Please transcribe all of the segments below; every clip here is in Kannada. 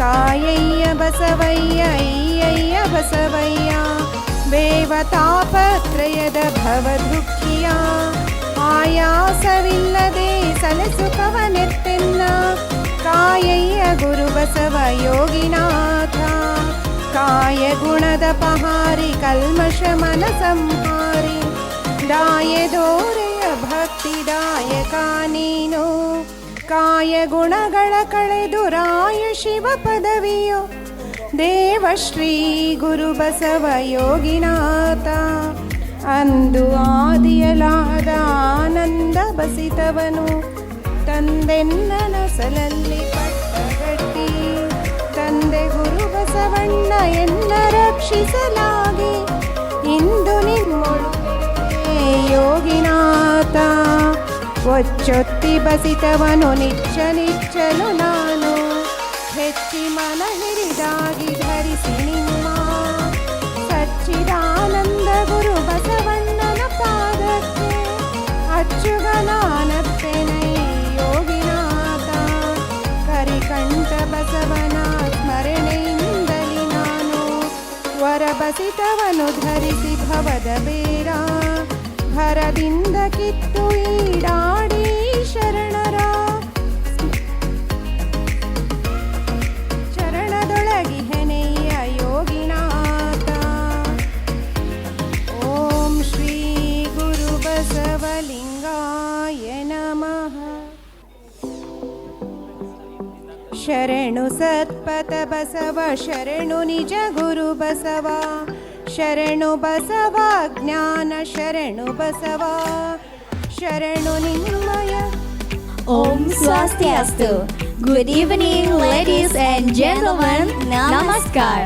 ತಾಯಯ್ಯ ಬಸವಯ್ಯ ಅಯ್ಯಯ್ಯ ಬಸವಯ್ಯ ಬೇವತಾಪತ್ರಯದ ಭವದುಃಖಿಯ ಆಯಾಸವಿಲ್ಲದೆ ಸಲಸುಕವನೆತ್ತೆನ್ನ ಕಾಯಯ್ಯ ಗುರು ಬಸವ ಯೋಗಿನಾಥ ಕಾಯ ಗುಣದ ಪಹಾರಿ ಕಲ್ಮಶ ಮನ ಸಂಹಾರಿ ದಾಯದೋರೆಯ ಭಕ್ತಿದಾಯಕ ನೀನು ಕಾಯ ಗುಣಗಳ ಕಳೆದು ರಾಯ ಶಿವ ಪದವಿಯೋ ದೇವಶ್ರೀ ಗುರು ಬಸವ ಯೋಗಿನಾಥ ಅಂದು ಆದಿಯಲಾದ ಆನಂದ ಬಸಿತವನು ತಂದೆನ್ನ ನಸಲಲ್ಲಿ ಪಟ್ಟಗಟ್ಟಿ ತಂದೆ ಗುರು ಬಸವಣ್ಣ ಎನ್ನ ರಕ್ಷಿಸಲಾಗಿ ಇಂದು ನಿಮ್ಮೊಳು ಯೋಗಿನಾಥ ಒಚ್ಚೊತ್ತಿ ಬಸಿತವನು ನಿಚ್ಚಲು ನಾನು ಹೆಚ್ಚಿ ಮನ ಹಿರಿದಾಗಿ ಧರಿಸಿ ನಿಮ್ಮ ಸಚ್ಚಿದಾನಂದ ಗುರು ಬಸವಣ್ಣನ ಪಾದಕ್ಕೆ ಅಚ್ಚುಗನಾನಪ್ಪೆನೈ ಯೋಗಿನಾಥ ಕರಿಕಂಠ ಬಸವನ ಸ್ಮರಣೆಯಿಂದಲಿ ನಾನು ವರಬಸಿತವನು ಧರಿಸಿ ಭವದ ಬೇರ ಭರದಿಂದ ಕಿತ್ತು ಈಡಾಡಿ ಶರಣರ ಚರಣದೊಳಗಿ ಹೆನೆಯ ಯೋಗಿನಾಥ ಓಂ ಶ್ರೀ ಗುರು ಬಸವಲಿಂಗಾಯ ನಮಃ ಶರಣು ಸತ್ಪಥ ಬಸವ ಶರಣು ನಿಜ ಗುರು ಬಸವ ಶರಣು ಬಸವ ಜ್ಞಾನ ಶರಣು ಬಸವ ಶರಣು ನಿಮ್ಮಯ Om Swastiastu. Good evening, ladies and gentlemen. Namaskar.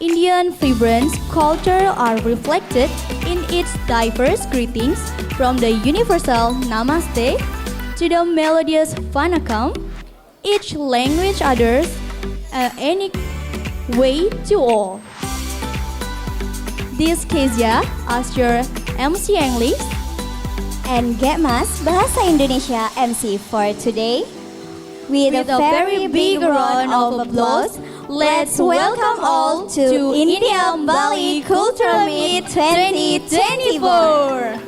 Indian vibrant culture are reflected in its diverse greetings, from the universal Namaste to the melodious Vanakkam. Each language utters any way to all. This Kezia as your MC English and Getmas Bahasa Indonesia MC for today. With a very big round of applause, let's welcome all to India Bali Cultural Meet 2024.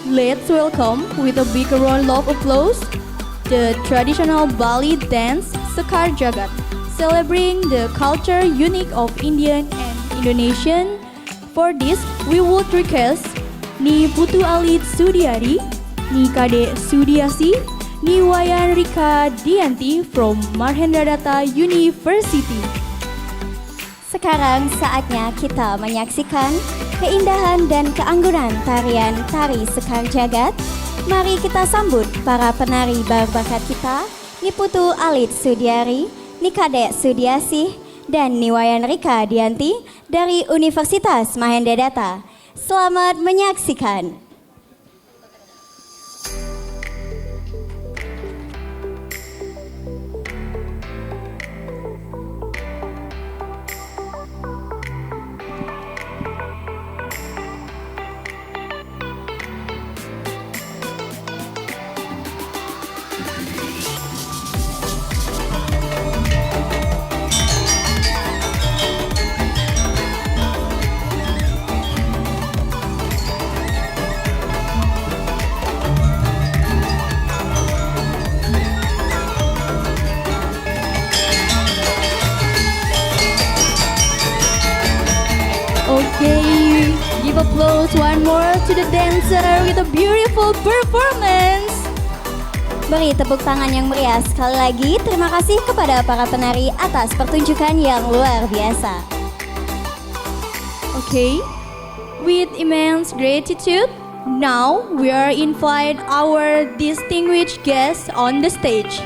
Let's welcome with a big round of applause the traditional Bali dance Sekar Jagat, celebrating the culture unique of Indian and Indonesian. For this, we would request Ni Putu Alit Sudiari, Ni Kade Sudiasi, Ni Wayan Rika Dianti from Mahendradata University. Sekarang saatnya kita menyaksikan keindahan dan keanggunan tarian Tari Sekar Jagat. Mari kita sambut para penari berbakat kita, Ni Putu Alit Sudiari, Ni Kadek Sudiasih, dan Niwayan Rika Dianti dari Universitas Mahendradata. Selamat menyaksikan. Okay, give applause one more to the dancer with a beautiful performance. Beri tepuk tangan yang meriah sekali lagi. Terima kasih kepada para penari atas pertunjukan yang luar biasa. Okay, with immense gratitude, now we are invite our distinguished guests on the stage.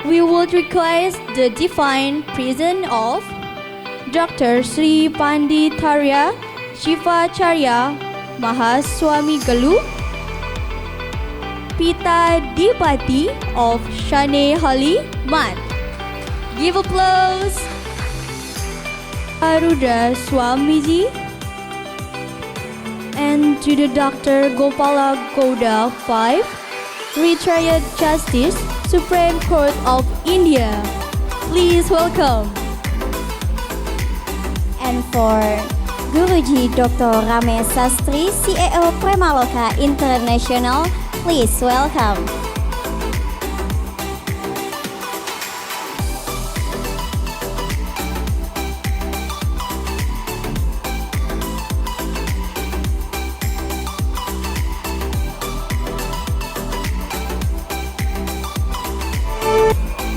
We would request the divine presence of Dr. Sri Panditarya Shivacharya Mahaswami Galu, Pita Dipati of Shane Hali Mat. Give applause. Arudra Swamiji, and to the Dr. Gopala Gowda 5, retired Justice, Supreme Court of India. Please welcome. And for Guruji Dr. Ramesh Sastry, CEO Premaloka International, please welcome.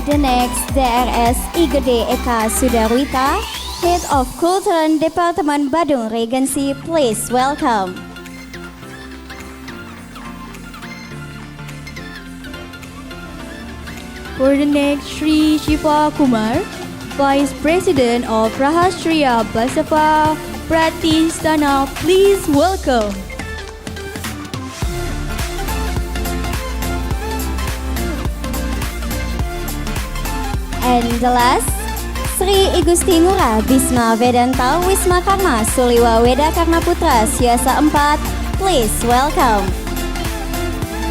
The next, DRS Igede Eka Sudarwita, Head of Kultural Department Badung Regency, please welcome. For the next, Sri Shiva Kumar, Vice President of Rahastriya Basava Pratistana, please welcome. And the last, Sri Igusti Ngurah Bisma Vedanta Wisma Karma Suliwa Weda Karna Putra Siasa 4, please welcome.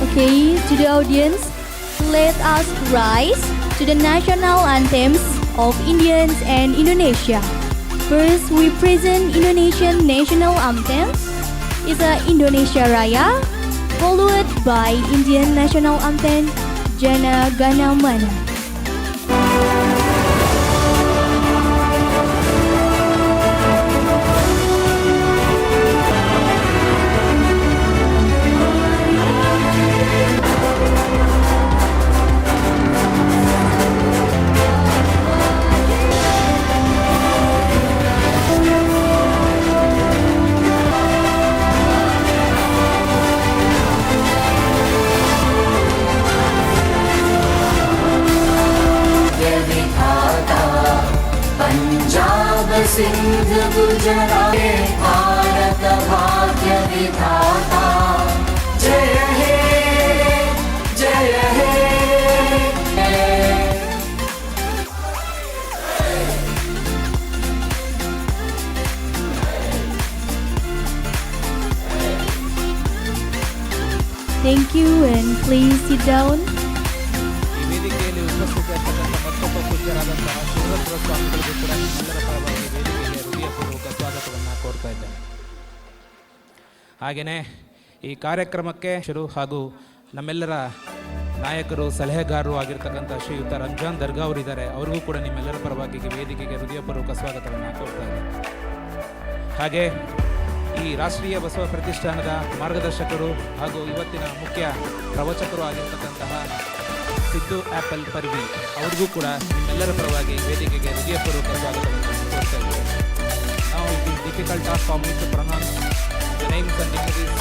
Okay, to the audience, let us rise to the national anthems of Indians and Indonesia. First, we present Indonesian national anthem. It's a Indonesia Raya, followed by Indian national anthem Jana Gana Mana. Sindh Gujarat Bharat भाग्य विधाता जय हे जय हे Thank you and please sit down. ಈ ವೇದಿಕೆಯಲ್ಲಿ ಉಪಸ್ಥಿತರಿರ್ತಕ್ಕಂಥ ಮತ್ತೊಬ್ಬ ಪೂಜ್ಯರಾದಂತಹ ಶಿವರುದ್ರ ಸ್ವಾಮಿಗಳಿಗೂ ಕೂಡ ನಿಮ್ಮೆಲ್ಲರ ಪರವಾಗಿ ವೇದಿಕೆಗೆ ಹೃದಯಪೂರ್ವಕ ಸ್ವಾಗತವನ್ನು ಕೋರ್ತಾ ಇದ್ದೇನೆ. ಹಾಗೆಯೇ ಈ ಕಾರ್ಯಕ್ರಮಕ್ಕೆ ಹಾಗೂ ನಮ್ಮೆಲ್ಲರ ನಾಯಕರು ಸಲಹೆಗಾರರು ಆಗಿರ್ತಕ್ಕಂಥ ಶ್ರೀಯುತ ರಂಜಾನ್ ದರ್ಗಾ ಅವರಿದ್ದಾರೆ. ಅವ್ರಿಗೂ ಕೂಡ ನಿಮ್ಮೆಲ್ಲರ ಪರವಾಗಿ ವೇದಿಕೆಗೆ ಹೃದಯಪೂರ್ವಕ ಸ್ವಾಗತವನ್ನು ಕೋರ್ತಾ ಇದ್ದೇನೆ. ಹಾಗೆ ಈ ರಾಷ್ಟ್ರೀಯ ಬಸವ ಪ್ರತಿಷ್ಠಾನದ ಮಾರ್ಗದರ್ಶಕರು ಹಾಗೂ ಇವತ್ತಿನ ಮುಖ್ಯ ಪ್ರವಚಕರು ಆಗಿರ್ತಕ್ಕಂತಹ ಸಿದ್ದು ಆ್ಯಪಲ್ ಪರ್ವಿ ಅವ್ರಿಗೂ ಕೂಡ ನಿಮ್ಮೆಲ್ಲರ ಪರವಾಗಿ ವೇದಿಕೆಗೆ ಹೃದಯಪೂರ್ವಕ ಸ್ವಾಗತವನ್ನು ಕೋರ್ತಾ ಇದ್ದೇವೆ. Now it is difficult task for me to pronounce the names and dignitaries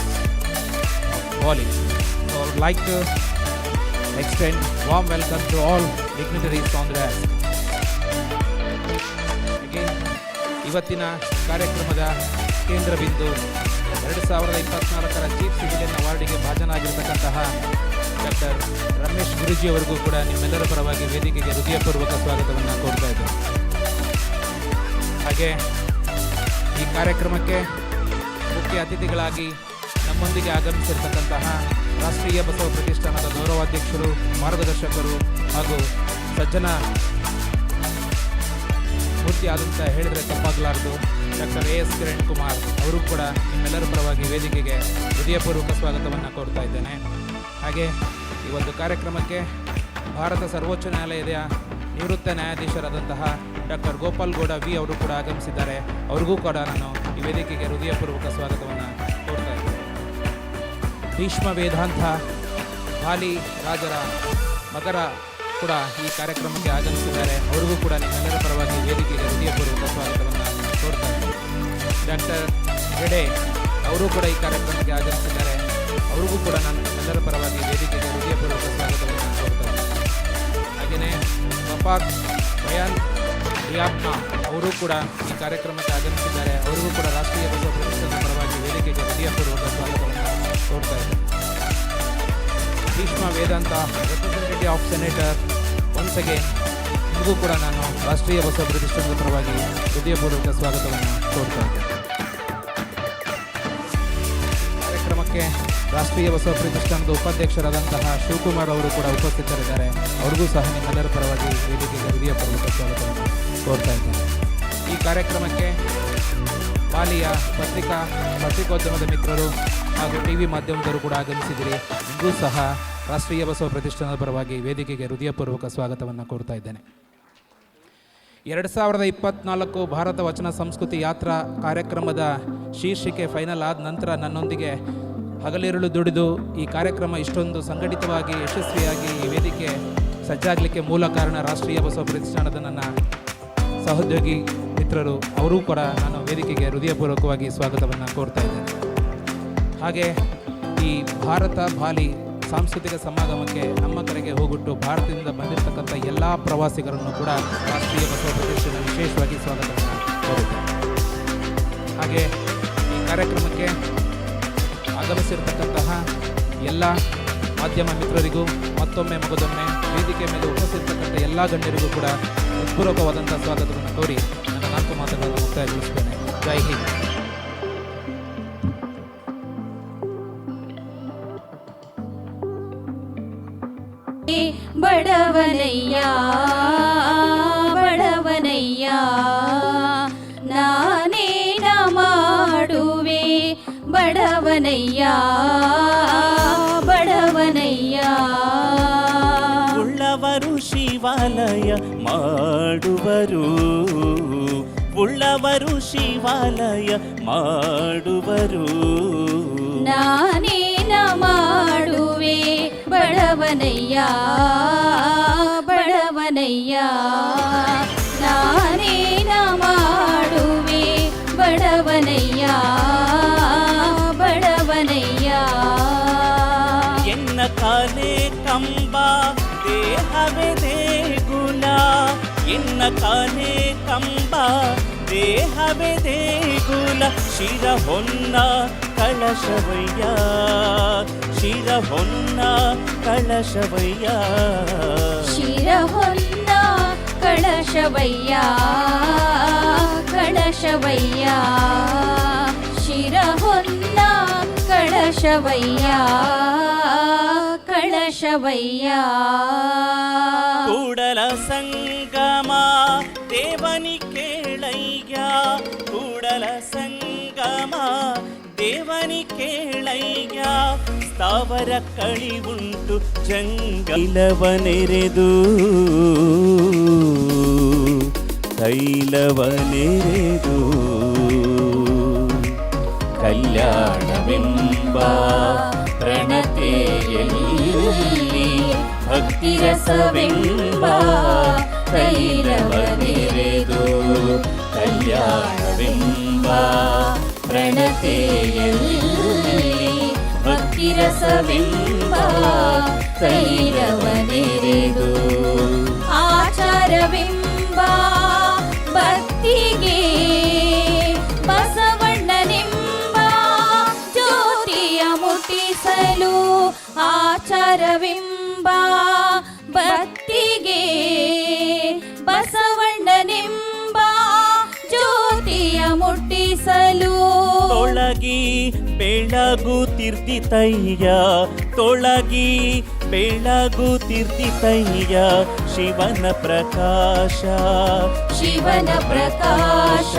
of Bali. So I would like to extend warm welcome to all dignitaries on the dais. Again, ಇವತ್ತಿನ ಕಾರ್ಯಕ್ರಮದ ಕೇಂದ್ರ ಬಿಂದು 2024ರ ಚೀಫ್ ಸಿಟಿಜನ್ ಅವಾರ್ಡಿಗೆ ಭಾಜನರಾಗಿರ್ತಕ್ಕಂತಹ ಡಾಕ್ಟರ್ ರಮೇಶ್ ಗುರೂಜಿ ಅವರಿಗೂ ಕೂಡ ನಿಮ್ಮೆಲ್ಲರ ಪರವಾಗಿ ವೇದಿಕೆಗೆ ಹೃದಯಪೂರ್ವಕ ಸ್ವಾಗತವನ್ನು ಕೋರ್ತಾ ಇದ್ದೇವೆ. ಹಾಗೆ ಈ ಕಾರ್ಯಕ್ರಮಕ್ಕೆ ಮುಖ್ಯ ಅತಿಥಿಗಳಾಗಿ ನಮ್ಮೊಂದಿಗೆ ಆಗಮಿಸಿರ್ತಕ್ಕಂತಹ ರಾಷ್ಟ್ರೀಯ ಬಸವ ಪ್ರತಿಷ್ಠಾನದ ಗೌರವಾಧ್ಯಕ್ಷರು, ಮಾರ್ಗದರ್ಶಕರು ಹಾಗೂ ಸಜ್ಜನ ಮೂರ್ತಿ ಆದಂತ ಹೇಳಿದರೆ ತಪ್ಪಾಗಲಾರದು ಡಾಕ್ಟರ್ AS ಕಿರಣ್ ಕುಮಾರ್ ಅವರು ಕೂಡ ನಿಮ್ಮೆಲ್ಲರ ಪರವಾಗಿ ವೇದಿಕೆಗೆ ಹೃದಯಪೂರ್ವಕ ಸ್ವಾಗತವನ್ನು ಕೋರ್ತಾ ಇದ್ದೇನೆ. ಹಾಗೆ ಈ ಒಂದು ಕಾರ್ಯಕ್ರಮಕ್ಕೆ ಭಾರತ ಸರ್ವೋಚ್ಚ ನ್ಯಾಯಾಲಯದ ನಿವೃತ್ತ ನ್ಯಾಯಾಧೀಶರಾದಂತಹ ಡಾಕ್ಟರ್ ಗೋಪಾಲ್ ಗೌಡ ವಿ ಅವರು ಕೂಡ ಆಗಮಿಸಿದ್ದಾರೆ. ಅವ್ರಿಗೂ ಕೂಡ ನಾನು ಈ ವೇದಿಕೆಗೆ ಹೃದಯಪೂರ್ವಕ ಸ್ವಾಗತವನ್ನು ಕೋರ್ತಾ ಇದ್ದೇನೆ. ಭೀಷ್ಮ ವೇದಾಂತ ಬಾಲಿ ರಾಜರ ಮಗರ ಕೂಡ ಈ ಕಾರ್ಯಕ್ರಮಕ್ಕೆ ಆಗಮಿಸಿದ್ದಾರೆ. ಅವ್ರಿಗೂ ಕೂಡ ನಿಮ್ಮೆಲ್ಲರ ಪರವಾಗಿ ವೇದಿಕೆಗೆ ಹೃದಯಪೂರ್ವಕ ಸ್ವಾಗತವನ್ನು ಕೋರ್ತಾ ಇದ್ದೇನೆ. ಡಾಕ್ಟರ್ ಹೆಡೆ ಅವರು ಕೂಡ ಈ ಕಾರ್ಯಕ್ರಮಕ್ಕೆ ಆಗಮಿಸಿದ್ದಾರೆ. ಅವ್ರಿಗೂ ಕೂಡ ನಾನು ಎಲ್ಲರ ಪರವಾಗಿ ವೇದಿಕೆಗೆ ಹೃದಯಪೂರ್ವಕ ಸ್ವಾಗತವನ್ನು ಕೋರ್ತಾ ಇದ್ದೇನೆ. ಹಾಗೆಯೇ ವಫಾಕ್ ಬಯಾನ್ ರಿಯಾಬ್ನಾ ಅವರು ಕೂಡ ಈ ಕಾರ್ಯಕ್ರಮಕ್ಕೆ ಆಗಮಿಸಿದ್ದಾರೆ. ಅವರಿಗೂ ಕೂಡ ರಾಷ್ಟ್ರೀಯ ಬಸವ ಪ್ರತಿಷ್ಠಾನದ ಪರವಾಗಿ ವೇದಿಕೆಗೆ ಹೃದಯಪೂರ್ವಕ ಸ್ವಾಗತವನ್ನು ಕೋರ್ತಾ ಇದ್ದೇನೆ. Bhishma Vedanta representative of senator once again ನಿಮಗೂ ಕೂಡ ನಾನು ರಾಷ್ಟ್ರೀಯ ಬಸವ ಪ್ರತಿಷ್ಠಾನದ ಪರವಾಗಿ ಹೃದಯಪೂರ್ವಕ ಸ್ವಾಗತವನ್ನು ಕೋರ್ತಾ ಇದ್ದೇನೆ. ಕಾರ್ಯಕ್ರಮಕ್ಕೆ ರಾಷ್ಟ್ರೀಯ ಬಸವ ಪ್ರತಿಷ್ಠಾನದ ಉಪಾಧ್ಯಕ್ಷರಾದಂತಹ ಶಿವಕುಮಾರ್ ಅವರು ಕೂಡ ಉಪಸ್ಥಿತರಿದ್ದಾರೆ. ಅವ್ರಿಗೂ ಸಹ ನಿಮ್ಮೆಲ್ಲರ ಪರವಾಗಿ ವೇದಿಕೆಗೆ ಹೃದಯಪೂರ್ವಕ ಸ್ವಾಗತವನ್ನು ಕೋರ್ತಾ ಇದ್ದೇನೆ. ಈ ಕಾರ್ಯಕ್ರಮಕ್ಕೆ ಬಾಲಿಯ ಪತ್ರಿಕೋದ್ಯಮದ ಮಿತ್ರರು ಹಾಗೂ ಟಿ ವಿ ಮಾಧ್ಯಮದವರು ಕೂಡ ಆಗಮಿಸಿದಿರಿ. ನಿಮಗೂ ಸಹ ರಾಷ್ಟ್ರೀಯ ಬಸವ ಪ್ರತಿಷ್ಠಾನದ ಪರವಾಗಿ ವೇದಿಕೆಗೆ ಹೃದಯಪೂರ್ವಕ ಸ್ವಾಗತವನ್ನು ಕೋರ್ತಾ ಇದ್ದೇನೆ. 2024 ಭಾರತ ವಚನ ಸಂಸ್ಕೃತಿ ಯಾತ್ರಾ ಕಾರ್ಯಕ್ರಮದ ಶೀರ್ಷಿಕೆ ಫೈನಲ್ ಆದ ನಂತರ ನನ್ನೊಂದಿಗೆ ಹಗಲಿರುಳು ದುಡಿದು ಈ ಕಾರ್ಯಕ್ರಮ ಇಷ್ಟೊಂದು ಸಂಘಟಿತವಾಗಿ ಯಶಸ್ವಿಯಾಗಿ ಈ ವೇದಿಕೆ ಸಜ್ಜಾಗಲಿಕ್ಕೆ ಮೂಲ ಕಾರಣ ರಾಷ್ಟ್ರೀಯ ಬಸವ ಪ್ರತಿಷ್ಠಾನದ ನನ್ನ ಸಹೋದ್ಯೋಗಿ ಮಿತ್ರರು. ಅವರೂ ಕೂಡ ನಾನು ವೇದಿಕೆಗೆ ಹೃದಯಪೂರ್ವಕವಾಗಿ ಸ್ವಾಗತವನ್ನು ಕೋರ್ತಾ ಇದ್ದೇನೆ. ಹಾಗೆ ಈ ಭಾರತ ಬಾಲಿ ಸಾಂಸ್ಕೃತಿಕ ಸಮಾಗಮಕ್ಕೆ ನಮ್ಮ ಕಡೆಗೆ ಹೋಗುಟ್ಟು ಭಾರತದಿಂದ ಬಂದಿರತಕ್ಕಂಥ ಎಲ್ಲ ಪ್ರವಾಸಿಗರನ್ನು ಕೂಡ ರಾಷ್ಟ್ರೀಯ ಬಸವ ಪ್ರತಿಷ್ಠಾನ ವಿಶೇಷವಾಗಿ ಸ್ವಾಗತವನ್ನು ಕೋರುತ್ತೆ. ಹಾಗೆ ಈ ಕಾರ್ಯಕ್ರಮಕ್ಕೆ ಆಗಮಿಸಿರ್ತಕ್ಕಂತಹ ಎಲ್ಲ ಮಾಧ್ಯಮ ಮಿತ್ರರಿಗೂ ಮತ್ತೊಮ್ಮೆ ಮಗದೊಮ್ಮೆ ವೇದಿಕೆ ಮೇಲೆ ಉಪಸ್ಥಿತಕ್ಕಂಥ ಎಲ್ಲ ಗಣ್ಯರಿಗೂ ಕೂಡ ಹೃತ್ಪೂರ್ವಕವಾದಂಥ ಸ್ವಾಗತವನ್ನು ಕೋರಿ ನನ್ನ 4 ಮಾತುಗಳನ್ನು ಮುಕ್ತಾಯಗೊಳಿಸುತ್ತೇನೆ. ಜೈ ಹಿಂದ್. ಬಡವನಯ್ಯ ಬಡವನಯ್ಯ ನಾನೇನ ಮಾಡುವೆ ಬಡವನಯ್ಯ ಬಡವನಯ್ಯ. ಉಳ್ಳವರು ಶಿವಾಲಯ ಮಾಡುವರು, ಉಳ್ಳವರು ಶಿವಾಲಯ ಮಾಡುವರು. ನಾನೇನ ಮಾಡುವೆ ಬಡವನಯ್ಯ ಬಡವನಯ್ಯ ನಾನೇನ ಮಾಡುವೆ ಬಡವನಯ್ಯ ಬಡವನಯ್ಯ. ಎನ್ನ ಕಾಲೇ ಕಂಬ ದೇಹವೇ ದೇಗುಲ, ಎನ್ನ ಕಾಲೇ ಕಂಬ ದೇಹವೇ ದೇಗುಲ. ಶಿರ ಹೊನ್ನ ಕಳಶವಯ್ಯ, ಶಿರ ಹೊನ್ನ ಕಳಶವಯ್ಯ, ಶಿರ ಹೊನ್ನ ಕಳಶವಯ್ಯ ಕಳಶವಯ್ಯ, ಶಿರ ಹೊನ್ನ ಕಳಶವಯ್ಯ ಕಳಶವಯ್ಯ. ಕೂಡಲ ಸಂಗಮ ದೇವನಿ ಕೇಳಯ್ಯ, ಕೂಡಲ ಸಂಗಮ ದೇವನಿ ಕೇಳಯ್ಯ. ಸ್ಥಾವರ ಕಳಿವುಂಟು ಜಂಗಲವನೆರೆದು ತೈಲವನೆರೆದು ಕಲ್ಯಾಣವೆಂಬ ಪ್ರಣತೆಯಲ್ಲಿ ಭಕ್ತಿರಸವೆಂಬ ತೈಲವನೆರೆದು ಕಲ್ಯಾಣವೆಂಬ ಪ್ರಣತೆಯಲ್ಲಿ ಭಕ್ತಿರಸವೆಂಬ ತೈಲವನೆರೆದು. ಆಚಾರವೆಂಬ ಭಕ್ತಿಗೆ ಬಸವಣ್ಣನೆಂಬ ಜ್ಯೋತಿಯ ಮುಟ್ಟಿಸಲು, ಆಚಾರವೆಂಬ ಭಕ್ತಿಗೆ ಬಸವಣ್ಣನೆಂಬ ಜ್ಯೋತಿಯ ಮುಟ್ಟಿಸಲು. ತೊಳಗಿ ಬೆಳಗುತ್ತಿರ್ದಿತಯ್ಯ, ತೊಳಗಿ ಬೆಳಗುತ್ತಿರ್ದಿತಯ್ಯ ಶಿವನ ಪ್ರಕಾಶ, ಶಿವನ ಪ್ರಕಾಶ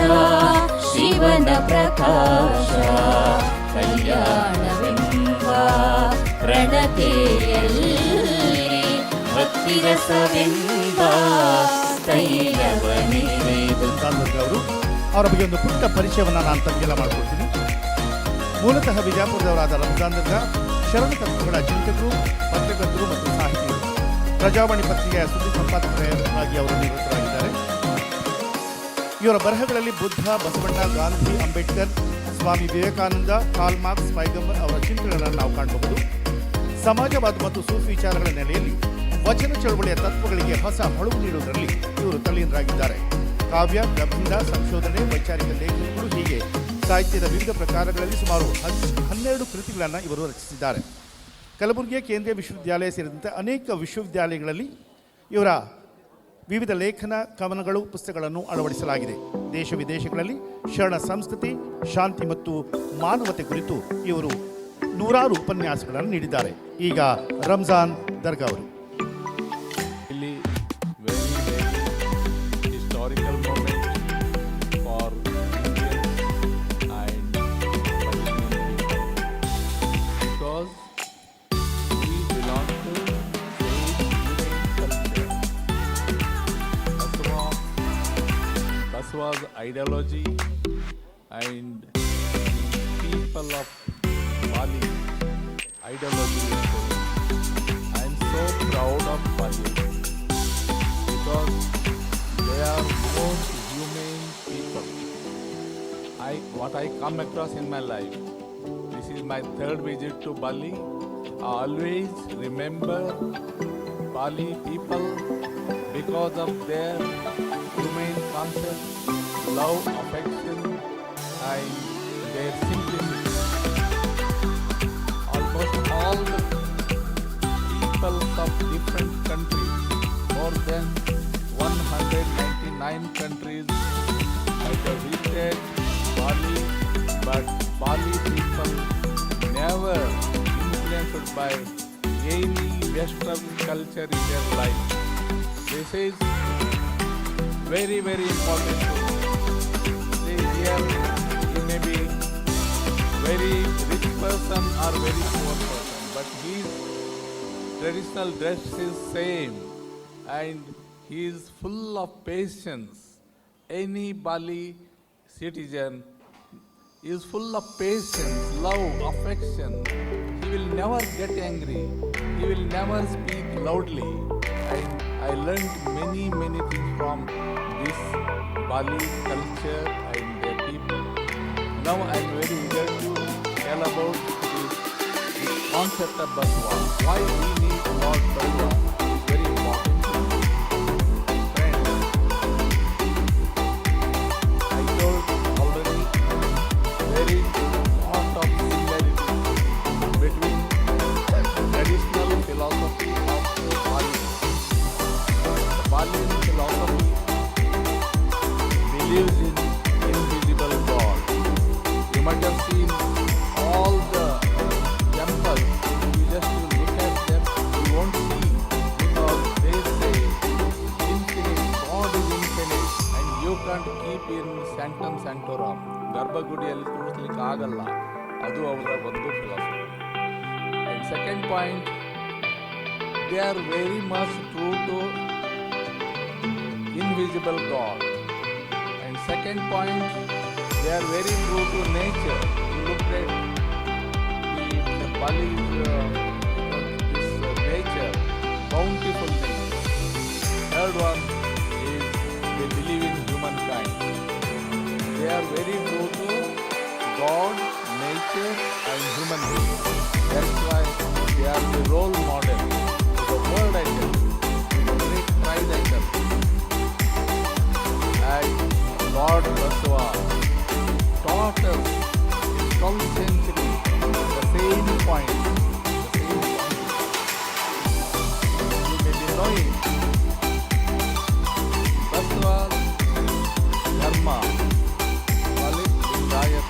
ಶಿವನ ಪ್ರಕಾಶ. ಕಲ್ಯಾಣವೆಂಬ ಪ್ರಣತೆಯಲ್ಲಿ ಭಕ್ತಿರಸವೆಂಬ ತೈಲವನೆರೆದು. ಅವರು ಅವರ ಬಗ್ಗೆ ಒಂದು ಪುಟ್ಟ ಪರಿಚಯವನ್ನು ನಾನು ತಮಗೆಲ್ಲ ಮಾಡಿಕೊಡ್ತೀನಿ. ಮೂಲತಃ ವಿಜಯಪುರದವರಾದ ರಂಜಾನ್ಗ ಶರಣ ತತ್ವಗಳ ಚಿಂತಕರು, ಪತ್ರಕರ್ತರು ಮತ್ತು ಸಾಹಿತಿಗಳು. ಪ್ರಜಾವಾಣಿ ಪತ್ರಿಕೆಯ ಸುದ್ದಿ ಸಂಪಾದಕರಾಗಿ ಅವರು ನಿವೃತ್ತರಾಗಿದ್ದಾರೆ. ಇವರ ಬರಹಗಳಲ್ಲಿ ಬುದ್ಧ, ಬಸವಣ್ಣ, ಗಾಂಧಿ, ಅಂಬೇಡ್ಕರ್, ಸ್ವಾಮಿ ವಿವೇಕಾನಂದ, ಕಾರ್ಲ್ ಮಾರ್ಕ್ಸ್, ಪೈಗಂಬರ್ ಅವರ ಚಿಂತನೆಗಳನ್ನು ನಾವು ಕಾಣಬಹುದು. ಸಮಾಜವಾದ ಮತ್ತು ಸೂಫಿ ವಿಚಾರಗಳ ನೆಲೆಯಲ್ಲಿ ವಚನ ಚಳವಳಿಯ ತತ್ವಗಳಿಗೆ ಹೊಸ ಹೊಳವು ನೀಡುವುದರಲ್ಲಿ ಇವರು ತಲ್ಲೀನರಾಗಿದ್ದಾರೆ. ಕಾವ್ಯ, ಪ್ರಬಂಧ, ಸಂಶೋಧನೆ, ವೈಚಾರಿಕ ಲೇಖನಗಳು ಹೀಗೆ ಸಾಹಿತ್ಯದ ವಿವಿಧ ಪ್ರಕಾರಗಳಲ್ಲಿ ಸುಮಾರು 12 ಕೃತಿಗಳನ್ನು ಇವರು ರಚಿಸಿದ್ದಾರೆ. ಕಲಬುರಗಿಯ ಕೇಂದ್ರೀಯ ವಿಶ್ವವಿದ್ಯಾಲಯ ಸೇರಿದಂತೆ ಅನೇಕ ವಿಶ್ವವಿದ್ಯಾಲಯಗಳಲ್ಲಿ ಇವರ ವಿವಿಧ ಲೇಖನ, ಕವನಗಳು, ಪುಸ್ತಕಗಳನ್ನು ಅಳವಡಿಸಲಾಗಿದೆ. ದೇಶ ವಿದೇಶಗಳಲ್ಲಿ ಶರಣ ಸಂಸ್ಕೃತಿ, ಶಾಂತಿ ಮತ್ತು ಮಾನವತೆ ಕುರಿತು ಇವರು ನೂರಾರು ಉಪನ್ಯಾಸಗಳನ್ನು ನೀಡಿದ್ದಾರೆ. ಈಗ ರಂಜಾನ್ ದರ್ಗಾ ಅವರು. really very historical moment for Indians and Palestinian people because we belong to same culture. Baswa's ideology and the people of Bali ideology is same. I am so proud of Bali because they are most humane people. What I come across in my life, this is my third visit to Bali. I always remember Bali people because of their humane concept, love, affection, and their simplicity. Almost all the people of different countries, more than 199 countries, have visited Bali, but Bali people never influenced by any Western culture in their life. This is very important. See, here he may be very rich person or very poor person, but his traditional dress is same and he is full of patience. Any Bali citizen is full of patience, love, affection. He will never get angry. He will never speak loudly. And I learned many things from this Bali culture and their people. Now I am very eager to tell about this concept of Baswa. Why we need Lord Baswa is very important. Friends, I told already there is lot of similarity between traditional philosophy of Bali. The Balian philosophy believes in invisible God. You might have seen all the temples. You just look at them, you won't see because they say infinite, God is infinite and you can't keep in sanctum sanctorum. ಗರ್ಭಗುಡಿಯಲ್ಲಿ ಕೂರಿಸಲಿಕ್ಕೆ ಆಗಲ್ಲ. ಅದು ಅವರ ಒಂದು philosophy. And second point, they are very much true to invisible God. And second point, they are very true to nature. You look at the Bali's this nature, bountiful nature. Third one is they believe in humankind. They are very true to God, nature, and human beings. That's why they are the role model to the world, I tell you. With great pride, I tell you. And Lord Baswa taught us in 12th century the same point. You may be knowing Baswa's dharma, call it Lingayat.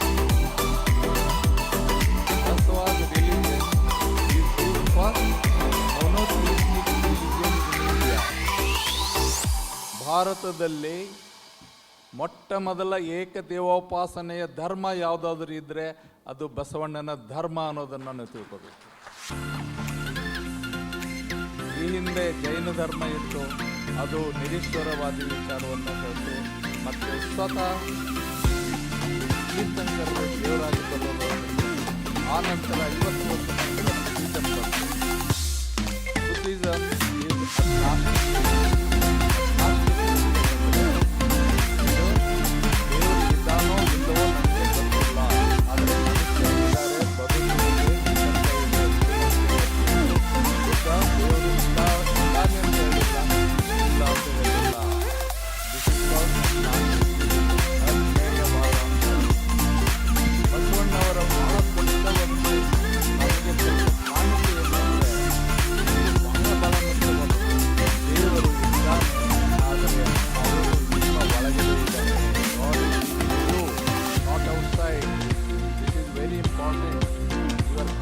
Baswa's religion is the first monotheistic religion in India. ಭಾರತದಲ್ಲಿ ಮೊಟ್ಟ ಮೊದಲ ಏಕದೇವೋಪಾಸನೆಯ ಧರ್ಮ ಯಾವುದಾದ್ರೂ ಇದ್ದರೆ ಅದು ಬಸವಣ್ಣನ ಧರ್ಮ ಅನ್ನೋದನ್ನು ನಾವು ತಿಳ್ಕೋಬೇಕು. ಈ ಹಿಂದೆ ಜೈನ ಧರ್ಮ ಇತ್ತು, ಅದು ನಿರೀಶ್ವರವಾದಿ ವಿಚಾರವನ್ನು ಹೇಳ್ತು. ಮತ್ತು ಸ್ವತಃ ತೀರ್ಥಂಕರ ದೇವರಾಜ ಬಲ್ಲವರು ಆ ನಂತರ 50 ವರ್ಷ ನಂತರ ಬುದ್ಧಿಸಮ್ ಇದ್ದಾನೋ ಇಲ್ಲವೋ ನನಗೆ ಗೊತ್ತಿಲ್ಲ, ಆದರೆ ಮನುಷ್ಯನಿದ್ದಾರೆ, ಬದುಕಿಗೆ ದೇವರು ಇದ್ದಾನೆ ಅಂತ ಹೇಳಿಲ್ಲ, ಇಲ್ಲ ಅಂತ ಹೇಳಿಲ್ಲ. ಬಸವಣ್ಣವರ ಬಹಳ ದೊಡ್ಡ ಒಂದು ನಮಗೆ ಕಾಣಿಕೆ ಏನಂದರೆ ಬಹಳ ಬಲ ಮತ್ತು ದೇವರು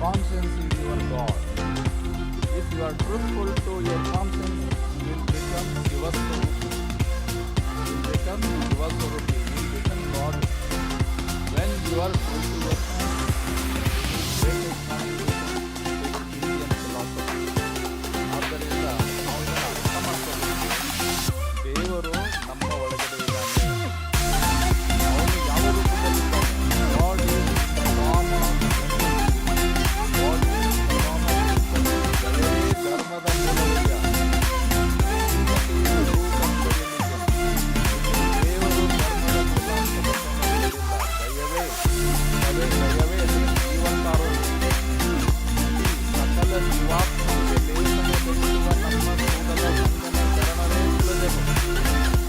conscience is your God. If you are truthful to your conscience, you will become Shivaswarupi. You will become Shivaswarupi. You will become God. When you are true to your conscience, greatest contribution is Indian philosophy. ಆದ್ದರಿಂದ ನಾವು ಇದನ್ನು ಅರ್ಥ ಮಾಡ್ಕೋಬೇಕು. ದೇವರು ನಮ್ಮ ಒಳಗಡೆ ಇದ್ದಾನೆ. ಅವನು ಯಾವ ರೂಪದಲ್ಲಿದ್ದಾನೆ? God is the form of God is the form of ದಯವೇ ಧರ್ಮದ ಮೂಲವಿಲ್ಲ. ದೇವರು ಧರ್ಮದ ಮೂಲ ಅಂತ ದಯವೇ ದಯವೇ ಜೀವಂತಾರೋಗ್ಯ. ಸಕಲ ಜೀವಾತ್ಮಕ್ಕೆ ಲೇಖನ ಬೆಳೆಯುವ ನಮ್ಮ ಕೂದಲ ಬಂಧನ ಶರಣವೇ ಇಲ್ಲದೆವು.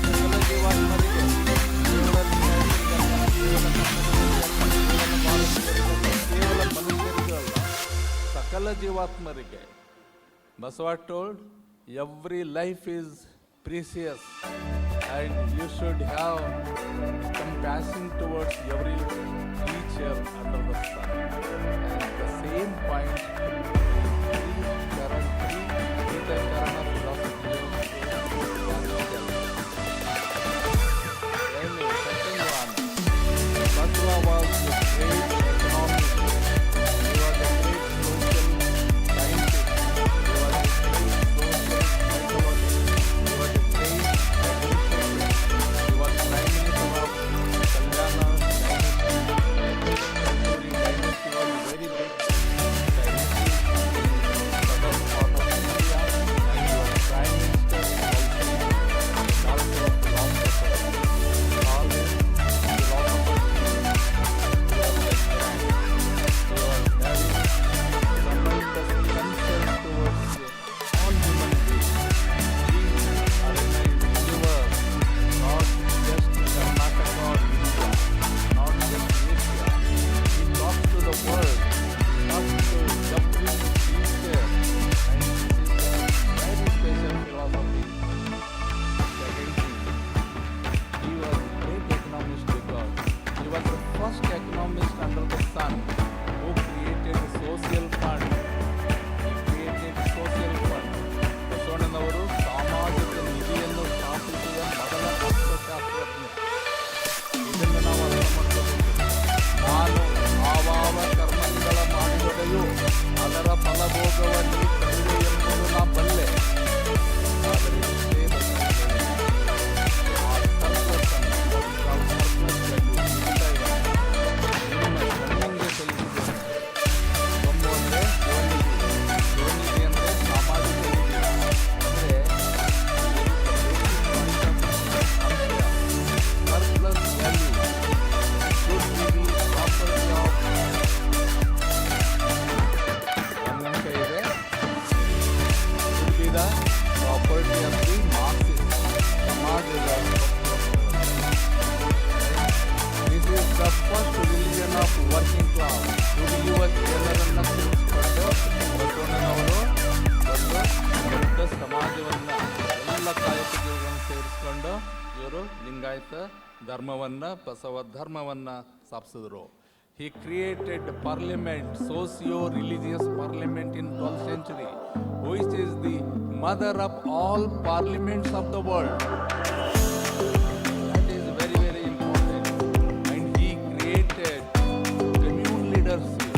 ಸಕಲ ಜೀವಾತ್ಮರಿಗೆ ಕೇವಲ ಕೇವಲ ಮನುಷ್ಯರಿಗೂ ಅಲ್ಲ, ಸಕಲ ಜೀವಾತ್ಮರಿಗೆ. Basava told, every life is precious and you should have compassion towards every creature under the sun. And the same point, the Karana philosophy of then second one, Basava was a great economist. He was a great social scientist. He was a great social psychologist. He was a great administrator. He was Prime Minister of Kalyana Dynasty. Dynasty was very big dynasty in southern part of India, and he was Prime Minister also a philosopher. Always philosopher. He was like that. He was having tremendous concern towards all human beings. He organized universe, not just Karnataka or India, not just Asia. He talks to the world, talks to every creature, and this is a very special philosophy. Second thing, he was a great economist because he was the first economist under the sun who created a social fund. He created social fund. ಬಸವಣ್ಣನವರು ಸಾಮಾಜಿಕ ನಿಧಿಯನ್ನು ಸ್ಥಾಪಿಸಿದ ಮೊದಲ ಅರ್ಥಶಾಸ್ತ್ರಜ್ಞ. ಇದನ್ನು ನಾವು ಅರ್ಥ ಮಾಡ್ಕೋಬೇಕು. ನಾನು ಆವಾವ ಕರ್ಮಗಳ ಮಾಡಿದೊಡೆಯು ಅದರ ಫಲಭೋಗವನ್ನು ಕಡಿಮೆ ಎಂಬುದು ನಾ ಬಲ್ಲೆ. ಆದರೆ ಇಷ್ಟೇ ಬಸವಣ್ಣ ಆ purpose ಅನ್ನು ನಿಮ್ಮ ಕಣ್ಣಿಗೆ ಸಲ್ಲಿಸಿದ್ದೇನೆ. ಸೊಮ್ಮು ಅಂದರೆ ಶಿವನಿಧಿ, ಶಿವನಿಧಿ ಅಂದರೆ ಸಾಮಾಜಿಕ ನಿಧಿ. ಅಂದರೆ surplus value should be the property of ಒಂದು ಅಂಶ ಇದೆ, should be the property of the masses, ಸಮಾಜದ This is the first religion of working class. ದುಡಿಯುವ ಜನರನ್ನು ತಿಳಿಸಿಕೊಂಡು ಬಸವಣ್ಣನವರು ಒಂದು ದೊಡ್ಡ ಸಮಾಜವನ್ನು ಎಲ್ಲ ಕಾಯಕಗಳನ್ನು ಸೇರಿಸಿಕೊಂಡು ಇವರು ಲಿಂಗಾಯತ ಧರ್ಮವನ್ನು ಬಸವ ಧರ್ಮವನ್ನು ಸ್ಥಾಪಿಸಿದರು. He created parliament, socio-religious parliament in 12th century, which is the mother of all parliaments of the world. That is very, very important. And he created commune leadership.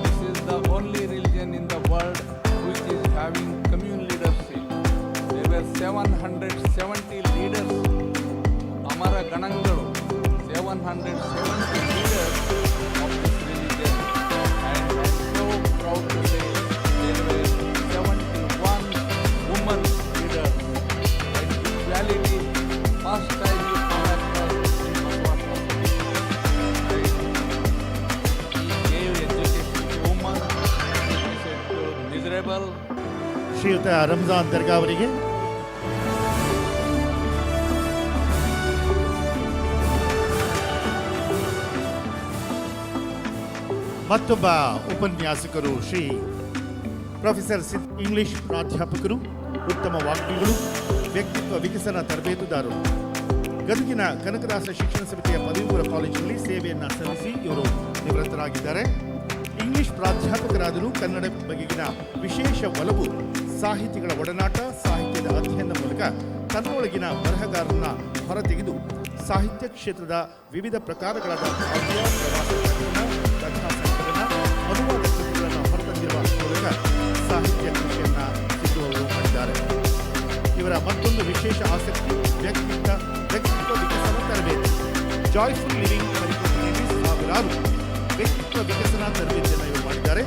This is the only religion in the world which is having commune leadership. There were 770 leaders, Amara ಗಣಗಳು, 770 leaders of this religion. And I'm so proud to say there were 71 women leaders. And equality, first time you come across in Basava. He gave education to women, education to miserable. ಶ್ರೀಯುತ ರಂಜಾನ್ ದರ್ಗಾ ಅವರಿಗೆ ಮತ್ತೊಬ್ಬ ಉಪನ್ಯಾಸಕರು ಶ್ರೀ ಪ್ರೊಫೆಸರ್ ಇಂಗ್ಲಿಷ್ ಪ್ರಾಧ್ಯಾಪಕರು, ಉತ್ತಮ ವಾಗ್ಮಿಗಳು, ವ್ಯಕ್ತಿತ್ವ ವಿಕಸನ ತರಬೇತುದಾರರು. ಗದಗಿನ ಕನಕದಾಸ ಶಿಕ್ಷಣ ಸಮಿತಿಯ ಪದವಿ ಪೂರ್ವ ಕಾಲೇಜಿನಲ್ಲಿ ಸೇವೆಯನ್ನು ಸಲ್ಲಿಸಿ ಇವರು ನಿವೃತ್ತರಾಗಿದ್ದಾರೆ. ಇಂಗ್ಲಿಷ್ ಇಂಗ್ಲಿಷ್ ಪ್ರಾಧ್ಯಾಪಕರಾದರೂ ಕನ್ನಡ ಬಗೆಗಿನ ವಿಶೇಷ ಒಲವು, ಸಾಹಿತಿಗಳ ಒಡನಾಟ, ಸಾಹಿತ್ಯದ ಅಧ್ಯಯನದ ಮೂಲಕ ತನ್ನೊಳಗಿನ ಬರಹಗಾರರನ್ನ ಹೊರತೆಗೆದು ಸಾಹಿತ್ಯ ಕ್ಷೇತ್ರದ ವಿವಿಧ ಪ್ರಕಾರಗಳಾದ ಕಾವ್ಯ, ಪ್ರವಾಸ ಚಿತ್ರಣ, ಕಥಾ ಸಂಕಲನ, ಅನುವಾದ ಕೃತಿಗಳನ್ನು ಹೊರತಂದಿರುವ ಮೂಲಕ ಸಾಹಿತ್ಯ ಕೃಷಿಯನ್ನು ಸಿದ್ಧವರು ಮಾಡಿದ್ದಾರೆ. ಇವರ ಮತ್ತೊಂದು ವಿಶೇಷ ಆಸಕ್ತಿ ವ್ಯಕ್ತಿತ್ವ ವಿಕಸನ ತರಬೇತಿ. ಜಾಯ್ಫುಲ್ ಲಿವಿಂಗ್ ಪರಿಕಲ್ಪನೆಯಲ್ಲಿ ಸಾವಿರಾರು ವ್ಯಕ್ತಿತ್ವ ವಿಕಸನ ತರಬೇತಿಯನ್ನು ಇವರು ಮಾಡಿದ್ದಾರೆ.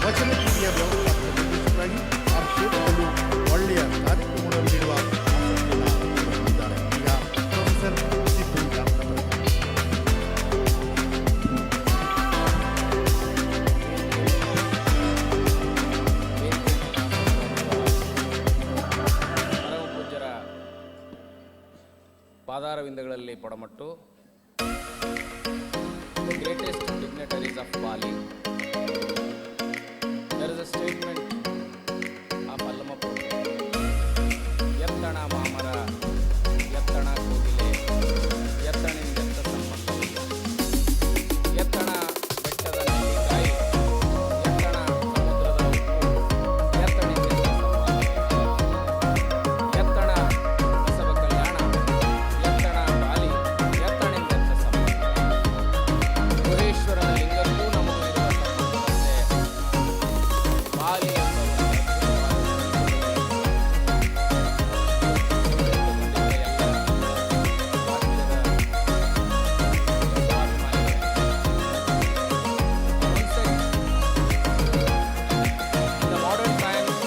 ವಚನ ರೀತಿಯ ವ್ಯವಸ್ಥಾಪಕ ನಿರ್ದೇಶಕರಾಗಿ ಆ ಕ್ಷೇತ್ರದಲ್ಲೂ ಒಳ್ಳೆಯ ಕಾರ್ಯಕ್ರಮಗಳನ್ನು ನೀಡುವ ಆಸಕ್ತಿಯನ್ನು ಹೊಂದಿದ್ದಾರೆ. ಈಗ ಪ್ರೊಫೆಸರ್ ಸಿದ್ದು ಡಾಕ್ಟರ್ ಪರಮಪೂಜ್ಯರ ಪಾದಾರವಿಂದಗಳಲ್ಲಿ ಪೊಡಮಟ್ಟು, the greatest dignitaries of Bali. There is a statement of Allamapurdu. Yattana Mamara, Yattana Kogile, Yattanindatta Sammandaviಲ್ಲ. Yattana ಬೆಟ್ಟದ ನೆಲ್ಲಿಕಾಯಿ, Yattana ಸಮುದ್ರದ ಉಪ್ಪು, Yattanindatta ಸಂಬಂಧವಿಲ್ಲ. Yattana ಬಸವ ಕಲ್ಯಾಣ, Yattana ಬಾಲಿ, Yattanindatta ಸಂಬಂಧ. ಗುಹೇಶ್ವರನ ಲಿಂಗಕ್ಕೂ ನಮಗೂ ಇರುವ ಸಂಬಂಧದಂತೆ ಬಾಲಿ ಎಂಬ In the modern times,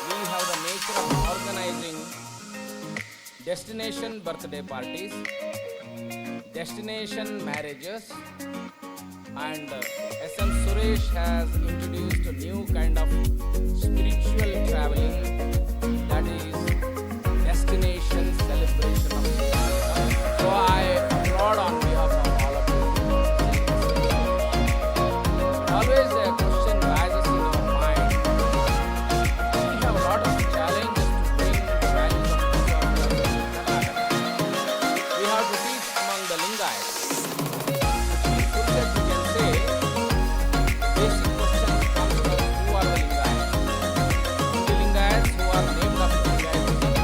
we have the nature of organizing destination birthday parties, destination marriages, and S.M. Suresh has introduced a new kind of spiritual traveling, that is destination celebration of Sri. So I applaud on behalf of all of you. Always a question rises in our mind. We have a lot of challenges to bring the values of Karnataka. We have to teach among the Lingayats. In Purushat we can say, basic question comes from who are the Lingayats. The Lingayats who are named after Lingayatism,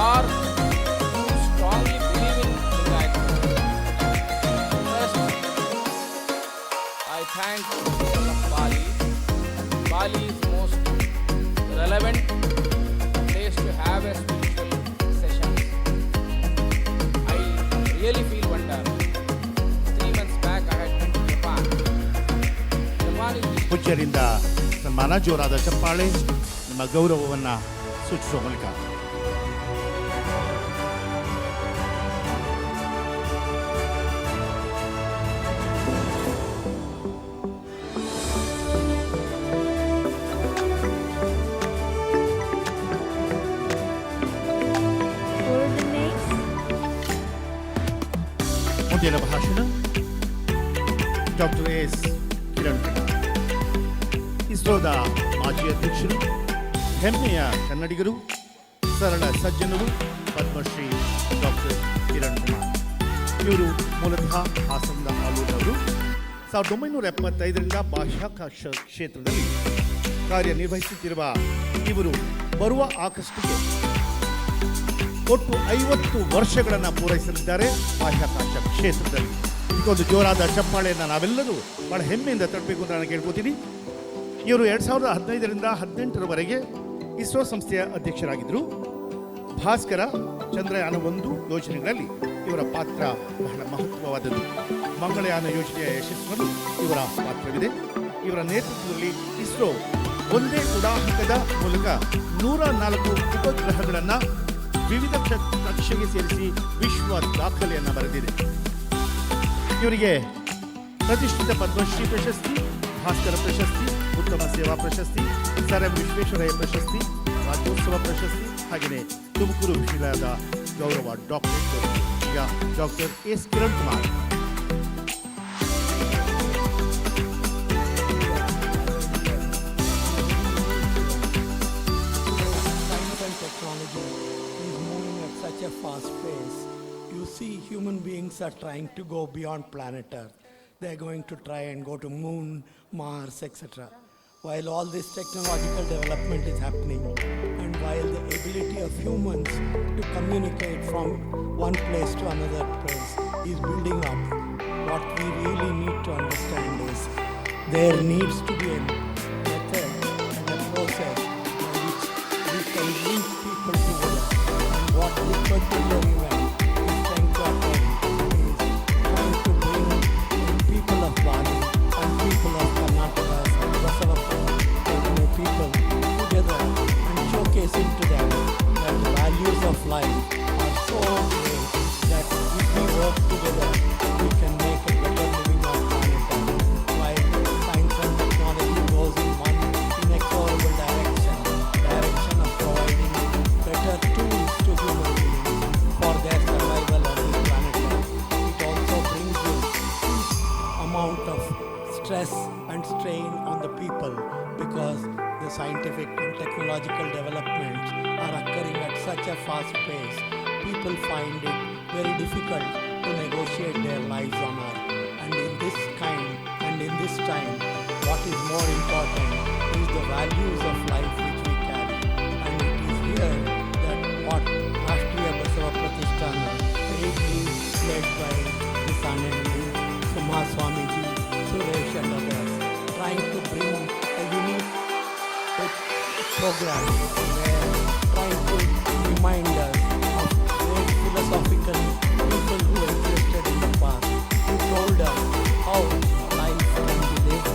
or who strongly believe in Lingayatism. First, I thank the people of Bali. Bali is most relevant place to have a spiritual session. I really feel wonder. 3 months back I had been to Japan. Japan is ಪೂಜ್ಯರಿಂದ ಸನ್ಮಾನ, ಜೋರಾದ ಚಪ್ಪಾಳೆ ನಿಮ್ಮ ಗೌರವವನ್ನು ಸೂಚಿಸುವ ಮೂಲಕ. For the next, ಮುಂದಿನ ಭಾಷಣ ಡಾಕ್ಟರ್ ಎಸ್ ಕಿರಣ್ ಕುಮಾರ್, ಇಸ್ರೋದ ಮಾಜಿ ಅಧ್ಯಕ್ಷರು, ಹೆಮ್ಮೆಯ ಕನ್ನಡಿಗರು, ಸರಳ ಸಜ್ಜನರು, ಪದ್ಮಶ್ರೀ ಡಾಕ್ಟರ್ ಕಿರಣ್ ಕುಮಾರ್. ಇವರು ಮೂಲತಃ ಹಾಸನದ ಆಲೂರವರು. 1975ರಿಂದ ಬಾಹ್ಯಾಕಾಶ ಕ್ಷೇತ್ರದಲ್ಲಿ ಕಾರ್ಯನಿರ್ವಹಿಸುತ್ತಿರುವ ಇವರು ಬರುವ ಆಗಸ್ಟ್ಗೆ ಒಟ್ಟು 50 ವರ್ಷಗಳನ್ನು ಪೂರೈಸಲಿದ್ದಾರೆ ಬಾಹ್ಯಾಕಾಶ ಕ್ಷೇತ್ರದಲ್ಲಿ. ಇದಕ್ಕೊಂದು ಜೋರಾದ ಚಪ್ಪಾಳೆಯನ್ನು ನಾವೆಲ್ಲರೂ ಬಹಳ ಹೆಮ್ಮೆಯಿಂದ ತಟ್ಟಬೇಕು ಅಂತ ನಾನು ಕೇಳ್ಕೊತೀನಿ. ಇವರು 2015ರಿಂದ 18ರವರೆಗೆ ಇಸ್ರೋ ಸಂಸ್ಥೆಯ ಅಧ್ಯಕ್ಷರಾಗಿದ್ದರು. ಭಾಸ್ಕರ, ಚಂದ್ರಯಾನ 1 ಯೋಜನೆಗಳಲ್ಲಿ ಇವರ ಪಾತ್ರ ಬಹಳ ಮಹತ್ವವಾದದ್ದು. ಮಂಗಳಯಾನ ಯೋಜನೆಯ ಯಶಸ್ಸನ್ನು ಇವರ ಪಾತ್ರವಿದೆ. ಇವರ ನೇತೃತ್ವದಲ್ಲಿ ಇಸ್ರೋ ಒಂದೇ ಉಡಾವಣೆದ ಮೂಲಕ 104 ಉಪಗ್ರಹಗಳನ್ನು ವಿವಿಧ ಕಕ್ಷೆಗೆ ಸೇರಿಸಿ ವಿಶ್ವ ದಾಖಲೆಯನ್ನು ಬರೆದಿದೆ. ಇವರಿಗೆ ಪ್ರತಿಷ್ಠಿತ ಪದ್ಮಶ್ರೀ ಪ್ರಶಸ್ತಿ, ಭಾಸ್ಕರ ಪ್ರಶಸ್ತಿ, ಉತ್ತಮ ಸೇವಾ ಪ್ರಶಸ್ತಿ, ಸರ್ ಎಂ ವಿಶ್ವೇಶ್ವರಯ್ಯ ಪ್ರಶಸ್ತಿ, ರಾಜ್ಯೋತ್ಸವ ಪ್ರಶಸ್ತಿ, ಹಾಗೆಯೇ ತುಮಕೂರು ವಿಶ್ವವಿದ್ಯಾಲಯದ ಗೌರವ ಡಾಕ್ಟರೇಟ್. ಈಗ doctor S Kiran Kumar. Science and technology is moving at such a fast pace. You see, human beings are trying to go beyond planet Earth. they're going to try and go to moon, Mars, etc. While all this technological development is happening, and while the ability of humans to communicate from one place to another place is building up, what we really need to understand is there needs to be a method and a process by which we can link people together. And what this particular event is trying to attempt is trying to bring people of Bali and people of Karnataka and Basavapura people together and showcasing to them that the values of life are so great that if we work together, we can make a better living on planet Earth. While science and technology goes in one inexorable direction of providing better tools to human beings for their survival on this planet Earth, it also brings in amount of stress and strain on the people because the scientific and technological developments are occurring at such a fast pace. People find it very difficult to negotiate their lives on Earth. And in this time, what is more important is the values of life which we carry. And it is here that what Rashtriya Basava Pratishtana, ably led by Nisanandi, Kumar Swamiji, Suresh and others, trying to bring a unique program where trying to remind us of great philosophical people who existed in the past, who told us how life can be lived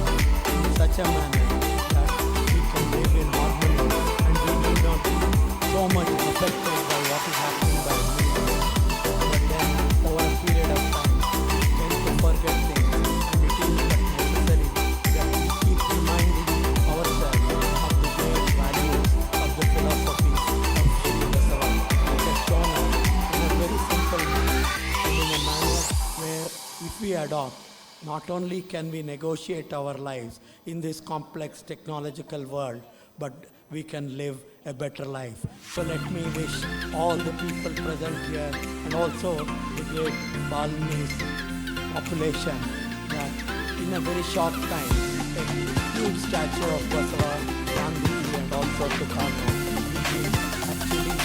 in such a manner that we can live in harmony and we need not be so much affected by what is happening by me. But then over a period of time, we tend to forget things, and it is necessary that we keep reminding ourselves of the great values of the philosophy of Sri Basava, which has shown us in a very simple way and in a manner where if we adopt, not only can we negotiate our lives in this complex technological world, but we can live a better life. So let me wish all the people present here and also the great Balinese population that in a very short time, a huge statue of Basava, Gandhiji and also Tukarno will be actually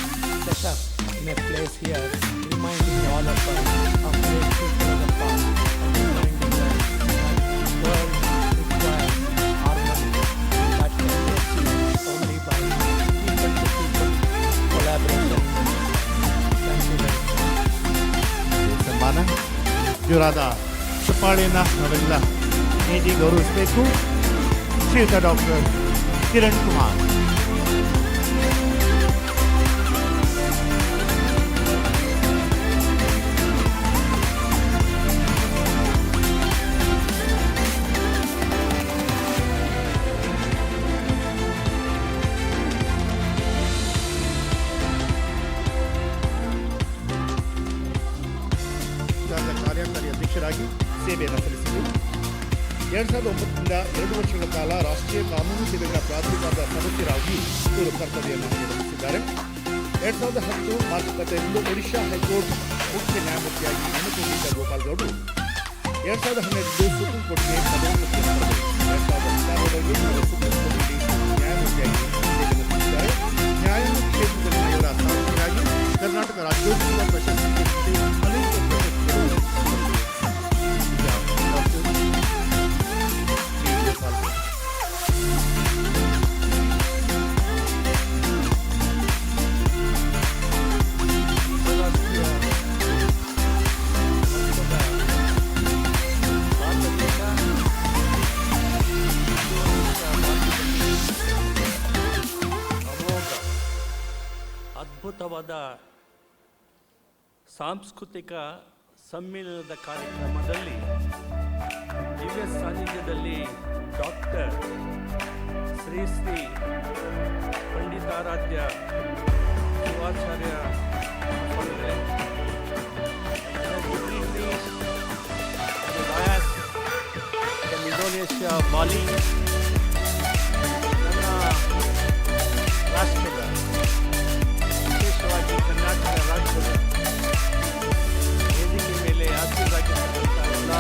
set up in a place here, reminding all of us of great people of the past and reminding us that the world requires harmony that can be achieved only by people-to-people collaboration. Thank you very much. ಸನ್ಮಾನ ಜೋರಾದ ಚಪ್ಪಾಳೆಯನ್ನು ನಾವೆಲ್ಲ ನೀಡಿ ಗೌರವಿಸಬೇಕು. ಶ್ರೀಯುತ ಡಾಕ್ಟರ್ ಕಿರಣ್ ಕುಮಾರ್. ಕಾರ್ಯಕಾರಿ ಅಧ್ಯಕ್ಷರಾಗಿ ಸೇವೆಯನ್ನು ಸಲ್ಲಿಸಿದರು. 2009ರಿಂದ 2 ವರ್ಷಗಳ ಕಾಲ ರಾಷ್ಟ್ರೀಯ ಕಾನೂನು ಸೇವೆಗಳ ಪ್ರಾಧಿಕಾರದ ಸದಸ್ಯರಾಗಿ ಇವರು ಕರ್ತವ್ಯವನ್ನು ನಿರ್ವಹಿಸಿದ್ದಾರೆ. 2010 ಮಾರ್ಚ್ 25 ಒಡಿಶಾ ಹೈಕೋರ್ಟ್ ಮುಖ್ಯ ನ್ಯಾಯಮೂರ್ತಿಯಾಗಿ ನೇಮಕಗೊಂಡಿದ್ದ ಗೋಪಾಲ್ ಗೌಡರು 2012 ಸುಪ್ರೀಂ ಕೋರ್ಟ್ಗೆ ಪದೋನ್ನತಿ ಪಡೆದರು. 2016ರಲ್ಲಿ ಇವರು ಸುಪ್ರೀಂ ಕೋರ್ಟ್ನಲ್ಲಿ ನ್ಯಾಯಮೂರ್ತಿಯಾಗಿ ಸೇವೆಯನ್ನು ಸಲ್ಲಿಸಿದ್ದಾರೆ. ನ್ಯಾಯಾಂಗ ಕ್ಷೇತ್ರದಲ್ಲಿನ ಇವರ ಸಾಧನೆಗಾಗಿ ಕರ್ನಾಟಕ ರಾಜ್ಯೋತ್ಸವ ಪ್ರಶಸ್ತಿ ಅನೇಕ ಪ್ರಶಸ್ತಿಗಳು ಅದ್ಭುತವಾದ ಸಾಂಸ್ಕೃತಿಕ ಸಮ್ಮೇಳನದ ಕಾರ್ಯಕ್ರಮದಲ್ಲಿ ದಿವ್ಯ ಸಾನ್ನಿಧ್ಯದಲ್ಲಿ ಡಾಕ್ಟರ್ ಶ್ರೀ ಶ್ರೀ ಪಂಡಿತಾರಾಧ್ಯ ಶಿವಾಚಾರ್ಯ ಸ್ವಾಮಿಗಳೇ, ಇಂಡೋನೇಷ್ಯಾ ಬಾಲಿ ನನ್ನ ರಾಷ್ಟ್ರದ ವಿಶೇಷವಾಗಿ ಕರ್ನಾಟಕ ರಾಜ್ಯದ ವೇದಿಕೆ ಮೇಲೆ ಆಸೀನರಾಗಿರ್ತಕ್ಕಂಥ ಎಲ್ಲ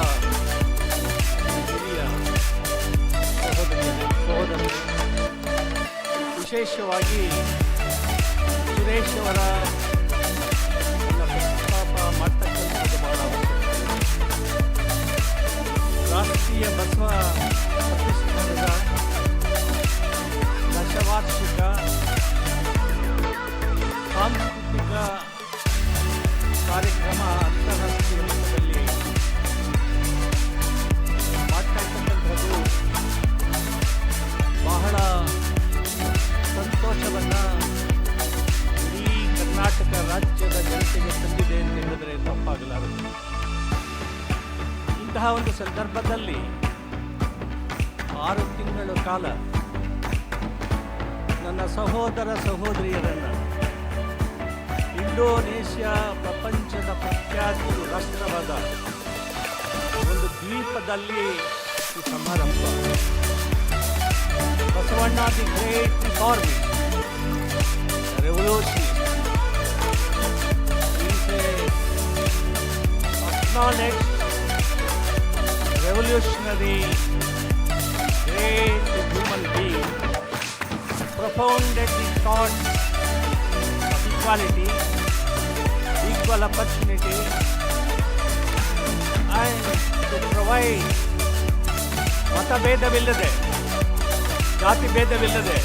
ವಿಶೇಷವಾಗಿ ಸುರೇಶ್ ಅವರ ಪ್ರಸ್ತಾಪ ಮಾಡ್ತಕ್ಕಂಥದ್ದು ಬಹಳ ಅವಶ್ಯಕ. ರಾಷ್ಟ್ರೀಯ ಬಸವ ಪ್ರತಿಷ್ಠಾನದ ದಶವಾರ್ಷಿಕ ಸಾಂಸ್ಕೃತಿಕ ಕಾರ್ಯಕ್ರಮ ಅಂತಾರಾಷ್ಟ್ರೀಯ ಮಟ್ಟದಲ್ಲಿ ಮಾಡ್ತಕ್ಕಂಥದ್ದು ಬಹಳ ಸಂತೋಷವನ್ನು ಇಡೀ ಕರ್ನಾಟಕ ರಾಜ್ಯದ ಜನತೆಗೆ ತಂದಿದೆ ಅಂತ ಹೇಳಿದರೆ ತಪ್ಪಾಗಲಾರದು. ಇಂತಹ ಒಂದು ಸಂದರ್ಭದಲ್ಲಿ 6 ತಿಂಗಳ ಕಾಲ ನನ್ನ ಸಹೋದರ ಸಹೋದರಿಯರನ್ನು ಇಂಡೋನೇಷ್ಯಾ ಪ್ರಪಂಚದ ಪ್ರಖ್ಯಾತಿ ರಾಷ್ಟ್ರವಾದ ಒಂದು ದ್ವೀಪದಲ್ಲಿ ಈ ಸಮಾರಂಭ. Basavanna the great reformist, revolution, acknowledged revolutionary great human being, propounded the thought of equality, equal opportunity, and to provide ಮತಭೇದವಿಲ್ಲದೆ, ಜಾತಿ ಭೇದವಿಲ್ಲದೆ,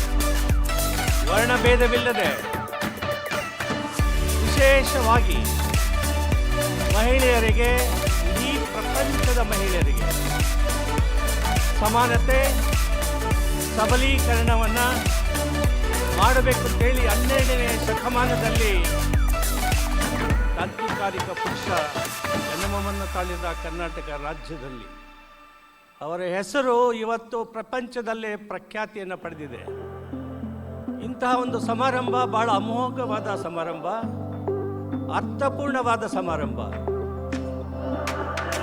ವರ್ಣಭೇದವಿಲ್ಲದೆ ವಿಶೇಷವಾಗಿ ಮಹಿಳೆಯರಿಗೆ, ಇಡೀ ಪ್ರಪಂಚದ ಮಹಿಳೆಯರಿಗೆ ಸಮಾನತೆ, ಸಬಲೀಕರಣವನ್ನು ಮಾಡಬೇಕು ಅಂತೇಳಿ 12ನೇ ಶತಮಾನದಲ್ಲಿ ಕ್ರಾಂತಿಕಾರಿಕ ಪುರುಷ ಜನ್ಮವನ್ನು ತಾಳಿದ ಕರ್ನಾಟಕ ರಾಜ್ಯದಲ್ಲಿ ಅವರ ಹೆಸರು ಇವತ್ತು ಪ್ರಪಂಚದಲ್ಲೇ ಪ್ರಖ್ಯಾತಿಯನ್ನು ಪಡೆದಿದೆ. ಇಂತಹ ಒಂದು ಸಮಾರಂಭ ಬಹಳ ಅಮೋಘವಾದ ಸಮಾರಂಭ, ಅರ್ಥಪೂರ್ಣವಾದ ಸಮಾರಂಭ.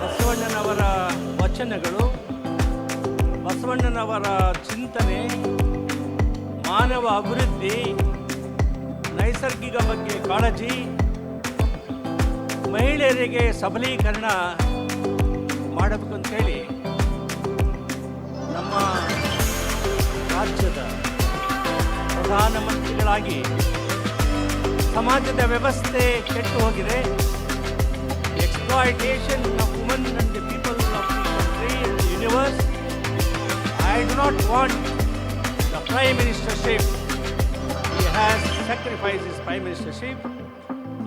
ಬಸವಣ್ಣನವರ ವಚನಗಳು, ಬಸವಣ್ಣನವರ ಚಿಂತನೆ, ಮಾನವ ಅಭಿವೃದ್ಧಿ, ನೈಸರ್ಗಿಕ ಬಗ್ಗೆ ಕಾಳಜಿ, ಮಹಿಳೆಯರಿಗೆ ಸಬಲೀಕರಣ ಮಾಡಬೇಕು ಅಂತೇಳಿ ನಮ್ಮ ರಾಜ್ಯದ ಪ್ರಧಾನಮಂತ್ರಿಗಳಾಗಿ ಸಮಾಜದ ವ್ಯವಸ್ಥೆ ಕೆಟ್ಟು ಹೋಗಿದೆ. exploitation of women and the people of the country and the universe. I do not want the Prime Ministership. He has sacrificed his Prime Ministership.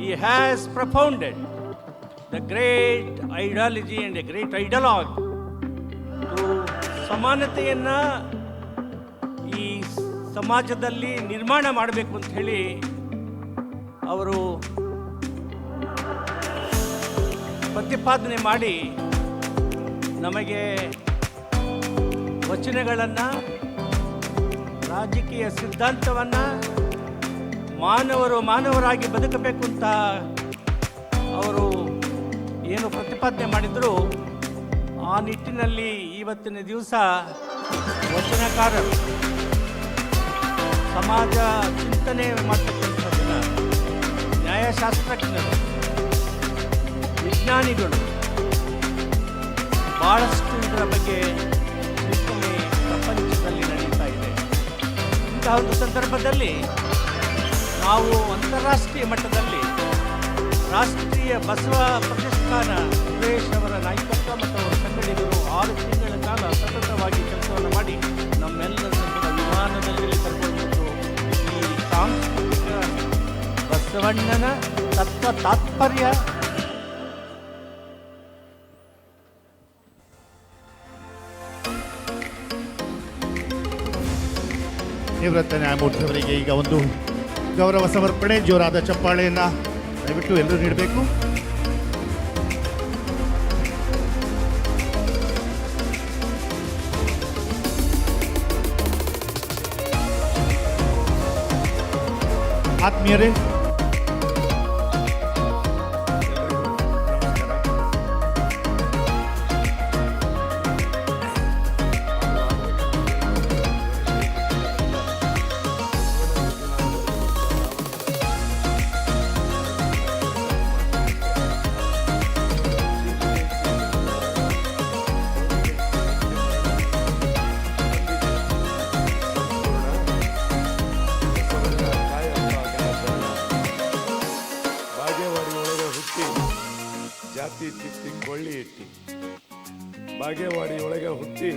He has propounded the great ideology and a great ideologue to ಸಮಾನತೆಯನ್ನು ಈ ಸಮಾಜದಲ್ಲಿ ನಿರ್ಮಾಣ ಮಾಡಬೇಕು ಅಂತ ಹೇಳಿ ಅವರು ಪ್ರತಿಪಾದನೆ ಮಾಡಿ ನಮಗೆ ವಚನಗಳನ್ನು, ರಾಜಕೀಯ ಸಿದ್ಧಾಂತವನ್ನು, ಮಾನವರು ಮಾನವರಾಗಿ ಬದುಕಬೇಕು ಅಂತ ಅವರು ಏನು ಪ್ರತಿಪಾದನೆ ಮಾಡಿದರು, ಆ ನಿಟ್ಟಿನಲ್ಲಿ ಇವತ್ತಿನ ದಿವಸ ವಚನಕಾರರು, ಸಮಾಜ ಚಿಂತನೆ ಮಾಡ್ತಕ್ಕಂಥದ್ದನ್ನ, ನ್ಯಾಯಶಾಸ್ತ್ರಜ್ಞರು, ವಿಜ್ಞಾನಿಗಳು ಭಾಳಷ್ಟು ಇದರ ಬಗ್ಗೆ ಚಿಂತನೆ ಪ್ರಪಂಚದಲ್ಲಿ ನಡೀತಾ ಇದೆ. ಇಂತಹ ಒಂದು ಸಂದರ್ಭದಲ್ಲಿ ನಾವು ಅಂತಾರಾಷ್ಟ್ರೀಯ ಮಟ್ಟದಲ್ಲಿ ರಾಷ್ಟ್ರೀಯ ಬಸವ ಪ್ರತಿಷ್ಠಾನ ಸುರೇಶ್ ಅವರ ನಾಯಕತ್ವ ಮತ್ತು ಅವರ ಸಂಘಟನೆಗಳು 6 ತಿಂಗಳ ಕಾಲ ಸತತವಾಗಿ ಕೆಲಸವನ್ನು ಮಾಡಿ ನಮ್ಮೆಲ್ಲರನ್ನು ಕೂಡ ವಿಮಾನದಲ್ಲಿ ಕರ್ಕೊಂಡು ಈ ಸಾಂಸ್ಕೃತಿಕ ಬಸವಣ್ಣನ ತತ್ವ ತಾತ್ಪರ್ಯ ನಿವೃತ್ತ ನ್ಯಾಯಮೂರ್ತಿಯವರಿಗೆ ಈಗ ಒಂದು ಗೌರವ ಸಮರ್ಪಣೆ, ಜೋರಾದ ಚಪ್ಪಾಳೆಯನ್ನು ದಯವಿಟ್ಟು ಎಲ್ಲರೂ ನೀಡಬೇಕು. ಆತ್ಮೀಯರೇ, ಬಾಗೇವಾಡಿಯೊಳಗೆ ಹುಟ್ಟಿ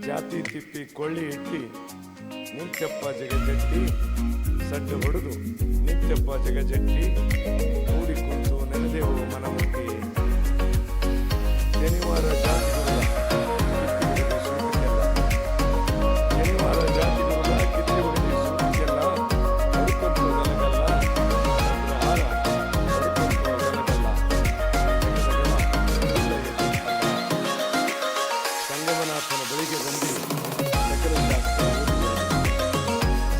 ಜಾತಿ ತಿಪ್ಪಿ ಕೊಳ್ಳಿ ಇಟ್ಟಿ ನಿಂತ್ಯಪ್ಪ ಜಗಜಟ್ಟಿ ಸಡ್ಡು ಹೊಡೆದು ನಿತ್ಯಪ್ಪ ಜಗಜಟ್ಟಿ ಕೂಡಿ ಕುಂತು ನೆನೆದೆವು ಮನಮುಟ್ಟಿ ಶನಿವಾರ ಜಾತಿಗಳ ಶನಿವಾರ ಜಾತಿಗಳ ಕಿತ್ತಿ ಹೊಡೆದು ಸೂಟಿಗೆಲ್ಲ ಹೊಡ್ಕೊಂತು ಗಲಗಲ್ಲ ಹಾರ ಹೊಡ್ಕೊಂತು ಗಲಗಲ್ಲ ಸಂಗಮನಾಥನ ಬಳಿಗೆ ಬಂದು ಸಕಲಶಾಸ್ತ್ರ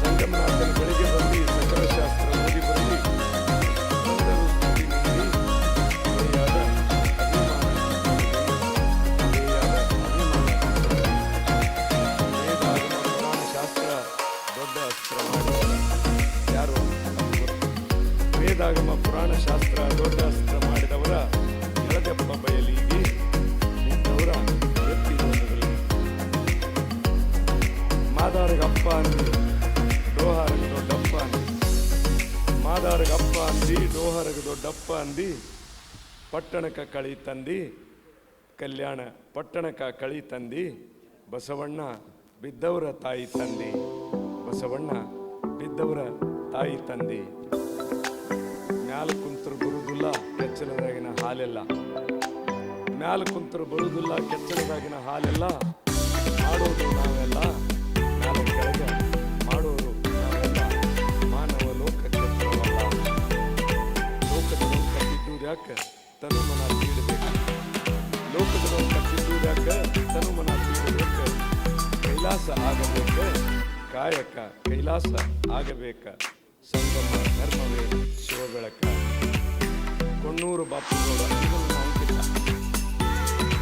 ಸಂಗಮನಾಥನ ಬಳಿಗೆ ಬಂದು ಸಕಲಶಾಸ್ತ್ರ ಓದಿ ಬರಲಿ ಬಂದರು ಸ್ತುತಿ ನೀಡಿ ಒಡೆಯಾದ ವೇದಾಗಮ ಪುರಾಣ ಶಾಸ್ತ್ರ ದೊಡ್ಡ ಅಸ್ತ್ರ ಮಾಡಿದವರ ಯಾರು ವೇದಾಗಮ ಪುರಾಣ ಶಾಸ್ತ್ರ ದೊಡ್ಡ ಅಸ್ತ್ರ ಮಾಡಿದವರ ಎಳದೆಪ್ಪ ಬಯಲಿಗೆ ನಿಂತವರ ಎತ್ತಿದವರಲ್ಲಿ ಮಾದಾರಗಪ್ಪ ಅಂದಿ ಡೋಹಾರಗ ದೊಡ್ಡಪ್ಪ ಅಂದಿ ಮಾದಾರಗಪ್ಪ ಅಂದಿ ಡೋಹಾರಗ ದೊಡ್ಡಪ್ಪ ಅಂದಿ ಪಟ್ಟಣಕ ಕಳಿ ತಂದಿ ಕಲ್ಯಾಣ ಪಟ್ಟಣಕ ಕಳಿ ತಂದಿ ಬಸವಣ್ಣ ಬಿದ್ದವರ ತಾಯಿ ತಂದಿ ಬಸವಣ್ಣ ಬಿದ್ದವರ ತಾಯಿ ತಂದಿ ಮ್ಯಾಲ ಕುಂತರು ಬರುವುದಿಲ್ಲ ಕೆಚ್ಚಲದಾಗಿನ ಹಾಲೆಲ್ಲ ಮ್ಯಾಲ ಕುಂತರು ಬರುವುದಿಲ್ಲ ಕೆಚ್ಚಲದಾಗಿನ ಹಾಲೆಲ್ಲ ಮಾಡೋದು ನಾವೆಲ್ಲ ಮ್ಯಾಲ ಕೆಳಗೆ ಮಾಡೋರು ನಾವೆಲ್ಲ ಮಾನವ ಲೋಕ ಕೆಟ್ಟವಲ್ಲ ಲೋಕದ ಲೋಕ ಬಿದ್ದುದ್ಯಾಕೆ ತನು ಮನ ತೀಡಬೇಕು ಲೋಕದ ಲೋಕ ಬಿದ್ದುದ್ಯಾಕೆ ತನು ಮನ ತೀಡಬೇಕು ಕೈಲಾಸ ಆಗಬೇಕು ಕಾಯಕ ಕೈಲಾಸ ಆಗಬೇಕ ಸಂಗಮ ಧರ್ಮವೇ ಶಿವಬೆಳಕ ಕೊಣ್ಣೂರು ಬಾಪುಗೌಡ ಇದನ್ನು ಅಂಕಿತ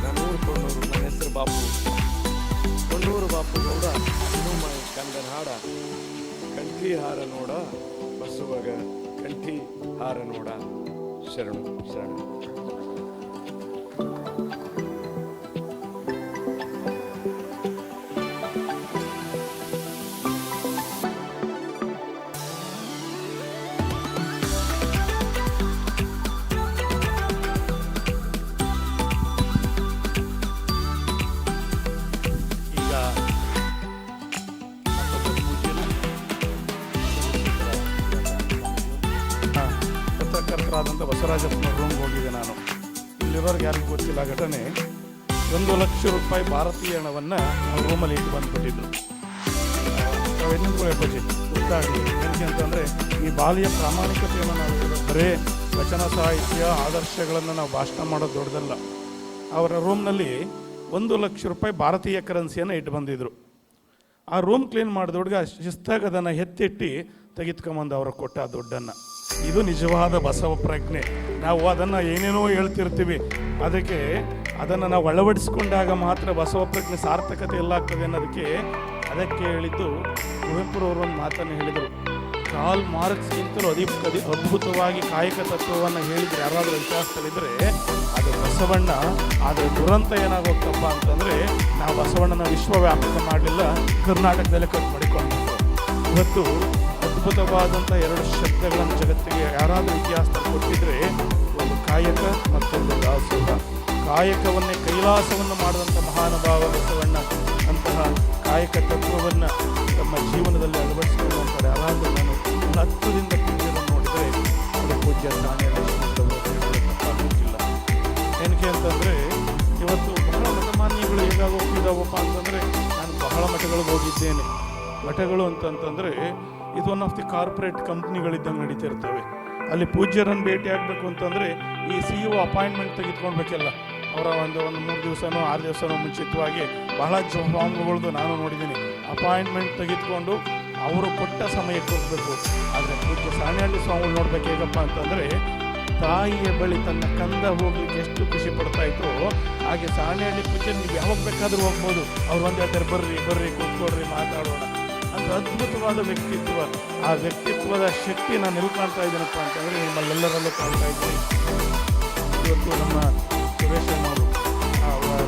ನಾನೂರು ಕೊಣ್ಣೂರು ನನ್ನ ಹೆಸರು ಬಾಪು ಕೊಣ್ಣೂರು ಬಾಪುಗೌಡ ಹನುಮಾಯಿ ಕಂದನ ಹಾಡ ಕಂಠಿ ಹಾರ ನೋಡ ಬಸವಗ ಕಂಠಿ ಹಾರ ನೋಡ ಶರಣು ಶರಣು ಈಗ ಪತ್ರಕರ್ತರಾದಂಥ ಬಸವರಾಜಪ್ಪನ ರೂಮ್ಗೆ ಹೋಗಿದ್ದೆ ನಾನು. ಇಲ್ಲಿರೋರ್ಗೆ ಯಾರಿಗೂ ಗೊತ್ತಿಲ್ಲ ಘಟನೆ. 1 ಲಕ್ಷ ರೂಪಾಯಿ ಭಾರತೀಯ ಹಣವನ್ನು ಅವ್ರ ರೂಮಲ್ಲಿ ಇಟ್ಟು ಬಂದುಬಿಟ್ಟಿದ್ರು. ಅಪ್ಪಾಜಿ ಗೊತ್ತಾಗಲಿ ಏನಕ್ಕೆ ಅಂತಂದರೆ ಈ ಬಾಲ್ಯ ಪ್ರಾಮಾಣಿಕತೆಯನ್ನು ನಾವು ಹೇಳೋದು ಬರೇ ವಚನ ಸಾಹಿತ್ಯ ಆದರ್ಶಗಳನ್ನು ನಾವು ಭಾಷಣ ಮಾಡೋದು ದೊಡ್ಡದಲ್ಲ. ಅವರ ರೂಮ್ನಲ್ಲಿ 1 ಲಕ್ಷ ರೂಪಾಯಿ ಭಾರತೀಯ ಕರೆನ್ಸಿಯನ್ನು ಇಟ್ಟು ಬಂದಿದ್ರು. ಆ ರೂಮ್ ಕ್ಲೀನ್ ಮಾಡಿದ ಹುಡುಗ ಶಿಸ್ತಾಗಿ ಅದನ್ನು ಎತ್ತಿಟ್ಟು ತೆಗೆದುಕೊಂಬಂದು ಅವ್ರಿಗೆ ಕೊಟ್ಟ ದುಡ್ಡನ್ನು. ಇದು ನಿಜವಾದ ಬಸವ ಪ್ರಜ್ಞೆ. ನಾವು ಅದನ್ನು ಏನೇನೋ ಹೇಳ್ತಿರ್ತೀವಿ, ಅದಕ್ಕೆ ಅದನ್ನು ನಾವು ಅಳವಡಿಸ್ಕೊಂಡಾಗ ಮಾತ್ರ ಬಸವ ಪ್ರಜ್ಞೆ ಸಾರ್ಥಕತೆ ಎಲ್ಲಾಗ್ತದೆ ಅನ್ನೋದಕ್ಕೆ ಅದಕ್ಕೆ ಹೇಳಿದ್ದು ಕುವೆಂಪುರವರು ಒಂದು ಮಾತನ್ನು ಹೇಳಿದರು. ಕಾರ್ಲ್ ಮಾರ್ಕ್ಸ್ಗಿಂತಲೂ ಅದ್ಭುತವಾಗಿ ಕಾಯಕ ತತ್ವವನ್ನು ಹೇಳಿದರೆ ಯಾರಾದರೂ ಇತಿಹಾಸದಲ್ಲಿದ್ದರೆ ಅದು ಬಸವಣ್ಣ. ಆದರೆ ದುರಂತ ಏನಾಗೋಗ್ತಪ್ಪ ಅಂತಂದರೆ ನಾವು ಬಸವಣ್ಣನ ವಿಶ್ವವ್ಯಾಪಕ ಮಾಡಲಿಲ್ಲ, ಕರ್ನಾಟಕದಲ್ಲೇ ಕಟ್ ಮಾಡಿಕೊಂಡಿದ್ದು. ಇವತ್ತು ಅದ್ಭುತವಾದಂಥ 2 ಶಬ್ದಗಳನ್ನು ಜಗತ್ತಿಗೆ ಯಾರಾದರೂ ಇತಿಹಾಸದಲ್ಲಿ ಕೊಟ್ಟಿದ್ರೆ ಒಂದು ಕಾಯಕ ಮತ್ತೊಂದು ದಾಸೋಹ. ಕಾಯಕವನ್ನೇ ಕೈಲಾಸವನ್ನು ಮಾಡಿದಂಥ ಮಹಾನುಭಾವ ಬಸವಣ್ಣ. ಅಂತಹ ಕಾಯಕ ತತ್ವವನ್ನು ತಮ್ಮ ಜೀವನದಲ್ಲಿ ಅಳವಡಿಸಿಕೊಳ್ಳುವಂಥವ್ರು ಯಾರಾದರೂ ನಾನು 10 ದಿಂದ ಪೂಜ್ಯರನ್ನು ನೋಡಿದರೆ ಅದು ಪೂಜ್ಯ ತಪ್ಪಾಗಲಿಕ್ಕಿಲ್ಲ. ಏನಕ್ಕೆ ಅಂತಂದರೆ ಇವತ್ತು ಬಹಳ ಮಠಮಾನ್ಯಗಳು ಹೇಗಾಗಿ ಹೋಗ್ತಿದ್ದಾವಪ್ಪ ಅಂತಂದರೆ ನಾನು ಬಹಳ ಮಠಗಳಿಗೆ ಹೋಗಿದ್ದೇನೆ. ಮಠಗಳು ಅಂತಂತಂದರೆ ಇದು ಒನ್ ಆಫ್ ದಿ ಕಾರ್ಪೊರೇಟ್ ಕಂಪ್ನಿಗಳಿದ್ದಂಗೆ ನಡೀತಿರ್ತವೆ. ಅಲ್ಲಿ ಪೂಜ್ಯರನ್ನು ಭೇಟಿ ಆಗಬೇಕು ಅಂತಂದರೆ ಈ CEO ಅಪಾಯಿಂಟ್ಮೆಂಟ್ ತೆಗೆದುಕೊಳ್ಬೇಕಲ್ಲ. ಅವರ ಒಂದು 3 ದಿವಸನೋ 6 ದಿವಸನೋ ಮುಂಚಿತವಾಗಿ ಬಹಳ ಸ್ವಾಮಿಗಳದ್ದು ನಾನು ನೋಡಿದ್ದೀನಿ. ಅಪಾಯಿಂಟ್ಮೆಂಟ್ ತೆಗೆದುಕೊಂಡು ಅವರು ಕೊಟ್ಟ ಸಮಯಕ್ಕೆ ಹೋಗಬೇಕು. ಆದರೆ ಪೂಜ್ಯ ಸಾಣೇಹಳ್ಳಿ ಸ್ವಾಮಿಗಳು ನೋಡ್ಬೇಕು ಹೇಗಪ್ಪ ಅಂತಂದರೆ ತಾಯಿಯ ಬಳಿ ತನ್ನ ಕಂದ ಹೋಗ್ಲಿಕ್ಕೆ ಎಷ್ಟು ಖುಷಿ ಪಡ್ತಾ ಇತ್ತು, ಹಾಗೆ ಸಾಣೇಹಳ್ಳಿ ಪೂಜೆ ನೀವು ಯಾವಾಗ ಬೇಕಾದರೂ ಹೋಗ್ಬೋದು. ಅವ್ರು ಒಂದು ಹೇಳ್ತಾರೆ ಬರ್ರಿ ಕೂತ್ಕೊಡ್ರಿ ಮಾತಾಡೋಣ ಅಂತ. ಅದ್ಭುತವಾದ ವ್ಯಕ್ತಿತ್ವ. ಆ ವ್ಯಕ್ತಿತ್ವದ ಶಕ್ತಿ ನಾನು ಎಲ್ಲಿ ಕಾಣ್ತಾ ಇದ್ದೀನಪ್ಪ ಅಂತಂದರೆ ನಿಮ್ಮಲ್ಲೆಲ್ಲರಲ್ಲೂ ಕಾಣ್ತಾ ಇದ್ದೀನಿ. ಇವತ್ತು ನಮ್ಮ ಸುರೇಶನವರು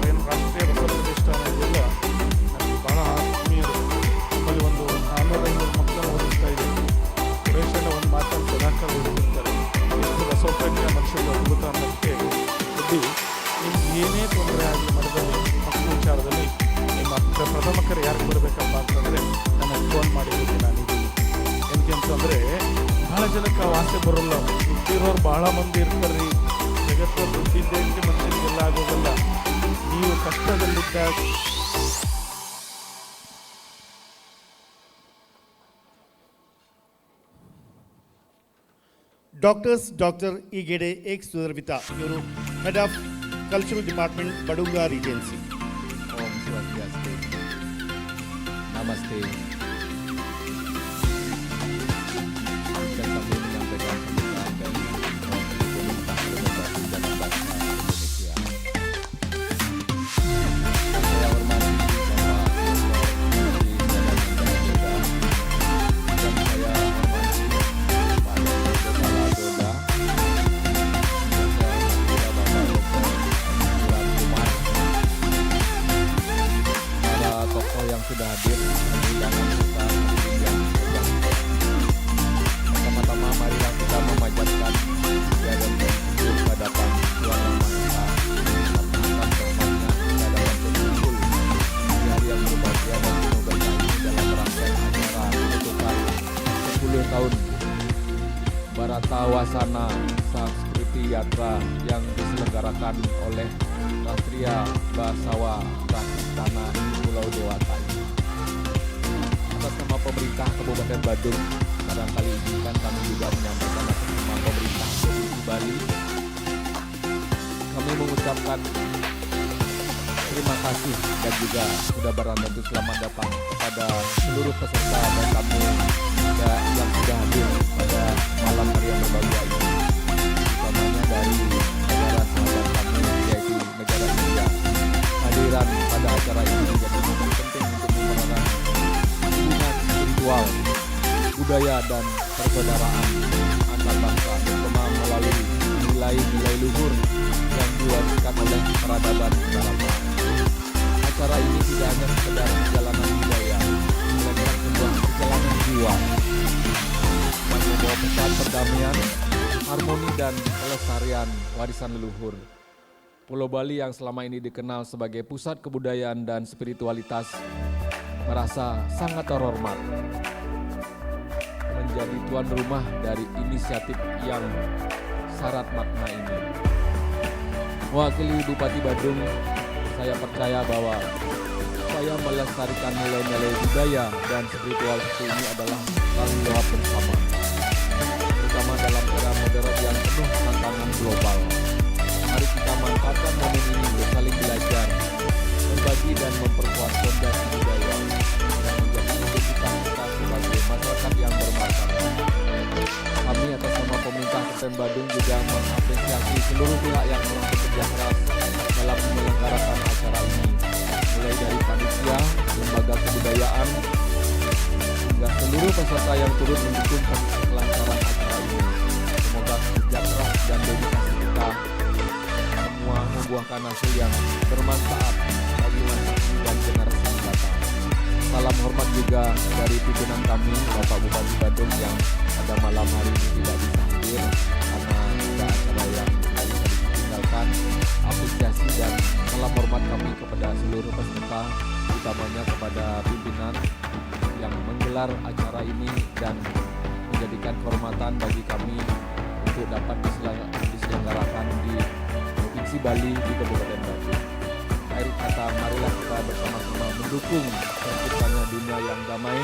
ಏನು ರಾಷ್ಟ್ರೀಯ ಬಸವ ಪ್ರತಿಷ್ಠಾನ ಇದೆಲ್ಲ ನನಗೆ ಭಾಳ ಆತ್ಮೀಯರು. ನಮ್ಮಲ್ಲಿ ಒಂದು 400-500 ಮಕ್ಕಳನ್ನು ಓದಿಸ್ತಾ ಇದ್ದೀನಿ. ಸುರೇಶನ ಒಂದು ಮಾತನ್ನು ಸದಾಕಾಲ ಹೇಳ್ತಿರ್ತಾರೆ, ಎಷ್ಟು ಬಸವ ಪ್ರಜ್ಞೆ ಮನುಷ್ಯರು ಅದ್ಭುತ ಅನ್ನೋದಕ್ಕೆ ಬುದ್ಧಿ ನಿಮ್ಗೆ ಏನೇ ತೊಂದರೆ ಆಗಲಿ ಮಠದಲ್ಲಿ ಜನಕ್ಕೆ ಆ ವಾಸೆ ಬರೋಲ್ಲ. ದುಡ್ಡಿರೋರು ಬಹಳ ಮಂದಿ ಇರ್ತಾರೆ ರೀ ಜಗತ್ತಲ್ಲಿ. ದುಡ್ಡಿದ್ದಂತೆ ಮನುಷ್ಯನಿಗೆಲ್ಲ ಆಗೋದಲ್ಲ. ನೀವು ಕಷ್ಟದಲ್ಲಿದ್ದಾಗ ಡಾಕ್ಟರ್ ಈಗೆಡೆ ಎಕ್ಸ್ ಸುಧರ್ವಿತಾ ಇವರು head of cultural department Badung regency. ಓಂ ಸ್ವಸ್ತಿ. Namaste. Saya kami menyampaikan sambutan dari pemerintah Provinsi Jakarta Indonesia. Saya hormati Bapak Menteri Dalam dan saya hormati Pak Kepala Goda, dan saya hormati Bapak Dr. Mulan Kumar, para tokoh yang sudah hadir. Pertama-tama marilah kita memanjatkan puja dan bersyukur kehadapan Tuhan Yang Maha Esa atas rahmat-Nya kita dapat berkumpul di hari yang berbahagia dan penuh berkah ini dalam rangkaian acara penutupan 10 tahun Barata Wasana Sanskriti Yatra yang diselenggarakan oleh Rastria Basawa Prakistana Pulau Dewata ini. Atas nama pemerintah Kabupaten Badung, barangkali izinkan kami juga menyampaikan atas nama pemerintah Provinsi Bali. Kami mengucapkan terima kasih dan juga sudah tentu selamat datang kepada seluruh peserta dan tamu yang sudah hadir pada malam hari yang berbahagia ini. Utamanya dari negara sahabat kami yaitu negara India. Hadiran pada acara ini menjadi momen penting untuk memerankan hubungan spiritual, budaya dan persaudaraan antar bangsa, terutama melalui nilai-nilai luhur yang diwariskan oleh peradaban Barata. Acara ini tidak hanya sekedar perjalanan budaya, melainkan sebuah perjalanan jiwa yang membawa pesan perdamaian, harmoni dan kelestarian warisan leluhur. Pulau Bali yang selama ini dikenal sebagai pusat kebudayaan dan spiritualitas merasa sangat terhormat menjadi tuan rumah dari inisiatif yang syarat makna ini. Mewakili Bupati Badung, saya percaya bahwa saya melestarikan nilai-nilai budaya dan spiritual seperti ini adalah tanggung jawab bersama, terutama dalam era modern yang penuh tantangan global. Mari kita manfaatkan momen ini untuk saling belajar, berbagi dan memperkuat fondasi budaya yang menjadi identitas kita sebagai masyarakat yang bermartabat. Kami atas nama pemerintah Kabupaten Badung juga mengapresiasi seluruh pihak yang telah bekerja keras dalam menyelenggarakan acara ini, mulai dari panitia, lembaga kebudayaan, hingga seluruh peserta yang turut mendukung kelancaran acara ini. Semoga kerja keras dan dedikasi kita semua membuahkan hasil yang bermanfaat bagi masa kini dan generasi mendatang. Salam hormat juga dari pimpinan kami, Bapak Bupati Badung yang pada malam hari ini tidak bisa hadir karena ada acara yang tidak bisa ditinggalkan. Apresiasi dan salam hormat kami kepada seluruh peserta, utamanya kepada pimpinan yang menggelar acara ini dan menjadikan kehormatan bagi kami untuk dapat diselenggarakan di Provinsi Bali di Kabupaten Badung. Akhir kata, marilah kita bersama-sama mendukung terciptanya dunia yang damai,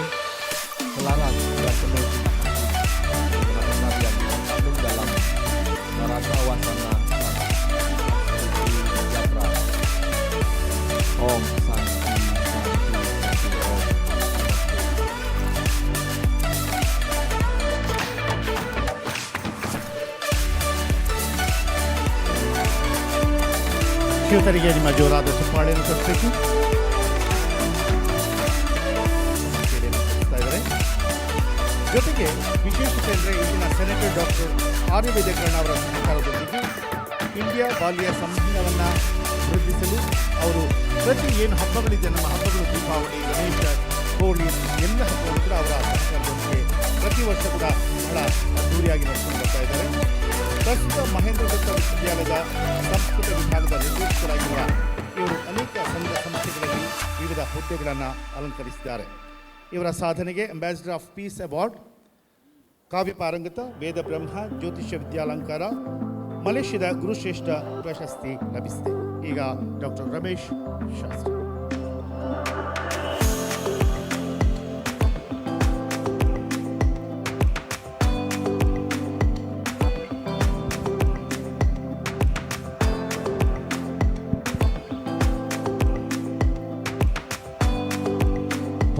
selaras dan penuh cita kasih, benar-benar yang terkandung dalam Barata Wasana Sanskriti Yatra. Om Santi Santi Santi Om. ಶ್ರೀಯುತರಿಗೆ ನಿಮ್ಮ ಜೋರಾದ ಚಪ್ಪಾಳೆಯನ್ನು ಕೊಡಬೇಕು. ಜೊತೆಗೆ ವಿಶೇಷತೆ ಅಂದರೆ ಇಲ್ಲಿನ ಸೆನೆಟರ್ ಡಾಕ್ಟರ್ ಆರ್ಯ ವೈದ್ಯಕರಣ ಅವರ ಸಹಕಾರದೊಂದಿಗೆ ಇಂಡಿಯಾ ಬಾಲಿಯ ಸಂಬಂಧವನ್ನು ವೃದ್ಧಿಸಲು ಅವರು ಪ್ರತಿ ಏನು ಹಬ್ಬಗಳಿದೆ, ನಮ್ಮ ಹಬ್ಬಗಳು ದೀಪಾವಳಿ, ಗಣೇಶ, ಹೋಳಿ ಎಲ್ಲ ಹಬ್ಬಗಳು ಕೂಡ ಅವರ ಸಹಕಾರದೊಂದಿಗೆ ಪ್ರತಿ ವರ್ಷ ಕೂಡ ಬಹಳ ಅದ್ದೂರಿಯಾಗಿ ನಡೆಸ್ಕೊಂಡು ಬರ್ತಾ ಇದ್ದಾರೆ. ಪ್ರಸ್ತುತ ಮಹೇಂದ್ರ ದತ್ತ ವಿಶ್ವವಿದ್ಯಾಲಯದ ಸಂಸ್ಕೃತ ವಿಭಾಗದ ನಿರ್ದೇಶಕರಾಗಿರುವ ಇವರು ಅನೇಕ ಸಂಘ ಸಂಸ್ಥೆಗಳಲ್ಲಿ ವಿವಿಧ ಹುದ್ದೆಗಳನ್ನು ಅಲಂಕರಿಸಿದ್ದಾರೆ. ಇವರ ಸಾಧನೆಗೆ ಅಂಬಾಸಿಡರ್ ಆಫ್ ಪೀಸ್ ಅವಾರ್ಡ್, ಕಾವ್ಯ ಪಾರಂಗತ, ವೇದ ಬ್ರಹ್ಮ, ಜ್ಯೋತಿಷ್ಯ ವಿದ್ಯಾಲಂಕಾರ, ಮಲೇಷ್ಯಾದ ಗುರುಶ್ರೇಷ್ಠ ಪ್ರಶಸ್ತಿ ಲಭಿಸಿದೆ. ಈಗ ಡಾಕ್ಟರ್ ರಮೇಶ್ ಶಾಸ್ತ್ರಿ.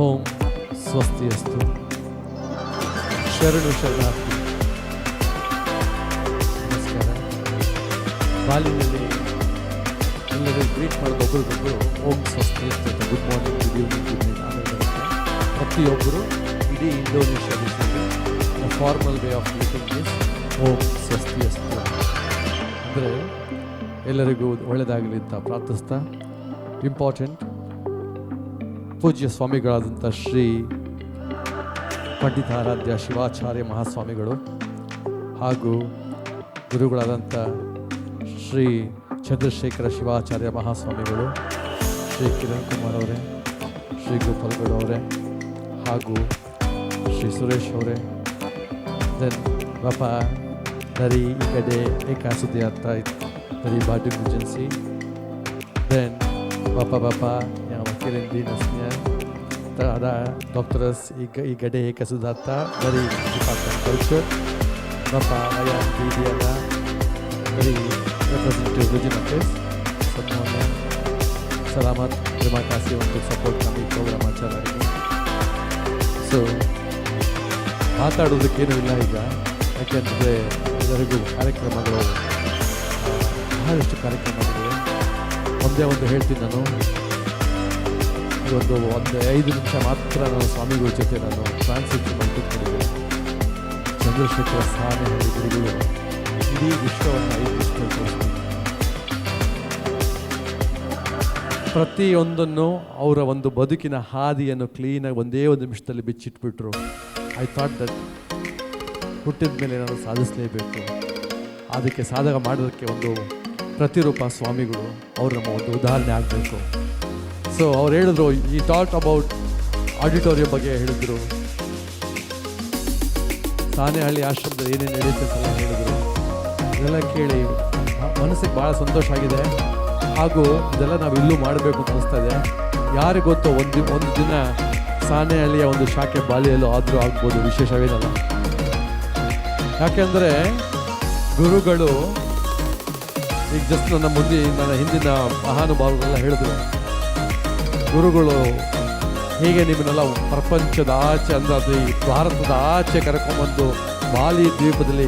ಓಂ ಸ್ವಸ್ತಿಯಸ್ತು. ಶರಣು ಶರಣಾರ್ಥಿ. ನಮಸ್ಕಾರ. ಬಾಲಿನಲ್ಲಿ ಎಲ್ಲರೂ ಗ್ರೀಟ್ ಮಾಡೋದು ಒಬ್ರಿಗೊಬ್ಬರು ಓಂ ಸ್ವಸ್ತಿಯಸ್ತು ಅಂತ good morning, good evening, good night ಆಮೇಲೆ ಬರುತ್ತೆ. ಪ್ರತಿಯೊಬ್ಬರು ಇಡೀ ಇಂಡೋನೇಷ್ಯಾದಲ್ಲಿ the formal way of living is ಓಂ ಸ್ವಸ್ತಿಯಸ್ತು. ಅಂದರೆ ಎಲ್ಲರಿಗೂ ಒಳ್ಳೆಯದಾಗಲಿ ಅಂತ ಪ್ರಾರ್ಥಿಸ್ತಾ, ಇಂಪಾರ್ಟೆಂಟ್ ಪೂಜ್ಯ ಸ್ವಾಮಿಗಳಾದಂಥ ಶ್ರೀ ಪಂಡಿತಾರಾಧ್ಯ ಶಿವಾಚಾರ್ಯ ಮಹಾಸ್ವಾಮಿಗಳು ಹಾಗೂ ಗುರುಗಳಾದಂಥ ಶ್ರೀ ಚಂದ್ರಶೇಖರ ಶಿವಾಚಾರ್ಯ ಮಹಾಸ್ವಾಮಿಗಳು, ಶ್ರೀ ಕಿರಣ್ ಕುಮಾರ್ ಅವರೇ, ಶ್ರೀ ಗೋಪಾಲ್ಗೌಡ ಅವರೇ ಹಾಗೂ ಶ್ರೀ ಸುರೇಶ್ ಅವರೇ, then ಬಾಪಾ dari ikade ekasudiata dari Badung Regency, then bapak-bapak yang wakilin dinasnya, ada Dr. Igade Ekasudata dari Department Culture, Bapak Wayan Widiana dari Representative Region Affairs, semuanya selamat, terima kasih untuk support kami program acara ini. So, ಮಾತಾಡೋದಕ್ಕೇನೂ ಇಲ್ಲ ಈಗ, ಯಾಕೆಂದರೆ ಎಲ್ಲರಿಗೂ ಕಾರ್ಯಕ್ರಮಗಳು ಬಹಳಷ್ಟು ಕಾರ್ಯಕ್ರಮಗಳಿವೆ. ಒಂದೇ ಒಂದು ಹೇಳ್ತೀನಿ ನಾನು, ಒಂದು 5 ನಿಮಿಷ ಮಾತ್ರ ನಾನು ಸ್ವಾಮಿಗಳ ಜೊತೆ ನಾನು ಟ್ರಾನ್ಸ್ಲೇಷನ್ ಮಾಡಿಕೊಂಡಿದ್ದೆ. ಚಂದ್ರಶೇಖರ ಸಾನೆಹಳ್ಳಿ ಗುರುಗಳು ಇಡೀ ವಿಶ್ವವನ್ನು 5 ನಿಮಿಷದಲ್ಲಿ ತೋರಿಸ್ತಾರೆ. ಪ್ರತಿಯೊಂದನ್ನು ಅವರ ಒಂದು ಬದುಕಿನ ಹಾದಿಯನ್ನು ಕ್ಲೀನಾಗಿ ಒಂದೇ ಒಂದು ನಿಮಿಷದಲ್ಲಿ ಬಿಚ್ಚಿಟ್ಬಿಟ್ರು. ಐ ಥಾಟ್ ದಟ್ ಹುಟ್ಟಿದ ಮೇಲೆ ನಾನು ಸಾಧಿಸಲೇಬೇಕು, ಅದಕ್ಕೆ ಸಾಧಕ ಮಾಡೋದಕ್ಕೆ ಒಂದು ಪ್ರತಿರೂಪ ಸ್ವಾಮಿಗಳು, ಅವರು ನಮ್ಮ ಒಂದು ಉದಾಹರಣೆ ಆಗಬೇಕು. ಸೊ ಅವ್ರು ಹೇಳಿದ್ರು, ಈ ಟಾಕ್ ಅಬೌಟ್ ಆಡಿಟೋರಿಯಂ ಬಗ್ಗೆ ಹೇಳಿದರು, ಸಾನೆಹಳ್ಳಿ ಆಶ್ರಮದಲ್ಲಿ ಏನೇನು ನಡೆಯುತ್ತೆ ಅಂತೆಲ್ಲ ಹೇಳಿದರು. ಇದೆಲ್ಲ ಕೇಳಿ ಮನಸ್ಸಿಗೆ ಭಾಳ ಸಂತೋಷ ಆಗಿದೆ. ಹಾಗೂ ಇದೆಲ್ಲ ನಾವು ಇಲ್ಲೂ ಮಾಡಬೇಕು ಅಂತ ಅನಿಸ್ತಾ ಇದೆ. ಯಾರಿಗೆ ಗೊತ್ತೋ ಒಂದು ದಿನ ಸಾನೆಹಳ್ಳಿಯ ಒಂದು ಶಾಖೆ ಬಾಲಿಯಲ್ಲೂ ಆದರೂ ಆಗ್ಬೋದು, ವಿಶೇಷವೇನಲ್ಲ. ಯಾಕೆಂದರೆ ಗುರುಗಳು ಈಗ ಜಸ್ಟ್ ನನ್ನ ಹಿಂದಿನ ಮಹಾನುಭಾವಗಳೆಲ್ಲ ಹೇಳಿದ್ರು, ಗುರುಗಳು ಹೀಗೆ ನಿಮ್ಮನ್ನೆಲ್ಲ ಪ್ರಪಂಚದ ಆಚೆ ಅಂದರೆ ಅದು ಈ ಭಾರತದ ಆಚೆ ಕರ್ಕೊಂಬಂದು ಬಾಲಿ ದ್ವೀಪದಲ್ಲಿ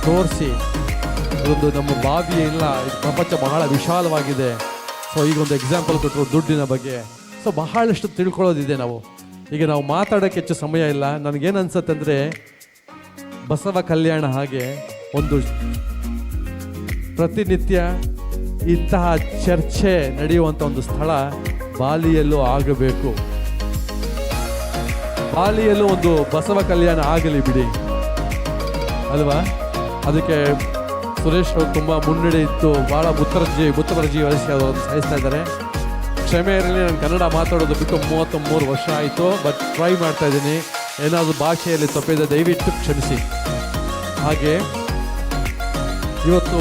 ತೋರಿಸಿ, ಇದೊಂದು ನಮ್ಮ ಬಾವಿ ಇಲ್ಲ, ಇದು ಪ್ರಪಂಚ ಬಹಳ ವಿಶಾಲವಾಗಿದೆ. ಸೊ ಈಗ ಒಂದು ಎಕ್ಸಾಂಪಲ್ ಕೊಟ್ಟರು ದುಡ್ಡಿನ ಬಗ್ಗೆ. ಸೊ ಬಹಳಷ್ಟು ತಿಳ್ಕೊಳ್ಳೋದಿದೆ. ಈಗ ನಾವು ಮಾತಾಡೋಕ್ಕೆ ಹೆಚ್ಚು ಸಮಯ ಇಲ್ಲ. ನನಗೇನು ಅನ್ಸುತ್ತೆ ಅಂದರೆ, ಬಸವ ಕಲ್ಯಾಣ ಹಾಗೆ ಒಂದು ಪ್ರತಿನಿತ್ಯ ಇಂತಹ ಚರ್ಚೆ ನಡೆಯುವಂಥ ಒಂದು ಸ್ಥಳ ಬಾಲಿಯಲ್ಲೂ ಆಗಬೇಕು. ಬಾಲಿಯಲ್ಲೂ ಒಂದು ಬಸವ ಕಲ್ಯಾಣ ಆಗಲಿ ಬಿಡಿ ಅಲ್ವಾ. ಅದಕ್ಕೆ ಸುರೇಶ್ ಅವರು ತುಂಬ ಮುನ್ನಡೆ ಇತ್ತು, ಭಾಳ ಮುತ್ತುವರ್ಜಿ ವಹಿಸಿ ಅವರು ಸಹಿಸ್ತಾ ಇದ್ದಾರೆ. ಕ್ಷಮೆ ಇರಲಿ, ನಾನು ಕನ್ನಡ ಮಾತಾಡೋದು ಬಿಟ್ಟು 33 ವರ್ಷ ಆಯಿತು, ಬಟ್ ಟ್ರೈ ಮಾಡ್ತಾ ಇದ್ದೀನಿ. ಏನಾದರೂ ಭಾಷೆಯಲ್ಲಿ ತಪ್ಪಿದೆ ದಯವಿಟ್ಟು ಕ್ಷಮಿಸಿ. ಹಾಗೆ ಇವತ್ತು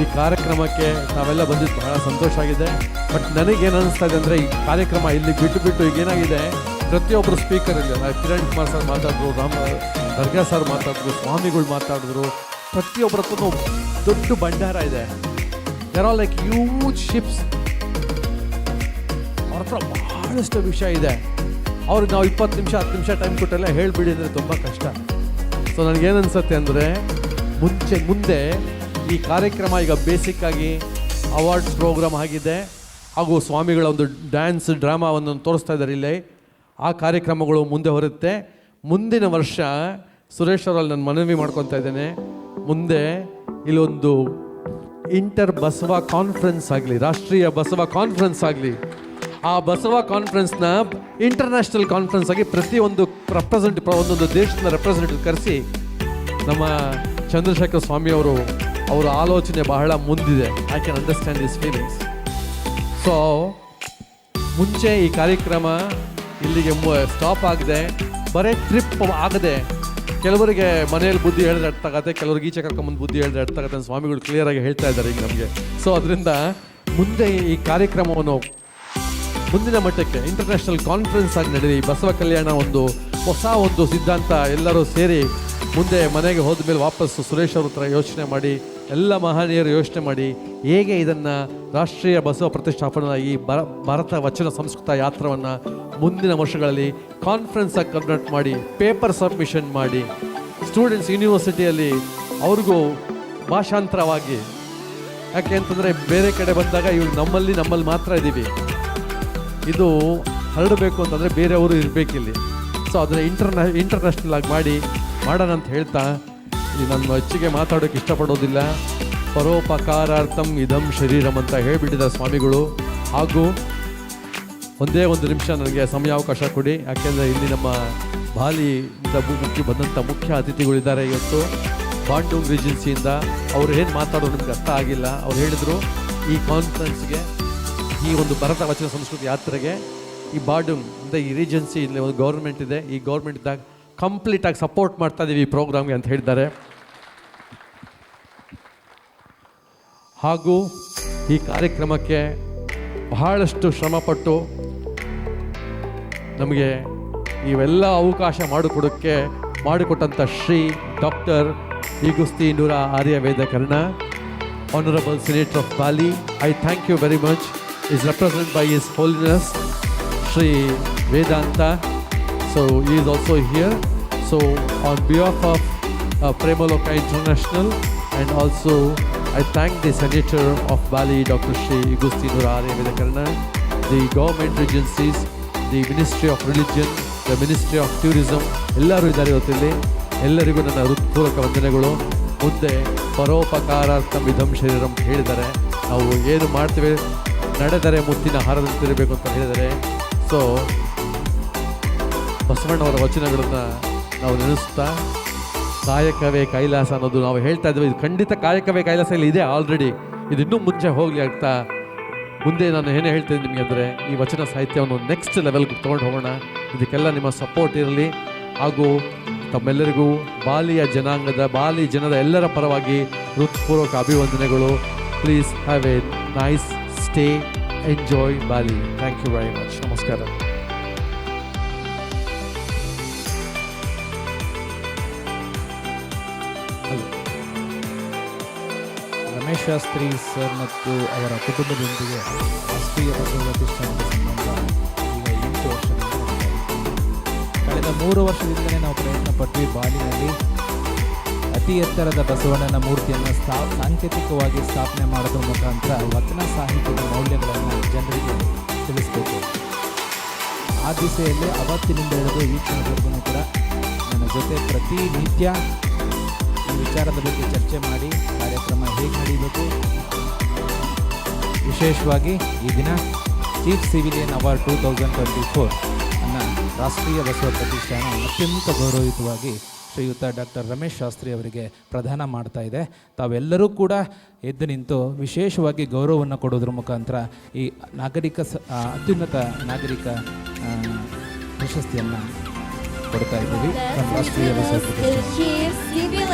ಈ ಕಾರ್ಯಕ್ರಮಕ್ಕೆ ನಾವೆಲ್ಲ ಬಂದಿದ್ದು ಬಹಳ ಸಂತೋಷ ಆಗಿದೆ. ಬಟ್ ನನಗೇನು ಅನ್ನಿಸ್ತಾ ಇದೆ ಅಂದರೆ, ಈ ಕಾರ್ಯಕ್ರಮ ಇಲ್ಲಿ ಬಿಟ್ಟು ಈಗೇನಾಗಿದೆ, ಪ್ರತಿಯೊಬ್ಬರು ಸ್ಪೀಕರ್ ಇಲ್ಲ. ಕಿರಣ್ ಕುಮಾರ್ ಸರ್ ಮಾತಾಡಿದ್ರು, ದರ್ಗಾ ಸರ್ ಮಾತಾಡಿದ್ರು, ಸ್ವಾಮಿಗಳು ಮಾತಾಡಿದ್ರು. ಪ್ರತಿಯೊಬ್ಬರ ಹತ್ರ ದೊಡ್ಡ ಭಂಡಾರ ಇದೆ. There are like huge ships. ಅವ್ರ ಹತ್ರ ಬಹಳಷ್ಟು ವಿಷಯ ಇದೆ. ಅವ್ರಿಗೆ ನಾವು 20 ನಿಮಿಷ 10 ನಿಮಿಷ ಟೈಮ್ ಕೊಟ್ಟೆಲ್ಲ ಹೇಳಿಬಿಡಿ ಅಂದರೆ ತುಂಬ ಕಷ್ಟ. ಸೊ ನನಗೇನು ಅನಿಸುತ್ತೆ ಅಂದರೆ, ಮುಂದೆ ಈ ಕಾರ್ಯಕ್ರಮ ಈಗ ಬೇಸಿಕ್ಕಾಗಿ ಅವಾರ್ಡ್ ಪ್ರೋಗ್ರಾಮ್ ಆಗಿದೆ, ಹಾಗೂ ಸ್ವಾಮಿಗಳ ಒಂದು ಡ್ಯಾನ್ಸ್ ಡ್ರಾಮಾವನ್ನು ತೋರಿಸ್ತಾ ಇದ್ದಾರೆ ಇಲ್ಲಿ. ಆ ಕಾರ್ಯಕ್ರಮಗಳು ಮುಂದೆ ಹೊರುತ್ತೆ. ಮುಂದಿನ ವರ್ಷ ಸುರೇಶ್ ಅವರಲ್ಲಿ ನಾನು ಮನವಿ ಮಾಡ್ಕೊತಾ ಇದ್ದೇನೆ, ಮುಂದೆ ಇಲ್ಲೊಂದು ಇಂಟರ್ ಬಸವ ಕಾನ್ಫರೆನ್ಸ್ ಆಗಲಿ, ರಾಷ್ಟ್ರೀಯ ಬಸವ ಕಾನ್ಫರೆನ್ಸ್ ಆಗಲಿ. ಆ ಬಸವ ಕಾನ್ಫರೆನ್ಸ್ನ ಇಂಟರ್ನ್ಯಾಷನಲ್ ಕಾನ್ಫರೆನ್ಸ್ ಆಗಿ ಪ್ರತಿಯೊಂದು ಒಂದೊಂದು ದೇಶದ ರೆಪ್ರೆಸೆಂಟೇಟಿವ್ ಕರೆಸಿ, ನಮ್ಮ ಚಂದ್ರಶೇಖರ ಸ್ವಾಮಿಯವರು ಅವರ ಆಲೋಚನೆ ಬಹಳ ಮುಂದಿದೆ. I can understand this feelings. So ಮುಂಚೆ ಈ ಕಾರ್ಯಕ್ರಮ ಇಲ್ಲಿಗೆ ಸ್ಟಾಪ್ ಆಗದೆ, ಬರೀ ಟ್ರಿಪ್ ಆಗದೆ ಕೆಲವರಿಗೆ ಮನೆಯಲ್ಲಿ ಬುದ್ಧಿ ಹೇಳಿದ್ರೆ ಅರ್ಥ ಆಗತ್ತೆ, ಕೆಲವ್ರಿಗೆ ಈಚೆ ಕರ್ಕೊಂಬಂದು ಬುದ್ಧಿ ಹೇಳಿದ್ರೆ ಅರ್ಥ ಆಗತ್ತೆ ಅಂತ ಸ್ವಾಮಿಗಳು ಕ್ಲಿಯರಾಗಿ ಹೇಳ್ತಾ ಇದ್ದಾರೆ ಈಗ ನಮಗೆ. ಸೊ ಅದರಿಂದ ಮುಂದೆ ಈ ಕಾರ್ಯಕ್ರಮವನ್ನು ಮುಂದಿನ ಮಟ್ಟಕ್ಕೆ ಇಂಟರ್ನ್ಯಾಷನಲ್ ಕಾನ್ಫರೆನ್ಸ್ ಆಗಿ ನಡೆದಿ ಬಸವ ಕಲ್ಯಾಣ ಹೊಸ ಸಿದ್ಧಾಂತ ಎಲ್ಲರೂ ಸೇರಿ ಮುಂದೆ ಮನೆಗೆ ಹೋದ ಮೇಲೆ ವಾಪಸ್ಸು ಸುರೇಶ್ ಅವ್ರ ಹತ್ರ ಯೋಚನೆ ಮಾಡಿ, ಎಲ್ಲ ಮಹನೀಯರು ಯೋಚನೆ ಮಾಡಿ ಹೇಗೆ ಇದನ್ನು ರಾಷ್ಟ್ರೀಯ ಬಸವ ಪ್ರತಿಷ್ಠಾಪನಾ ಈ ಭಾರತ ವಚನ ಸಂಸ್ಕೃತ ಯಾತ್ರವನ್ನು ಮುಂದಿನ ವರ್ಷಗಳಲ್ಲಿ ಕಾನ್ಫರೆನ್ಸ್ ಆಗಿ ಕನ್ವರ್ಟ್ ಮಾಡಿ ಪೇಪರ್ ಸಬ್ಮಿಷನ್ ಮಾಡಿ ಸ್ಟೂಡೆಂಟ್ಸ್ ಯೂನಿವರ್ಸಿಟಿಯಲ್ಲಿ ಅವ್ರಿಗೂ ಭಾಷಾಂತರವಾಗಿ, ಯಾಕೆ ಅಂತಂದರೆ ಬೇರೆ ಕಡೆ ಬಂದಾಗ ಇವಾಗ ನಮ್ಮಲ್ಲಿ ಮಾತ್ರ ಇದ್ದೀವಿ, ಇದು ಹರಡಬೇಕು ಅಂತಂದರೆ ಬೇರೆಯವರು ಇರಬೇಕಿಲ್ಲಿ. ಸೊ ಅದನ್ನು ಇಂಟರ್ನ್ಯಾಷನಲ್ ಆಗಿ ಮಾಡೋಣ ಅಂತ ಹೇಳ್ತಾ ನಾನು ಹೆಚ್ಚಿಗೆ ಮಾತಾಡೋಕ್ಕೆ ಇಷ್ಟಪಡೋದಿಲ್ಲ. ಪರೋಪಕಾರಾರ್ಥಂ ಇದಂ ಶರೀರಂ ಅಂತ ಹೇಳಿಬಿಟ್ಟಿದ್ದಾರೆ ಸ್ವಾಮಿಗಳು. ಹಾಗೂ ಒಂದೇ ಒಂದು ನಿಮಿಷ ನನಗೆ ಸಮಯಾವಕಾಶ ಕೊಡಿ, ಯಾಕೆಂದರೆ ಇಲ್ಲಿ ನಮ್ಮ ಬಾಲಿಯಿಂದ ಬಂದಂಥ ಮುಖ್ಯ ಅತಿಥಿಗಳಿದ್ದಾರೆ ಇವತ್ತು ಬಾಂಡೂಂಗ್ ರಿಜೆನ್ಸಿಯಿಂದ. ಅವರು ಏನು ಮಾತಾಡೋದು ನಿಮ್ಗೆ ಅರ್ಥ ಆಗಿಲ್ಲ. ಅವ್ರು ಹೇಳಿದರು ಈ ಕಾನ್ಫರೆನ್ಸ್ಗೆ, ಈ ಒಂದು ಭಾರತ ವಚನ ಸಂಸ್ಕೃತಿ ಯಾತ್ರೆಗೆ ಈ ಬಾಂಡೂಂಗ್ ಅಂತ ಈ ರಿಜೆನ್ಸಿ ಇಲ್ಲಿ ಒಂದು ಗೌರ್ಮೆಂಟ್ ಇದೆ, ಈ ಗೌರ್ಮೆಂಟ್ದಾಗ ಕಂಪ್ಲೀಟಾಗಿ ಸಪೋರ್ಟ್ ಮಾಡ್ತಾ ಇದ್ದೀವಿ ಈ ಪ್ರೋಗ್ರಾಮ್ಗೆ ಅಂತ ಹೇಳಿದ್ದಾರೆ. ಹಾಗೂ ಈ ಕಾರ್ಯಕ್ರಮಕ್ಕೆ ಬಹಳಷ್ಟು ಶ್ರಮಪಟ್ಟು ನಮಗೆ ಇವೆಲ್ಲ ಅವಕಾಶ ಮಾಡಿಕೊಟ್ಟಂಥ ಶ್ರೀ ಡಾಕ್ಟರ್ ಈಗುಸ್ತೀನೂರ ಆರ್ಯ ವೇದ ಕರ್ಣ, Honorable Senator of Bali, I thank you very much. Is represented by His Holiness Sri Vedanta. So he is also here. So on behalf of Premaloka International, and also I thank the Senator of Bali, Dr. Sri Igustinur Arya Vedakarna, the government agencies, the Ministry of Religion, the Ministry of Tourism, ಎಲ್ಲರೂ ಇದ್ದಾರೆ ಇವತ್ತಿಲ್ಲಿ. ಎಲ್ಲರಿಗೂ ನನ್ನ ಹೃತ್ಪೂರ್ವಕ ವಂದನೆಗಳು. ಮುಂದೆ ಪರೋಪಕಾರಾರ್ಥಂ ಇದಂ ಶರೀರಂ ಹೇಳಿದ್ದಾರೆ. ನಾವು ಏನು ಮಾಡ್ತೇವೆ ನಡೆದರೆ ಮುತ್ತಿನ ಹಾರದಂತಿರಬೇಕು ಅಂತ ಹೇಳಿದ್ದಾರೆ. ಸೊ ಬಸವಣ್ಣವರ ವಚನಗಳನ್ನು ನಾವು ನೆನೆಸ್ತಾ ಕಾಯಕವೇ ಕೈಲಾಸ ಅನ್ನೋದು ನಾವು ಹೇಳ್ತಾ ಇದ್ದೇವೆ. ಇದು ಖಂಡಿತ ಕಾಯಕವೇ ಕೈಲಾಸ ಇಲ್ಲಿ ಇದೆ ಆಲ್ರೆಡಿ. ಇದು ಇನ್ನೂ ಮುಂಚೆ ಹೋಗಲಿ ಆಗ್ತಾ ಮುಂದೆ ನಾನು ಏನೇ ಹೇಳ್ತೇನೆ ನಿಮಗೆ ಅಂದರೆ ಈ ವಚನ ಸಾಹಿತ್ಯವನ್ನು ನೆಕ್ಸ್ಟ್ ಲೆವೆಲ್ಗೆ ತೊಗೊಂಡು ಹೋಗೋಣ. ಇದಕ್ಕೆಲ್ಲ ನಿಮ್ಮ ಸಪೋರ್ಟ್ ಇರಲಿ. ಹಾಗೂ ತಮ್ಮೆಲ್ಲರಿಗೂ ಬಾಲಿ ಜನದ ಎಲ್ಲರ ಪರವಾಗಿ ಹೃತ್ಪೂರ್ವಕ ಅಭಿವಂದನೆಗಳು. Please have a nice stay, enjoy Bali. Thank you very much. ನಮಸ್ಕಾರ. ರಮೇಶ್ ಶಾಸ್ತ್ರಿ ಸರ್ ಮತ್ತು ಅವರ ಕುಟುಂಬದೊಂದಿಗೆ ರಾಷ್ಟ್ರೀಯ ಬಸವ ಪ್ರತಿಷ್ಠಾನದ ಸಂಬಂಧ ಈಗ 8 ವರ್ಷದಿಂದ ನಡೀತಾ ಇದೆ. ಕಳೆದ 3 ವರ್ಷದಿಂದಲೇ ನಾವು ಪ್ರಯತ್ನ ಪಟ್ವಿ ಬಾಲಿನಲ್ಲಿ ಅತಿ ಎತ್ತರದ ಬಸವಣ್ಣನ ಮೂರ್ತಿಯನ್ನು ಸಾಂಕೇತಿಕವಾಗಿ ಸ್ಥಾಪನೆ ಮಾಡೋದ್ರ ಮುಖಾಂತರ ವಚನ ಸಾಹಿತ್ಯದ ಮೌಲ್ಯಗಳನ್ನು ಜನರಿಗೆ ತಿಳಿಸಬೇಕು. ಆ ದಿಸೆಯಲ್ಲಿ ಅವತ್ತಿನಿಂದ ಹಿಡಿದು ಈ ಕ್ಷಣದವರೆಗೂ ಕೂಡ ನನ್ನ ಜೊತೆ ಪ್ರತಿನಿತ್ಯ ಈ ವಿಚಾರದ ಬಗ್ಗೆ ಚರ್ಚೆ ಮಾಡಿ ಕಾರ್ಯಕ್ರಮ ಹೇಗೆ ನಡೀಬೇಕು, ವಿಶೇಷವಾಗಿ ಈ ದಿನ ಚೀಫ್ ಸಿವಿಲಿಯನ್ ಅವಾರ್ಡ್ 2024 ಅನ್ನು ರಾಷ್ಟ್ರೀಯ ಬಸವ ಪ್ರತಿಷ್ಠಾನ ಅತ್ಯಂತ ಗೌರವಯುತವಾಗಿ ಶ್ರೀಯುತ ಡಾಕ್ಟರ್ ರಮೇಶ್ ಶಾಸ್ತ್ರಿ ಅವರಿಗೆ ಪ್ರದಾನ ಮಾಡ್ತಾ ಇದೆ. ತಾವೆಲ್ಲರೂ ಕೂಡ ಎದ್ದು ನಿಂತು ವಿಶೇಷವಾಗಿ ಗೌರವವನ್ನು ಕೊಡೋದ್ರ ಮುಖಾಂತರ ಈ ಅತ್ಯುನ್ನತ ನಾಗರಿಕ ಪ್ರಶಸ್ತಿಯನ್ನು ಕೊಡ್ತಾ ಇದ್ದೀವಿ. ರಾಷ್ಟ್ರೀಯ ಬಸವ ಪ್ರತಿಷ್ಠಾನ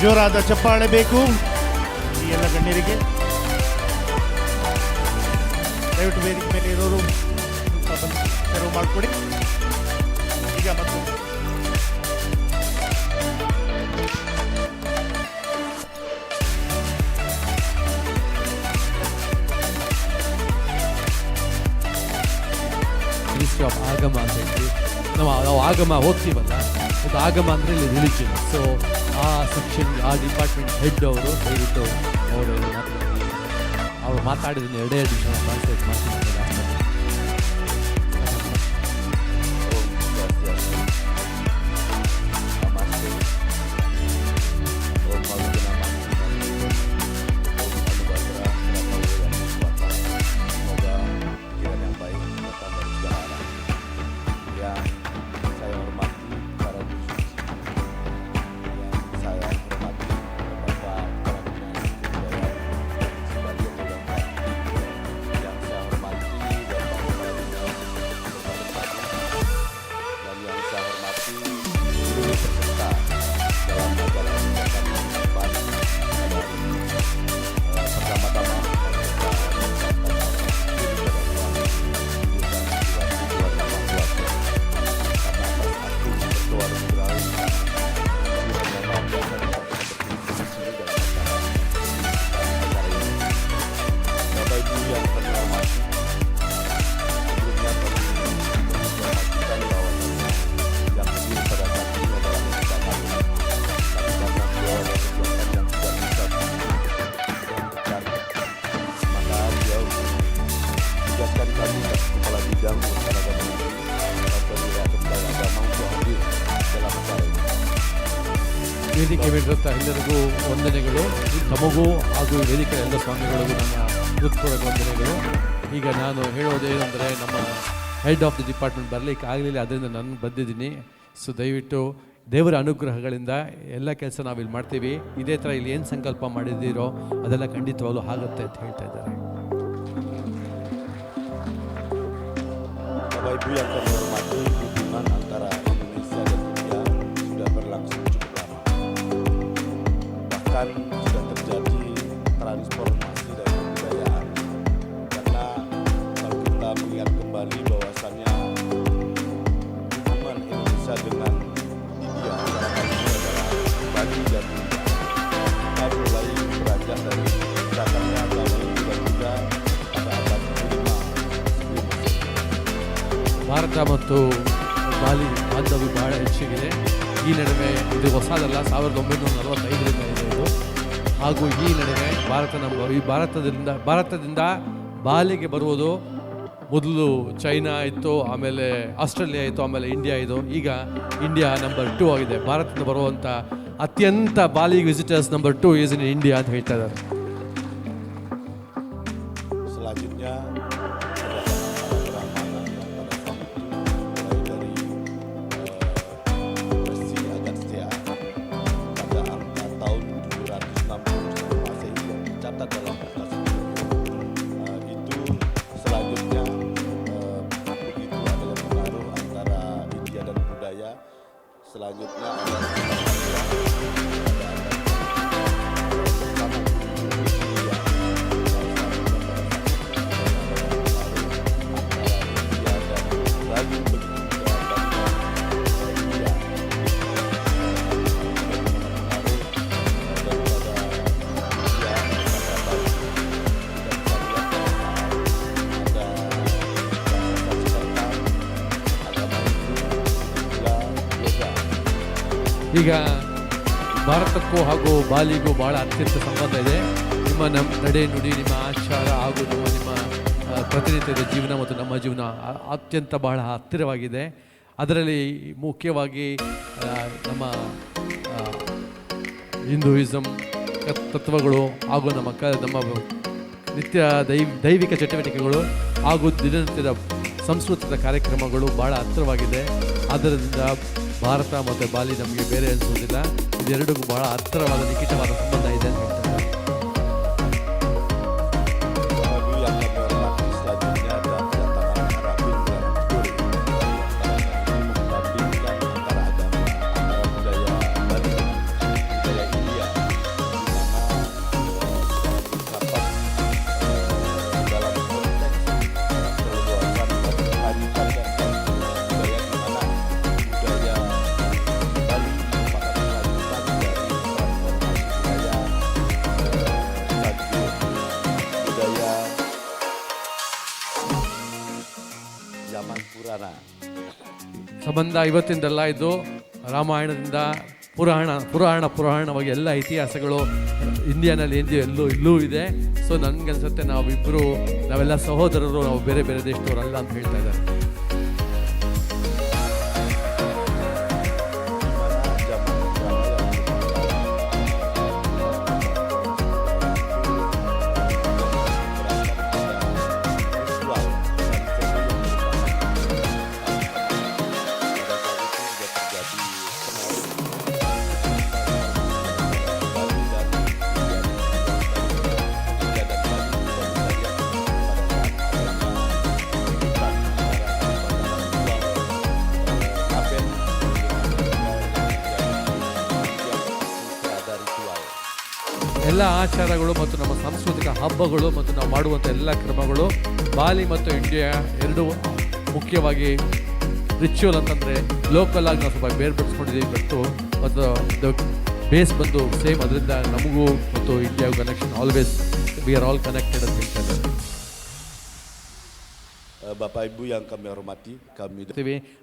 ಜೋರಾದ ಚಪ್ಪಾಳೆ ಬೇಕು ಈ ಎಲ್ಲ ಗಣ್ಯರಿಗೆ. ದಯವಿಟ್ಟು ವೇದಿಕೆ ಮೇಲೆ ಇರೋರು ಸ್ವಲ್ಪ ಬಂದು ತೆರವು ಮಾಡಿಕೊಡಿ. ಈಗ ಮತ್ತು ಮಿನಿಸ್ಟ್ರಿ ಆಫ್ ಆಗಮ ಅಂತ ಹೇಳಿ ನಾವು ಆಗಮ ಓದ್ತೀವಲ್ಲ, ಇದು ಆಗಮ ಅಂದರೆ ಇಲ್ಲಿ ರಿಲಿಜನ್. ಸೊ ಆ ಸೆಕ್ಷನ್ ಆ ಡಿಪಾರ್ಟ್ಮೆಂಟ್ ಹೆಡ್ ಅವರು ದಯವಿಟ್ಟು ಅವರು ಮಾತಾಡಿದ 2 ನಿಮಿಷ ಟ್ರಾನ್ಸ್ಲೇಟ್ ಮಾಡ್ತೀನಿ. ವೇದಿಕೆ ಮೇಲಿರುತ್ತ ಎಲ್ಲರಿಗೂ ವಂದನೆಗಳು. ತಮಗೂ ಹಾಗೂ ವೇದಿಕೆ ಎಲ್ಲ ಸ್ವಾಮಿಗಳಿಗೂ ನನ್ನ ಹೃತ್ಪೂರ್ವಕ ವಂದನೆಗಳು. ಈಗ ನಾನು ಹೇಳೋದೇನೆಂದರೆ, ನಮ್ಮ ಹೆಡ್ ಆಫ್ ದಿ ಡಿಪಾರ್ಟ್ಮೆಂಟ್ ಬರಲಿಕ್ಕೆ ಆಗಲಿಲ್ಲ, ಅದರಿಂದ ನಾನು ಬಂದಿದ್ದೀನಿ. ಸೊ ದಯವಿಟ್ಟು ದೇವರ ಅನುಗ್ರಹಗಳಿಂದ ಎಲ್ಲ ಕೆಲಸ ನಾವಿಲ್ಲಿ ಮಾಡ್ತೀವಿ. ಇದೇ ಥರ ಇಲ್ಲಿ ಏನು ಸಂಕಲ್ಪ ಮಾಡಿದ್ದೀರೋ ಅದೆಲ್ಲ ಖಂಡಿತವಾಗ್ಲೂ ಆಗುತ್ತೆ ಅಂತ ಹೇಳ್ತಾ ಇದ್ದಾರೆ. Bapak Ibu yang kami hormati, hubungan antara Indonesia dan India sudah berlangsung cukup lama. Bahkan sudah terjadi transformasi dari kebudayaan. Karena kalau kita melihat kembali bahwasannya hubungan Indonesia dengan India dalam hal ini adalah Bali dan India. Kita mulai beranjak dari datangnya agama Hindu dan Buddha pada abad ke-5 sebelum Masehi. Bharat ಮತ್ತು ಬಾಲಿ ಬಾಂಧವ್ಯ ಬಹಳ ಹೆಚ್ಚಿಗಿದೆ. ಈ ನಡುವೆ ಇದು ಹೊಸದಲ್ಲ, 1945ರಿಂದ ಇದೆ ಇದು. ಹಾಗೂ ಈ ನಡುವೆ ಭಾರತದಿಂದ ಬಾಲಿಗೆ ಬರುವುದು ಮೊದಲು ಚೈನಾ ಇತ್ತು, ಆಮೇಲೆ ಆಸ್ಟ್ರೇಲಿಯಾ ಇತ್ತು, ಆಮೇಲೆ ಇಂಡಿಯಾ ಇದು. ಈಗ ಇಂಡಿಯಾ ನಂಬರ್ 2 ಆಗಿದೆ. ಭಾರತದಿಂದ ಬರುವಂಥ ಅತ್ಯಂತ Bali visitors number 2 is in India ಅಂತ ಹೇಳ್ತಾ ಇದ್ದಾರೆ. Selanjutnya selanjutnya ಈಗ ಭಾರತಕ್ಕೂ ಹಾಗೂ ಬಾಲಿಗೂ ಭಾಳ ಅತ್ಯಂತ ಸಂಬಂಧ ಇದೆ. ನಿಮ್ಮ ನಡೆ ನುಡಿ, ನಿಮ್ಮ ಆಚಾರ ಹಾಗೂ ನಿಮ್ಮ ಪ್ರತಿನಿತ್ಯದ ಜೀವನ ಮತ್ತು ನಮ್ಮ ಜೀವನ ಅತ್ಯಂತ ಬಹಳ ಹತ್ತಿರವಾಗಿದೆ. ಅದರಲ್ಲಿ ಮುಖ್ಯವಾಗಿ ನಮ್ಮ ಹಿಂದೂಯಿಸಮ್ ತತ್ವಗಳು ಹಾಗೂ ನಮ್ಮ ನಿತ್ಯ ದೈವಿಕ ಚಟುವಟಿಕೆಗಳು ಹಾಗೂ ದಿನನಿತ್ಯದ ಸಂಸ್ಕೃತಿಕ ಕಾರ್ಯಕ್ರಮಗಳು ಭಾಳ ಹತ್ತಿರವಾಗಿದೆ. ಆದ್ದರಿಂದ ಭಾರತ ಮತ್ತು ಬಾಲಿ ನಮಗೆ ಬೇರೆ ಅನಿಸೋದಿಲ್ಲ. ಇದೆರಡಿಗೂ ಬಹಳ ಹತ್ತಿರವಾದ ನಿಕಟವಾದ ಸಂಬಂಧ ಇದೆ ಅಂತ ಹೇಳ್ತಾರೆ. ಸಂಬಂಧ ಇವತ್ತಿಂದಲ್ಲ, ಇದು ರಾಮಾಯಣದಿಂದ ಪುರಾಣವಾಗಿ ಎಲ್ಲ ಇತಿಹಾಸಗಳು ಇಂಡಿಯಾನಲ್ಲಿ ಎಲ್ಲೂ ಇದೆ. ಸೊ ನನಗನ್ಸುತ್ತೆ ನಾವೆಲ್ಲ ಸಹೋದರರು, ನಾವು ಬೇರೆ ಬೇರೆ ದೇಶದವರಲ್ಲ ಅಂತ ಹೇಳ್ತಾ ಇದ್ದಾರೆ. ಎಲ್ಲ ಆಚಾರಗಳು ಮತ್ತು ನಮ್ಮ ಸಾಂಸ್ಕೃತಿಕ ಹಬ್ಬಗಳು ಮತ್ತು ನಾವು ಮಾಡುವಂಥ ಎಲ್ಲ ಕ್ರಮಗಳು ಬಾಲಿ ಮತ್ತು ಇಂಡಿಯಾ ಎರಡೂ ಮುಖ್ಯವಾಗಿ ರಿಚುವಲ್ ಅಂತಂದರೆ ಲೋಕಲ್ ಆಗಿ ನಾವು ಸ್ವಲ್ಪ ಬೇರ್ಪಡಿಸ್ಕೊಂಡಿದ್ದೀವಿ ಮತ್ತು ಬೇಸ್ ಬಂದು ಸೇಮ್. ಅದರಿಂದ ನಮಗೂ ಮತ್ತು ಇಂಡಿಯಾಗೂ connection always we are all connected ಅಂತ ಹೇಳ್ತಾ ಇದ್ದಾರೆ. Bapak Ibu yang kami hormati, kami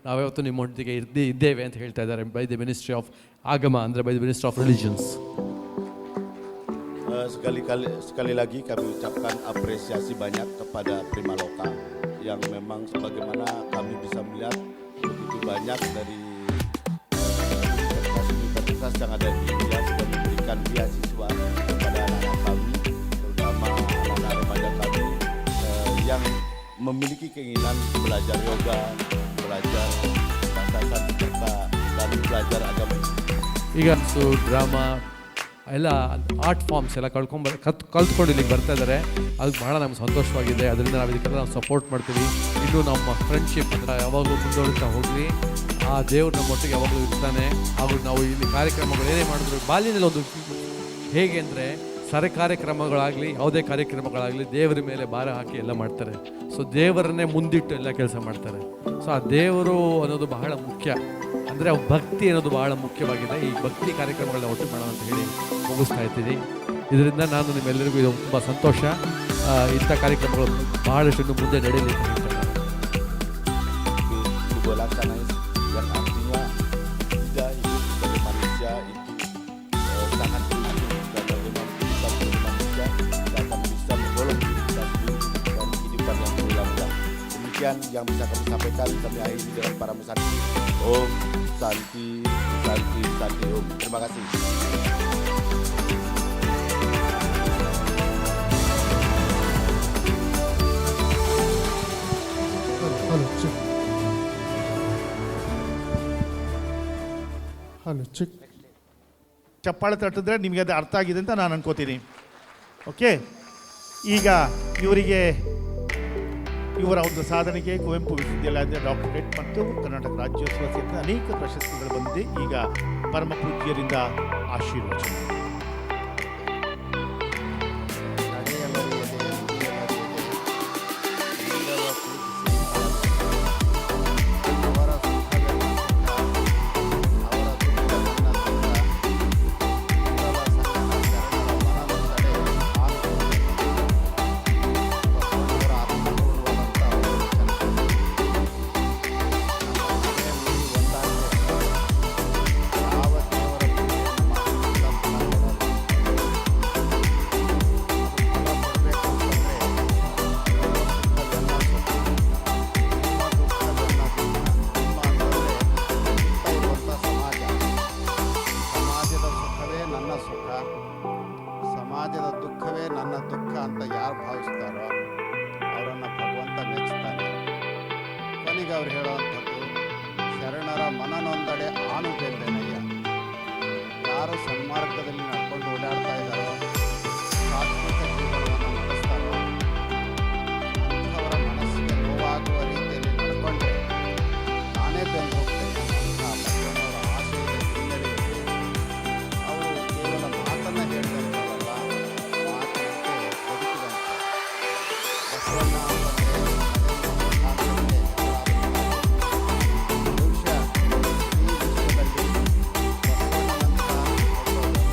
ನಾವ್ಯಾವತ್ತು ನಿಮ್ಮೊಂದಿಗೆ ಇದ್ದೇವೆ ಅಂತ ಹೇಳ್ತಾ ಇದ್ದಾರೆ ಬೈ ದಿ ಮಿನಿಸ್ಟ್ರಿ ಆಫ್ ಆಗಮ, ಅಂದರೆ by the ministry of religions. sekali lagi kami ucapkan apresiasi banyak kepada Prima Loka yang memang sebagaimana kami bisa melihat begitu banyak dari universitas yang ada di India sudah memberikan beasiswa kepada anak-anak kami, terutama anak-anak remaja kami yang memiliki keinginan belajar yoga, belajar bahasa serta dan belajar agama. ಈಗ ಡ್ರಾಮಾ ಎಲ್ಲ ಆರ್ಟ್ ಫಾರ್ಮ್ಸ್ ಎಲ್ಲ ಕಲ್ತ್ಕೊಂಡು ಇಲ್ಲಿಗೆ ಬರ್ತಾ ಇದ್ದಾರೆ. ಅದು ಬಹಳ ನಮ್ಗೆ ಸಂತೋಷವಾಗಿದೆ. ಅದರಿಂದ ನಾವು ಇದಕ್ಕೆಲ್ಲ ನಾವು ಸಪೋರ್ಟ್ ಮಾಡ್ತೀವಿ. ಇನ್ನೂ ನಮ್ಮ ಫ್ರೆಂಡ್ಶಿಪ್ ಅಂದರೆ ಯಾವಾಗಲೂ ಮುಂದುವರಿತಾ ಹೋಗಲಿ. ಆ ದೇವ್ರು ನಮ್ಮೊಟ್ಟಿಗೆ ಯಾವಾಗಲೂ ಇರ್ತಾನೆ. ಹಾಗೂ ನಾವು ಇಲ್ಲಿ ಕಾರ್ಯಕ್ರಮಗಳು ಏನೇ ಮಾಡಿದ್ರು ಬಾಲ್ಯದಲ್ಲಿ ಒಂದು ಹೇಗೆ ಅಂದರೆ ಕಾರ್ಯಕ್ರಮಗಳಾಗಲಿ ಯಾವುದೇ ಕಾರ್ಯಕ್ರಮಗಳಾಗಲಿ ದೇವರ ಮೇಲೆ ಭಾರ ಹಾಕಿ ಎಲ್ಲ ಮಾಡ್ತಾರೆ. ಸೊ ದೇವರನ್ನೇ ಮುಂದಿಟ್ಟು ಎಲ್ಲ ಕೆಲಸ ಮಾಡ್ತಾರೆ. ಸೊ ಆ ದೇವರು ಅನ್ನೋದು ಬಹಳ ಮುಖ್ಯ. ಅಂದರೆ ಭಕ್ತಿ ಅನ್ನೋದು ಬಹಳ ಮುಖ್ಯವಾಗಿದೆ. ಈ ಭಕ್ತಿ ಕಾರ್ಯಕ್ರಮಗಳನ್ನ ಒಟ್ಟು ಮಾಡೋಣ ಅಂತ ಹೇಳಿ ಮುಗಿಸ್ತಾ ಇದ್ದೀನಿ. ಇದರಿಂದ ನಾನು ನಿಮ್ಮೆಲ್ಲರಿಗೂ ಇದು ತುಂಬ ಸಂತೋಷ. ಇಂಥ ಕಾರ್ಯಕ್ರಮಗಳು ಬಹಳಷ್ಟು ಮುಂದೆ ನಡೆಯಲಿ ಅಂತ ಹೇಳ್ತಾರೆ. yang artinya tidak hidup sebagai manusia itu sangat beruntung dan bagaimana kita sebagai manusia kita akan bisa menolong diri kita sendiri dalam kehidupan yang berulang-ulang. Demikian yang bisa kami sampaikan. Kami akhiri dengan para mesanti. Om Santi Santi Santi Om. Terima kasih. ಚಪ್ಪಾಳೆ ತಟ್ಟಿದ್ರೆ ನಿಮಗೆ ಅದು ಅರ್ಥ ಆಗಿದೆ ಅಂತ ನಾನು ಅನ್ಕೋತೀನಿ. ಓಕೆ, ಈಗ ಇವರ ಒಂದು ಸಾಧನೆಗೆ ಕುವೆಂಪು ವಿಶ್ವವಿದ್ಯಾಲಯದ ಡಾಕ್ಟರೇಟ್ ಮತ್ತು ಕರ್ನಾಟಕ ರಾಜ್ಯೋತ್ಸವ ಸೇರಿದ ಅನೇಕ ಪ್ರಶಸ್ತಿಗಳು ಬಂದಿದೆ. ಈಗ ಪರಮ ಪೂಜ್ಯರಿಂದ ಆಶೀರ್ವಚನ. ಸಮಾಜದ ದುಃಖವೇ ನನ್ನ ದುಃಖ ಅಂತ ಯಾರು ಭಾವಿಸ್ತಾರೋ ಅವರನ್ನು ಭಗವಂತ ಮೆಚ್ಚುತ್ತಾನೆ. ಕೊನೆಗೆ ಅವ್ರು ಹೇಳುವಂಥದ್ದು, ಶರಣರ ಮನನೊಂದಡೆ ಆನು ಬೆಂದೆನಯ್ಯ. ಯಾರು ಸನ್ಮಾರ್ಗದಲ್ಲಿ ನಡ್ಕೊಂಡು ಓಡಾಡ್ತಾ ಇದ್ದಾರೋ, ಸಾತ್ವಿಕ ಜೀವನವನ್ನು ನಡೆಸ್ತಾರೋ, ಅಂಥವರ ಮನಸ್ಸಿಗೆ ನೋವಾಗುವ ರೀತಿಯಲ್ಲಿ ನಡ್ಕೊಂಡ್ರೆ ನಾನೇ ಬೆಂದು ಹೋಗ್ತೇನೆ ಅಂತ ಮತ್ತೊಮ್ಮವರ ಆಶಯದ ಹಿನ್ನೆಲೆಯಲ್ಲಿ ಅವರು ಕೇವಲ ಮಾತನ್ನು ಹೇಳ್ತಿರ್ತಾರಲ್ಲ, ಮಾತಿನಂತೆ ಬದುಕಿದಂತೆ. ಬಸವಣ್ಣ ಬಹುಶಃ ಈ ವಿಶ್ವದಲ್ಲಿ ಬಸವಣ್ಣನಂಥ ಒಬ್ಬ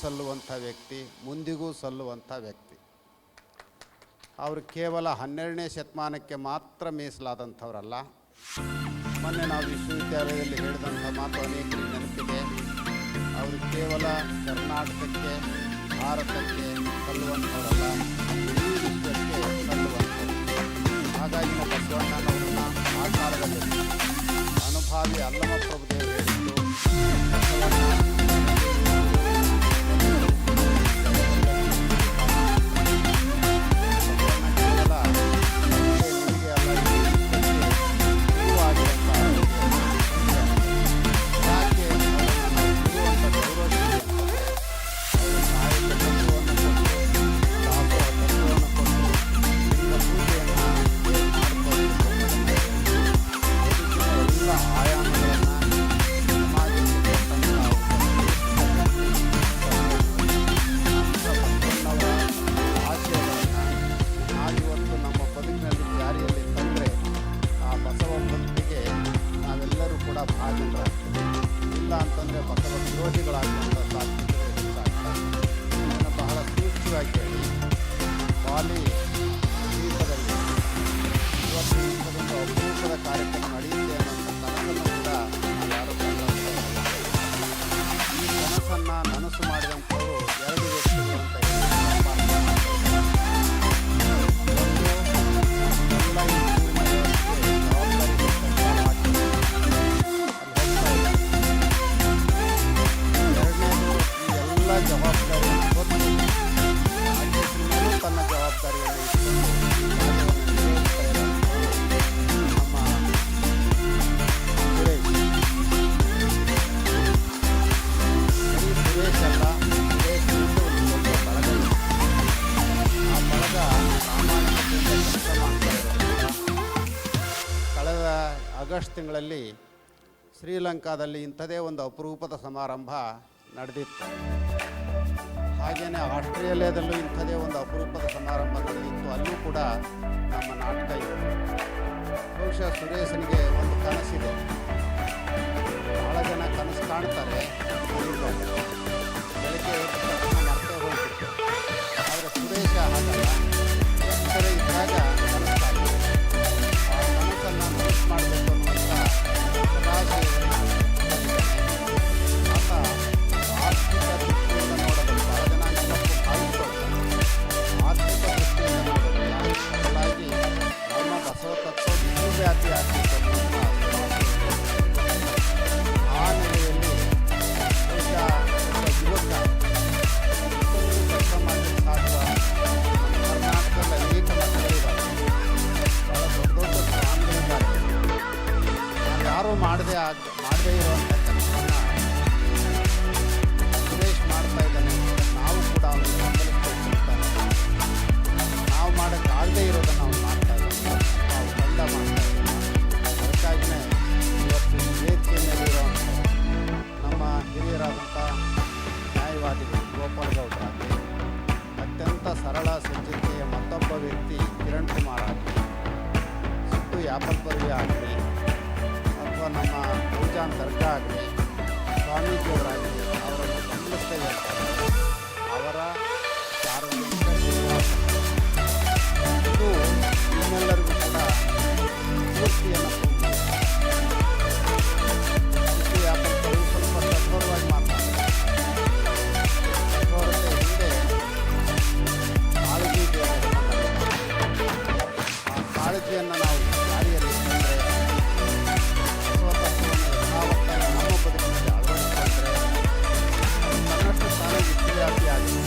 ಸಲ್ಲುವಂಥ ವ್ಯಕ್ತಿ, ಮುಂದಿಗೂ ಸಲ್ಲುವಂಥ ವ್ಯಕ್ತಿ. ಅವರು ಕೇವಲ 12ನೇ ಶತಮಾನಕ್ಕೆ ಮಾತ್ರ ಮೀಸಲಾದಂಥವರಲ್ಲ. ಮೊನ್ನೆ ನಾವು ವಿಶ್ವವಿದ್ಯಾಲಯದಲ್ಲಿ ಹೇಳಿದಂಥ ಮಾತು ಅನೇಕರಿಗೆ ನೆನಪಿದೆ. ಅವರು ಕೇವಲ ಕರ್ನಾಟಕಕ್ಕೆ, ಭಾರತಕ್ಕೆ ಸಲ್ಲುವಂಥವರಲ್ಲ, ಇಡೀ ವಿಶ್ವಕ್ಕೆ ಸಲ್ಲುವಂಥವ್ರು. ಹಾಗಾಗಿ ನಾವು ಬಸವಣ್ಣನವರನ್ನ ಆ ಕಾಲದಲ್ಲಿ ಅನುಭಾವಿ ಅಲ್ಲಮ ಪ್ರಭುದೇವರು ಹೇಳಿದ್ದು, ಆಗಸ್ಟ್ ತಿಂಗಳಲ್ಲಿ ಶ್ರೀಲಂಕಾದಲ್ಲಿ ಇಂಥದೇ ಒಂದು ಅಪರೂಪದ ಸಮಾರಂಭ ನಡೆದಿತ್ತು. ಹಾಗೆಯೇ ಆಸ್ಟ್ರೇಲಿಯಾದಲ್ಲೂ ಇಂಥದೇ ಒಂದು ಅಪರೂಪದ ಸಮಾರಂಭ ನಡೆದಿತ್ತು. ಅಲ್ಲೂ ಕೂಡ ನಮ್ಮ ನಾಟಕ ಇದೆ. ಬಹುಶಃ ಸುರೇಶನಿಗೆ ಒಂದು ಕನಸಿದೆ. ಭಾಳ ಜನ ಕನಸು ಕಾಣ್ತಾರೆ, ಬೆಳಗ್ಗೆ ಮರ್ತೇ ಹೋಗ್ಬಿಟ್ಟು. ಆದರೆ ಸುರೇಶ ಹಾಗಲ್ಲ, ಸರಿ ಇದ್ದಾಗ ಕನಸು ಕಾಣ್ತಾರೆ. ಆ ಕನಸನ್ನು ನನಸು ಮಾಡಬೇಕು ಅನ್ನುವಂಥ ಸದಾಶಯವನ್ನು ಆತ ಆರ್ಥಿಕ ದೃಷ್ಟಿಯಿಂದ ನೋಡೋದಿಲ್ಲ. ಭಾಳ ಜನ ತಪ್ಪು ಭಾವಿಸ್ಕೊಳ್ತಾರೆ. ಆರ್ಥಿಕ ದೃಷ್ಟಿಯಿಂದ ನೋಡೋದಿಲ್ಲ. ಹಾಗಾಗಿ ನಮ್ಮ ಬಸವ ತತ್ವ ವಿಶ್ವವ್ಯಾಪಿ ಆಗಬೇಕು ಅನ್ನುವಂಥ ಆ ನೆಲೆಯಲ್ಲಿ ಬಹುಶಃ ಒಬ್ಬ ಯುವಕ ಇಷ್ಟೊಂದು ಕೆಲಸ ಮಾಡಲಿಕ್ಕೆ ಸಾಧ್ಯ. ನಮ್ಮ ಕರ್ನಾಟಕದಲ್ಲಿ ಅನೇಕ ಮಕ್ಕಳಿದ್ದಾರೆ, ಭಾಳ ದೊಡ್ಡ ದೊಡ್ಡ ಸ್ಥಾನಗಳಿದ್ದಾರೆ. ನಾವು ಯಾರೂ ಮಾಡದೇ ಇರುವಂಥ ಕೆಲಸವನ್ನು ಸುರೇಶ್ ಮಾಡ್ತಾ ಇದ್ದಾನೆ. ನಾವು ಕೂಡ ಅವನಿಗೆ ಬೆಂಬಲಿಸ್ಕೊಳ್ತಿರ್ತಾರೆ. ನಾವು ಮಾಡೋಕ್ಕಾಗದೇ ಇರೋದನ್ನು ನಾವು ಮಾಡ್ತಾ ಇದ್ದೀವಿ, ನಾವು ತಂಡ ಮಾಡ್ತಾ ಇದ್ದೀವಿ. ಅದಕ್ಕಾಗಿಯೇ ಇವತ್ತು ಈ ವೇದಿಕೆ ಮೇಲಿರುವಂಥ ನಮ್ಮ ಹಿರಿಯರಾದಂಥ ನ್ಯಾಯವಾದಿಗಳು ಗೋಪಾಲ್ ಗೌಡರಾಗಲಿ, ಅತ್ಯಂತ ಸರಳ ಸಜ್ಜತೆಯ ಮತ್ತೊಬ್ಬ ವ್ಯಕ್ತಿ ಕಿರಣ್ ಕುಮಾರ್ ಆಗಲಿ, ಸಿದ್ದು ಯಾಪಲ್ಪರ್ವಿ ಆಗಲಿ, ಅಥವಾ ನಮ್ಮ ಪೂಜಾನ್ ದರ್ಗಾ ಆಗಲಿ, ಸ್ವಾಮೀಜಿಯವರಾಗಲಿ, ಅವರನ್ನು ಬೆಂಬಲಿಸ್ತಾ ಇರ್ತಾರೆ. ಅವರ ಸಾರ್ವಜನಿಕ ಸೇವಾ ಇದು ನಿಮ್ಮೆಲ್ಲರಿಗೂ ಕೂಡ ಸ್ಫೂರ್ತಿಯನ್ನು ತುಂಬುತ್ತೆ. ಸಿದ್ದು ಯಾಪಲ್ಪರ್ವಿ ಸ್ವಲ್ಪ ಕಠೋರವಾಗಿ ಮಾತನಾಡ್ತಾರೆ. ಕಠೋರತೆ ಹಿಂದೆ ಕಾಳಜಿ ಇದೆ. ಆ ಕಾಳಜಿಯನ್ನು ನಾವು ಜಾರಿಯಲ್ಲಿ ತಂದರೆ, ಯಥಾವತ್ತಾಗಿ ನಮ್ಮ ಬದುಕಿನಲ್ಲಿ ಅಳವಡಿಸಿಕೊಂಡ್ರೆ ತನ್ನಷ್ಟು ತಾನೇ ವಿಶ್ವವ್ಯಾಪಿ ಆಗಿದೆ.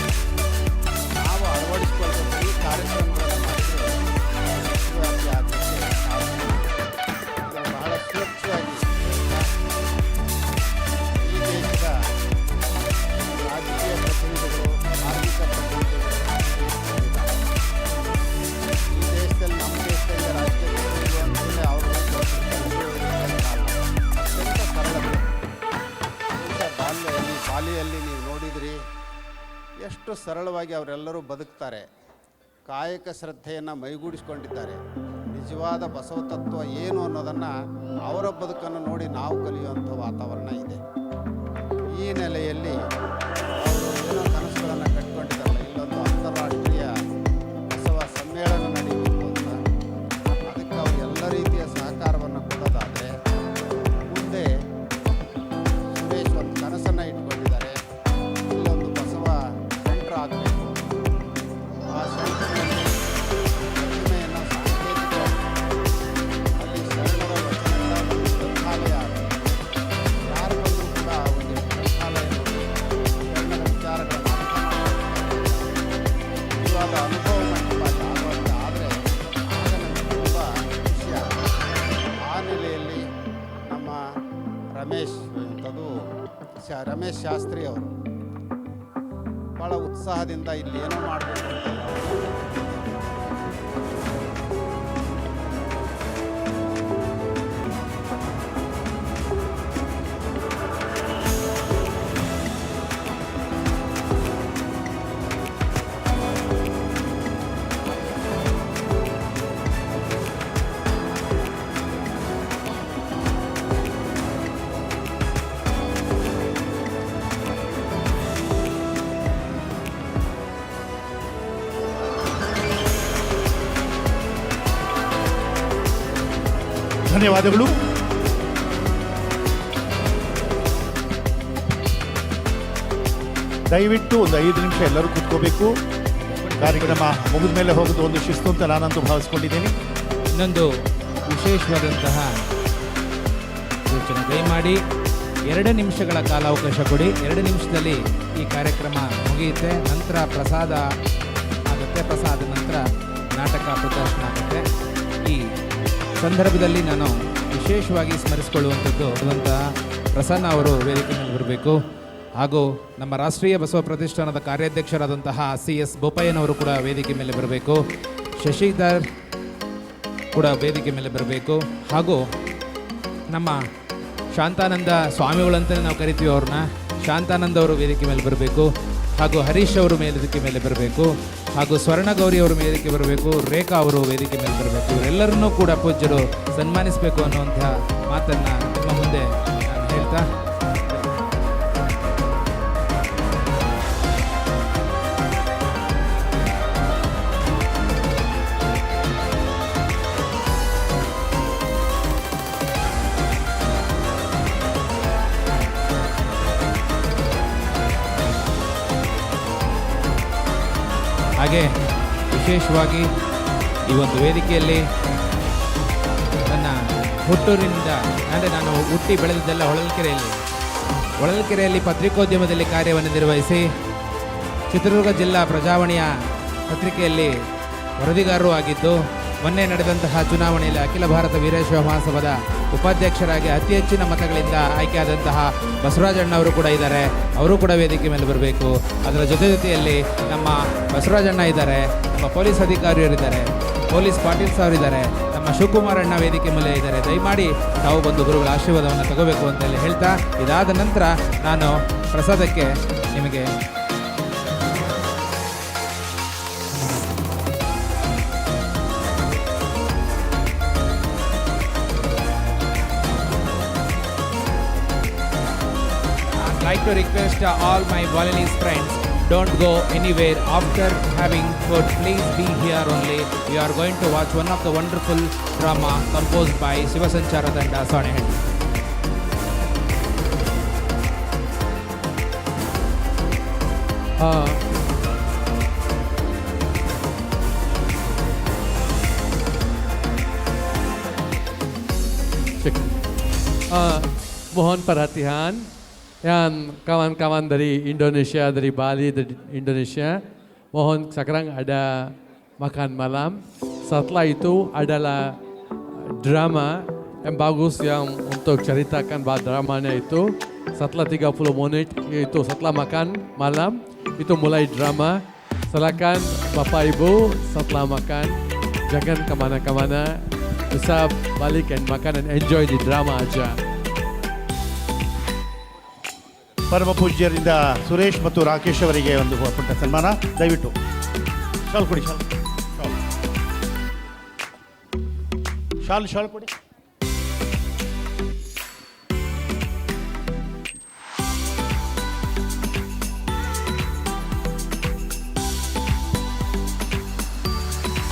ನಾವು ಅಳವಡಿಸಿಕೊಳ್ಬೇಕು. ಈ ಕಾರ್ಯಕ್ರಮಗಳನ್ನು ಮಾಡಿದರೆ ವಿಶ್ವವ್ಯಾಪಿ ಆಗಲಿಕ್ಕೆ ಸಾಧ್ಯ. ಇದನ್ನು ಬಹಳ ಸೂಕ್ಷ್ಮವಾಗಿ ಈ ದೇಶದ ರಾಜಕೀಯ ಪ್ರತಿನಿಧಿಗಳು, ಧಾರ್ಮಿಕ ಪ್ರತಿನಿಧಿಗಳು ಈ ದೇಶದಲ್ಲಿ, ನಮ್ಮ ದೇಶದಲ್ಲಿ ರಾಜಕೀಯ ಪ್ರತಿನಿಧಿಗಳು ಅಂತಂದರೆ ಅವರು ಅತ್ಯಂತ ಸರಳತೆ. ಬಾಲಿಯಲ್ಲಿ ನೀವು ನೋಡಿದ್ರಿ ಎಷ್ಟು ಸರಳವಾಗಿ ಅವರೆಲ್ಲರೂ ಬದುಕ್ತಾರೆ. ಕಾಯಕ ಶ್ರದ್ಧೆಯನ್ನು ಮೈಗೂಡಿಸ್ಕೊಂಡಿದ್ದಾರೆ. ನಿಜವಾದ ಬಸವ ತತ್ವ ಏನು ಅನ್ನೋದನ್ನು ಅವರ ಬದುಕನ್ನು ನೋಡಿ ನಾವು ಕಲಿಯುವಂಥ ವಾತಾವರಣ ಇದೆ. ಈ ನೆಲೆಯಲ್ಲಿ ಅವರು ಏನೋ ರಮೇಶ್ ಶಾಸ್ತ್ರಿ ಅವರು ಭಾಳ ಉತ್ಸಾಹದಿಂದ ಇಲ್ಲಿ ಏನೋ ಮಾಡಬೇಕು ಅಂತ ಧನ್ಯವಾದಗಳು. ದಯವಿಟ್ಟು ಒಂದು 5 ನಿಮಿಷ ಎಲ್ಲರೂ ಕೂತ್ಕೋಬೇಕು. ಕಾರ್ಯಕ್ರಮ ಮುಗಿದ ಮೇಲೆ ಹೋಗೋದು ಒಂದು ಶಿಸ್ತು ಅಂತ ನಾನಂತೂ ಭಾವಿಸ್ಕೊಂಡಿದ್ದೀನಿ. ಇನ್ನೊಂದು ವಿಶೇಷವಾದಂತಹ ಸೂಚನೆ, ದಯಮಾಡಿ 2 ನಿಮಿಷಗಳ ಕಾಲಾವಕಾಶ ಕೊಡಿ. 2 ನಿಮಿಷದಲ್ಲಿ ಈ ಕಾರ್ಯಕ್ರಮ ಮುಗಿಯುತ್ತೆ. ನಂತರ ಪ್ರಸಾದ ಆಗುತ್ತೆ. ಪ್ರಸಾದ ನಂತರ ನಾಟಕ ಪ್ರದರ್ಶನ ಆಗುತ್ತೆ. ಈ ಸಂದರ್ಭದಲ್ಲಿ ನಾನು ವಿಶೇಷವಾಗಿ ಸ್ಮರಿಸಿಕೊಳ್ಳುವಂಥದ್ದು ಪ್ರಸನ್ನ ಅವರು ವೇದಿಕೆ ಮೇಲೆ ಬರಬೇಕು. ಹಾಗೂ ನಮ್ಮ ರಾಷ್ಟ್ರೀಯ ಬಸವ ಪ್ರತಿಷ್ಠಾನದ ಕಾರ್ಯಾಧ್ಯಕ್ಷರಾದಂತಹ CS ಬೋಪಯ್ಯನವರು ಕೂಡ ವೇದಿಕೆ ಮೇಲೆ ಬರಬೇಕು. ಶಶಿಧರ್ ಕೂಡ ವೇದಿಕೆ ಮೇಲೆ ಬರಬೇಕು. ಹಾಗೂ ನಮ್ಮ ಶಾಂತಾನಂದ ಸ್ವಾಮಿಗಳಂತಲೇ ನಾವು ಕರಿತೀವಿ ಅವ್ರನ್ನ, ಶಾಂತಾನಂದ ಅವರು ವೇದಿಕೆ ಮೇಲೆ ಬರಬೇಕು. ಹಾಗೂ ಹರೀಶ್ ಅವರು ವೇದಿಕೆ ಮೇಲೆ ಬರಬೇಕು. ಹಾಗೂ ಸ್ವರ್ಣಗೌರಿ ಅವರು ವೇದಿಕೆ ಬರಬೇಕು. ರೇಖಾ ಅವರು ವೇದಿಕೆ ಮೇಲೆ ಬರಬೇಕು. ಇವರೆಲ್ಲರನ್ನೂ ಕೂಡ ಪೂಜ್ಯರು ಸನ್ಮಾನಿಸಬೇಕು ಅನ್ನುವಂಥ ಮಾತನ್ನು ನಿಮ್ಮ ಮುಂದೆ ನಾನು ಹೇಳ್ತಾ, ಹಾಗೆ ವಿಶೇಷವಾಗಿ ಈ ಒಂದು ವೇದಿಕೆಯಲ್ಲಿ ನನ್ನ ಹುಟ್ಟೂರಿನಿಂದ, ಅಂದರೆ ನಾನು ಹುಟ್ಟಿ ಬೆಳೆದಿದ್ದೆಲ್ಲ ಹೊಳಲ್ಕೆರೆಯಲ್ಲಿ ಪತ್ರಿಕೋದ್ಯಮದಲ್ಲಿ ಕಾರ್ಯವನ್ನು ನಿರ್ವಹಿಸಿ ಚಿತ್ರದುರ್ಗ ಜಿಲ್ಲಾ ಪ್ರಜಾವಾಣಿಯ ಪತ್ರಿಕೆಯಲ್ಲಿ ವರದಿಗಾರರೂ ಆಗಿದ್ದು, ಮೊನ್ನೆ ನಡೆದಂತಹ ಚುನಾವಣೆಯಲ್ಲಿ ಅಖಿಲ ಭಾರತ ವೀರಶೈವ ಮಹಾಸಭಾದ ಉಪಾಧ್ಯಕ್ಷರಾಗಿ ಅತಿ ಹೆಚ್ಚಿನ ಮತಗಳಿಂದ ಆಯ್ಕೆಯಾದಂತಹ ಬಸವರಾಜಣ್ಣ ಅವರು ಕೂಡ ಇದ್ದಾರೆ. ಅವರು ಕೂಡ ವೇದಿಕೆ ಮೇಲೆ ಬರಬೇಕು. ಅದರ ಜೊತೆಯಲ್ಲಿ ನಮ್ಮ ಬಸವರಾಜಣ್ಣ ಇದ್ದಾರೆ, ನಮ್ಮ ಪೊಲೀಸ್ ಅಧಿಕಾರಿಯರಿದ್ದಾರೆ, ಪೊಲೀಸ್ ಪಾಟೀಲ್ ಸಾರ್ ಇದ್ದಾರೆ, ನಮ್ಮ ಶಿವಕುಮಾರ್ ಅಣ್ಣ ವೇದಿಕೆ ಮೇಲೆ ಇದ್ದಾರೆ. ದಯಮಾಡಿ ತಾವು ಬಂದು ಗುರುಗಳ ಆಶೀರ್ವಾದವನ್ನು ತಗೋಬೇಕು ಅಂತೇಳಿ ಹೇಳ್ತಾ, ಇದಾದ ನಂತರ ನಾನು ಪ್ರಸಾದಕ್ಕೆ ನಿಮಗೆ like to request all my Balinese friends, don't go anywhere after having food. Please be here only. We are going to watch one of the wonderful drama composed by Shivasanchara Danda Sonehetti. Mohon perhatian. Yang kawan-kawan dari Indonesia, dari Bali, dari Indonesia, mohon sekarang ada makan malam. Setelah itu adalah drama yang bagus yang untuk ceritakan bahwa dramanya itu setelah 30 menit, yaitu setelah makan malam, itu mulai drama. Silakan Bapak Ibu setelah makan, jangan kemana-mana, bisa balik dan makan dan enjoy di drama aja. ಪರಮ ಪೂಜ್ಯರಿಂದ ಸುರೇಶ್ ಮತ್ತು ರಾಕೇಶ್ ಅವರಿಗೆ ಒಂದು ಪುಟ್ಟ ಸನ್ಮಾನ. ದಯವಿಟ್ಟು ಶಾಲ್ ಕೊಡಿ, ಶಾಲ್ ಕೊಡಿ.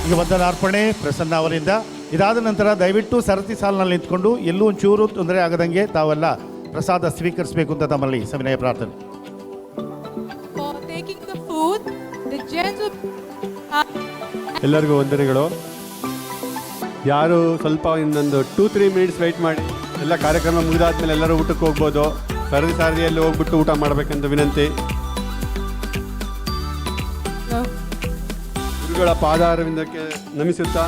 ಈಗ ವಂದನಾರ್ಪಣೆ ಪ್ರಸನ್ನ ಅವರಿಂದ. ಇದಾದ ನಂತರ ದಯವಿಟ್ಟು ಸರತಿ ಸಾಲಿನಲ್ಲಿ ನಿಂತ್ಕೊಂಡು ಎಲ್ಲೂ ಒಂಚೂರು ತೊಂದರೆ ಆಗದಂಗೆ ತಾವೆಲ್ಲ ಪ್ರಸಾದ ಸ್ವೀಕರಿಸಬೇಕು ಅಂತ ತಮ್ಮಲ್ಲಿ ಸವಿನಯ ಪ್ರಾರ್ಥನೆ. ಎಲ್ಲರಿಗೂ ವಂದನೆಗಳು. ಯಾರು ಸ್ವಲ್ಪ ಇನ್ನೊಂದು 2-3 ಮಿನಿಟ್ಸ್ ವೆಯ್ಟ್ ಮಾಡಿ, ಎಲ್ಲ ಕಾರ್ಯಕ್ರಮ ಮುಗಿದಾದ್ಮೇಲೆ ಎಲ್ಲರೂ ಊಟಕ್ಕೆ ಹೋಗ್ಬೋದು. ಸಾರದಿಯಲ್ಲಿ ಹೋಗ್ಬಿಟ್ಟು ಊಟ ಮಾಡಬೇಕಂತ ವಿನಂತಿ. ಗುರುಗಳ ಪಾದಾರವಿಂದಕ್ಕೆ ನಮಿಸುತ್ತಾ,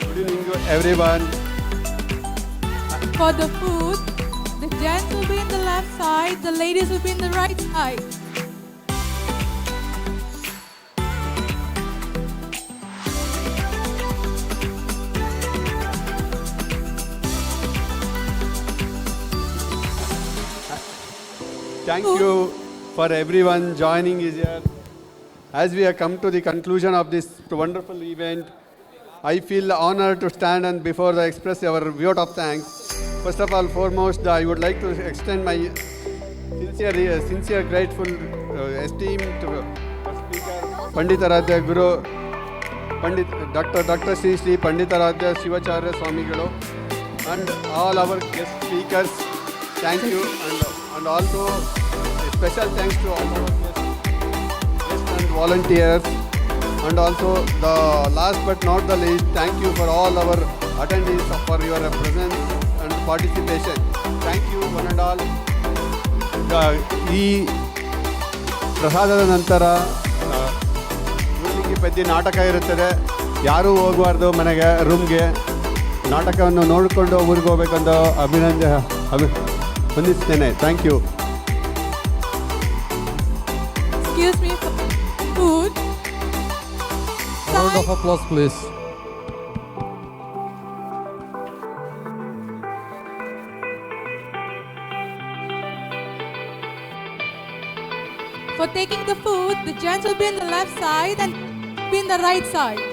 good evening everyone. For the food, gents will be in the left side, the ladies will be in the right side. Thank you for everyone joining us here. As we have come to the conclusion of this wonderful event, I feel honored to stand and before the express our vote of thanks. First of all, foremost, I would like to extend my sincere grateful esteem to Speaker Panditaradhya Guru Pandit Dr. Sri Panditaradhya Shivacharya Swamigalu and all our guest speakers. Thank you, and also a special thanks to all our guests and volunteers, and also the last but not the least, thank you for all our attendees for your presence and participation. Thank you one and all. ಈ ಪ್ರಸಾದದ ನಂತರ ಊರಿಗೆ ಪದ್ಯ ನಾಟಕ ಇರುತ್ತದೆ. ಯಾರೂ ಹೋಗಬಾರ್ದು ಮನೆಗೆ ರೂಮ್ಗೆ. ನಾಟಕವನ್ನು ನೋಡಿಕೊಂಡು ಊರಿಗೆ ಹೋಗ್ಬೇಕಂತ ವಂದಿಸ್ತೇನೆ. Thank you. Excuse me for food. A round of applause, please. For taking the food, the gents will be on the left side and be in the right side.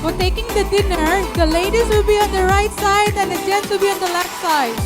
For taking the dinner, the ladies will be on the right side and the gents will be on the left side.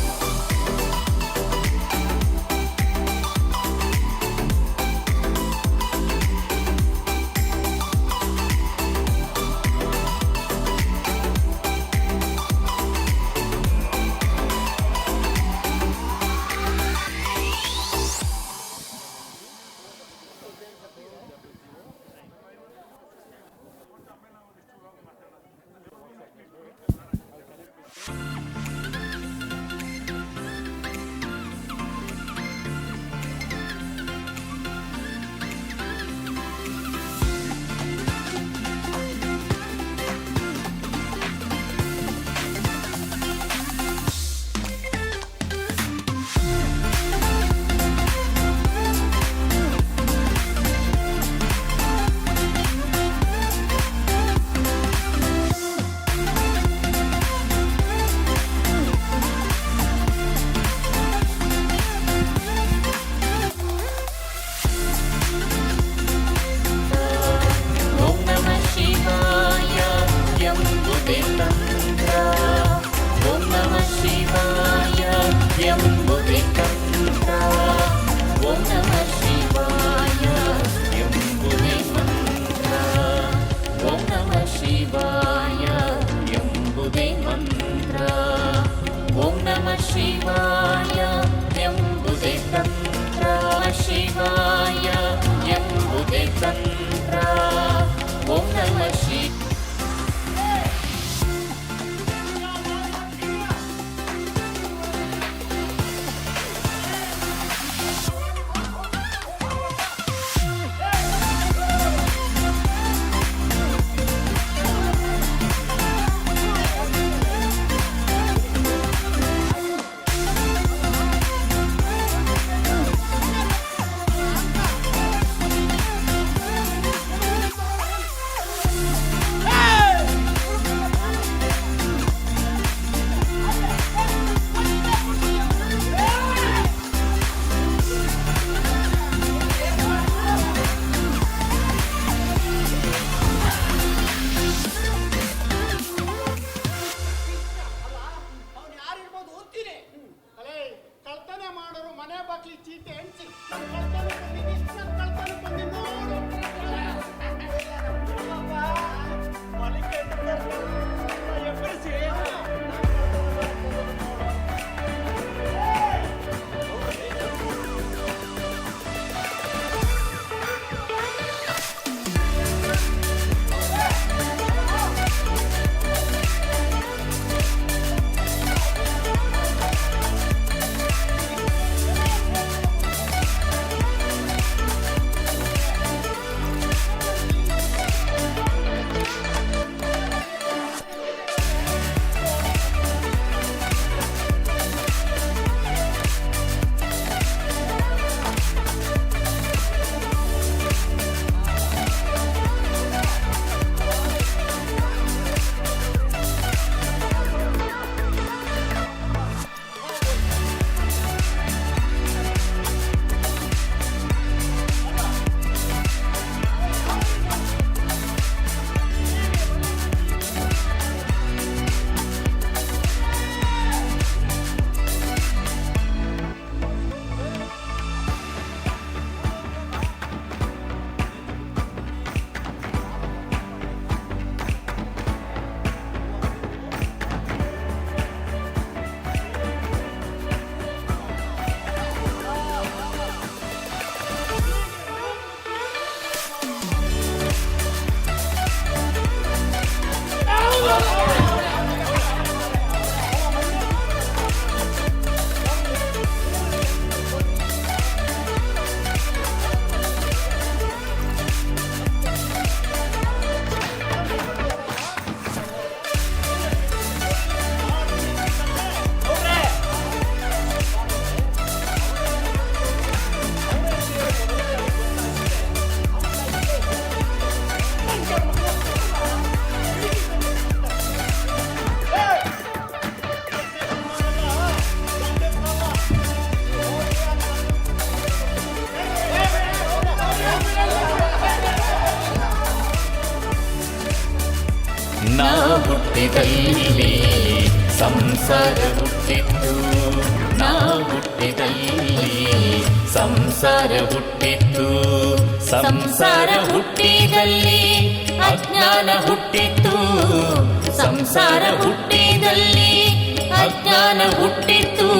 ಹುಟ್ಟಿದಲ್ಲಿ ಸಂಸಾರ ಹುಟ್ಟಿತ್ತು, ನಾವು ಹುಟ್ಟಿದಲ್ಲಿ ಸಂಸಾರ ಹುಟ್ಟಿತ್ತು. ಸಂಸಾರ ಹುಟ್ಟಿದಲ್ಲಿ ಅಜ್ಞಾನ ಹುಟ್ಟಿತ್ತು, ಸಂಸಾರ ಹುಟ್ಟಿದಲ್ಲಿ ಅಜ್ಞಾನ ಹುಟ್ಟಿತ್ತು.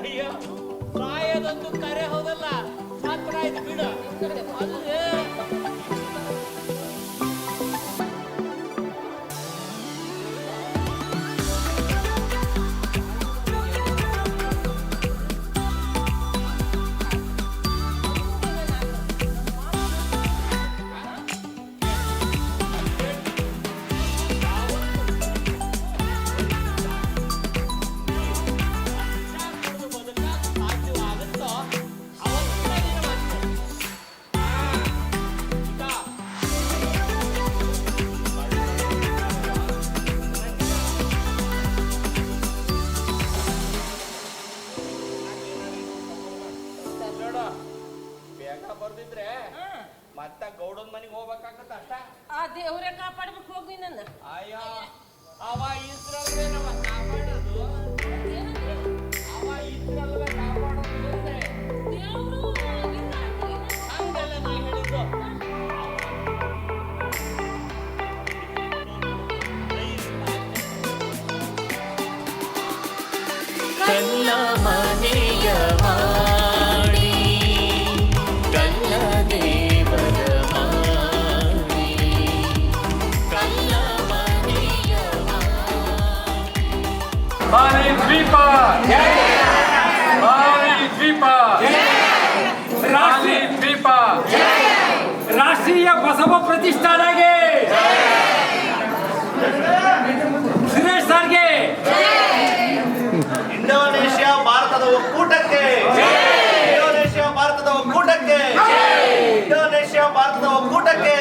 ಅಯ್ಯೋ ಸಾಯೋದೊಂದು ಕರೆ ಹೋದಲ್ಲ ಮಾತ್ರ ಆಯ್ತು ಬಿಡು ಅದು ಬೇಗ ಬರ್ದಿದ್ರೆ ಮತ್ತ ಗೌಡನ್ ಮನೆಗೆ ಹೋಗ್ಬೇಕಾಗತ್ತ ಅಷ್ಟ ಆ ದೇವ್ರೆ ಕಾಪಾಡ್ಬೇಕು ಹೋಗಿ ನನ್ನ ಅಯ್ಯೋ ಅವ ಇದ್ರಲ್ವೇ ನಮ್ಮ ಕಾಪಾಡೋದು ಅವ ಇದ್ರಲ್ವೇ ಕಾಪಾಡೋದು ಅಂದ್ರೆ ಹಂಗೆಲ್ಲ ನಾ ಹೇಳಿದ್ದು ಕಲ್ಲ ಮನೆಯ ಮಾಡಿ ಕಲ್ಲ ದೇವರ ಮಾಡಿ ಕಲ್ಲ ಮನೆಯ ಬಾಲಿ ದ್ವೀಪ ಬಾಲಿ ದ್ವೀಪ ಬಾಲಿ ದ್ವೀಪ ರಾಷ್ಟ್ರೀಯ ಬಸವ ಪ್ರತಿಷ್ಠಾನಗೆ ಸುರೇಶ್ ಸರ್ಗೆ ಇಂಡೋನೇಷ್ಯಾ ಭಾರತದ ಒಕ್ಕೂಟಕ್ಕೆ ಇಂಡೋನೇಷ್ಯಾ ಭಾರತದ ಒಕ್ಕೂಟಕ್ಕೆ ಇಂಡೋನೇಷ್ಯಾ ಭಾರತದ ಒಕ್ಕೂಟಕ್ಕೆ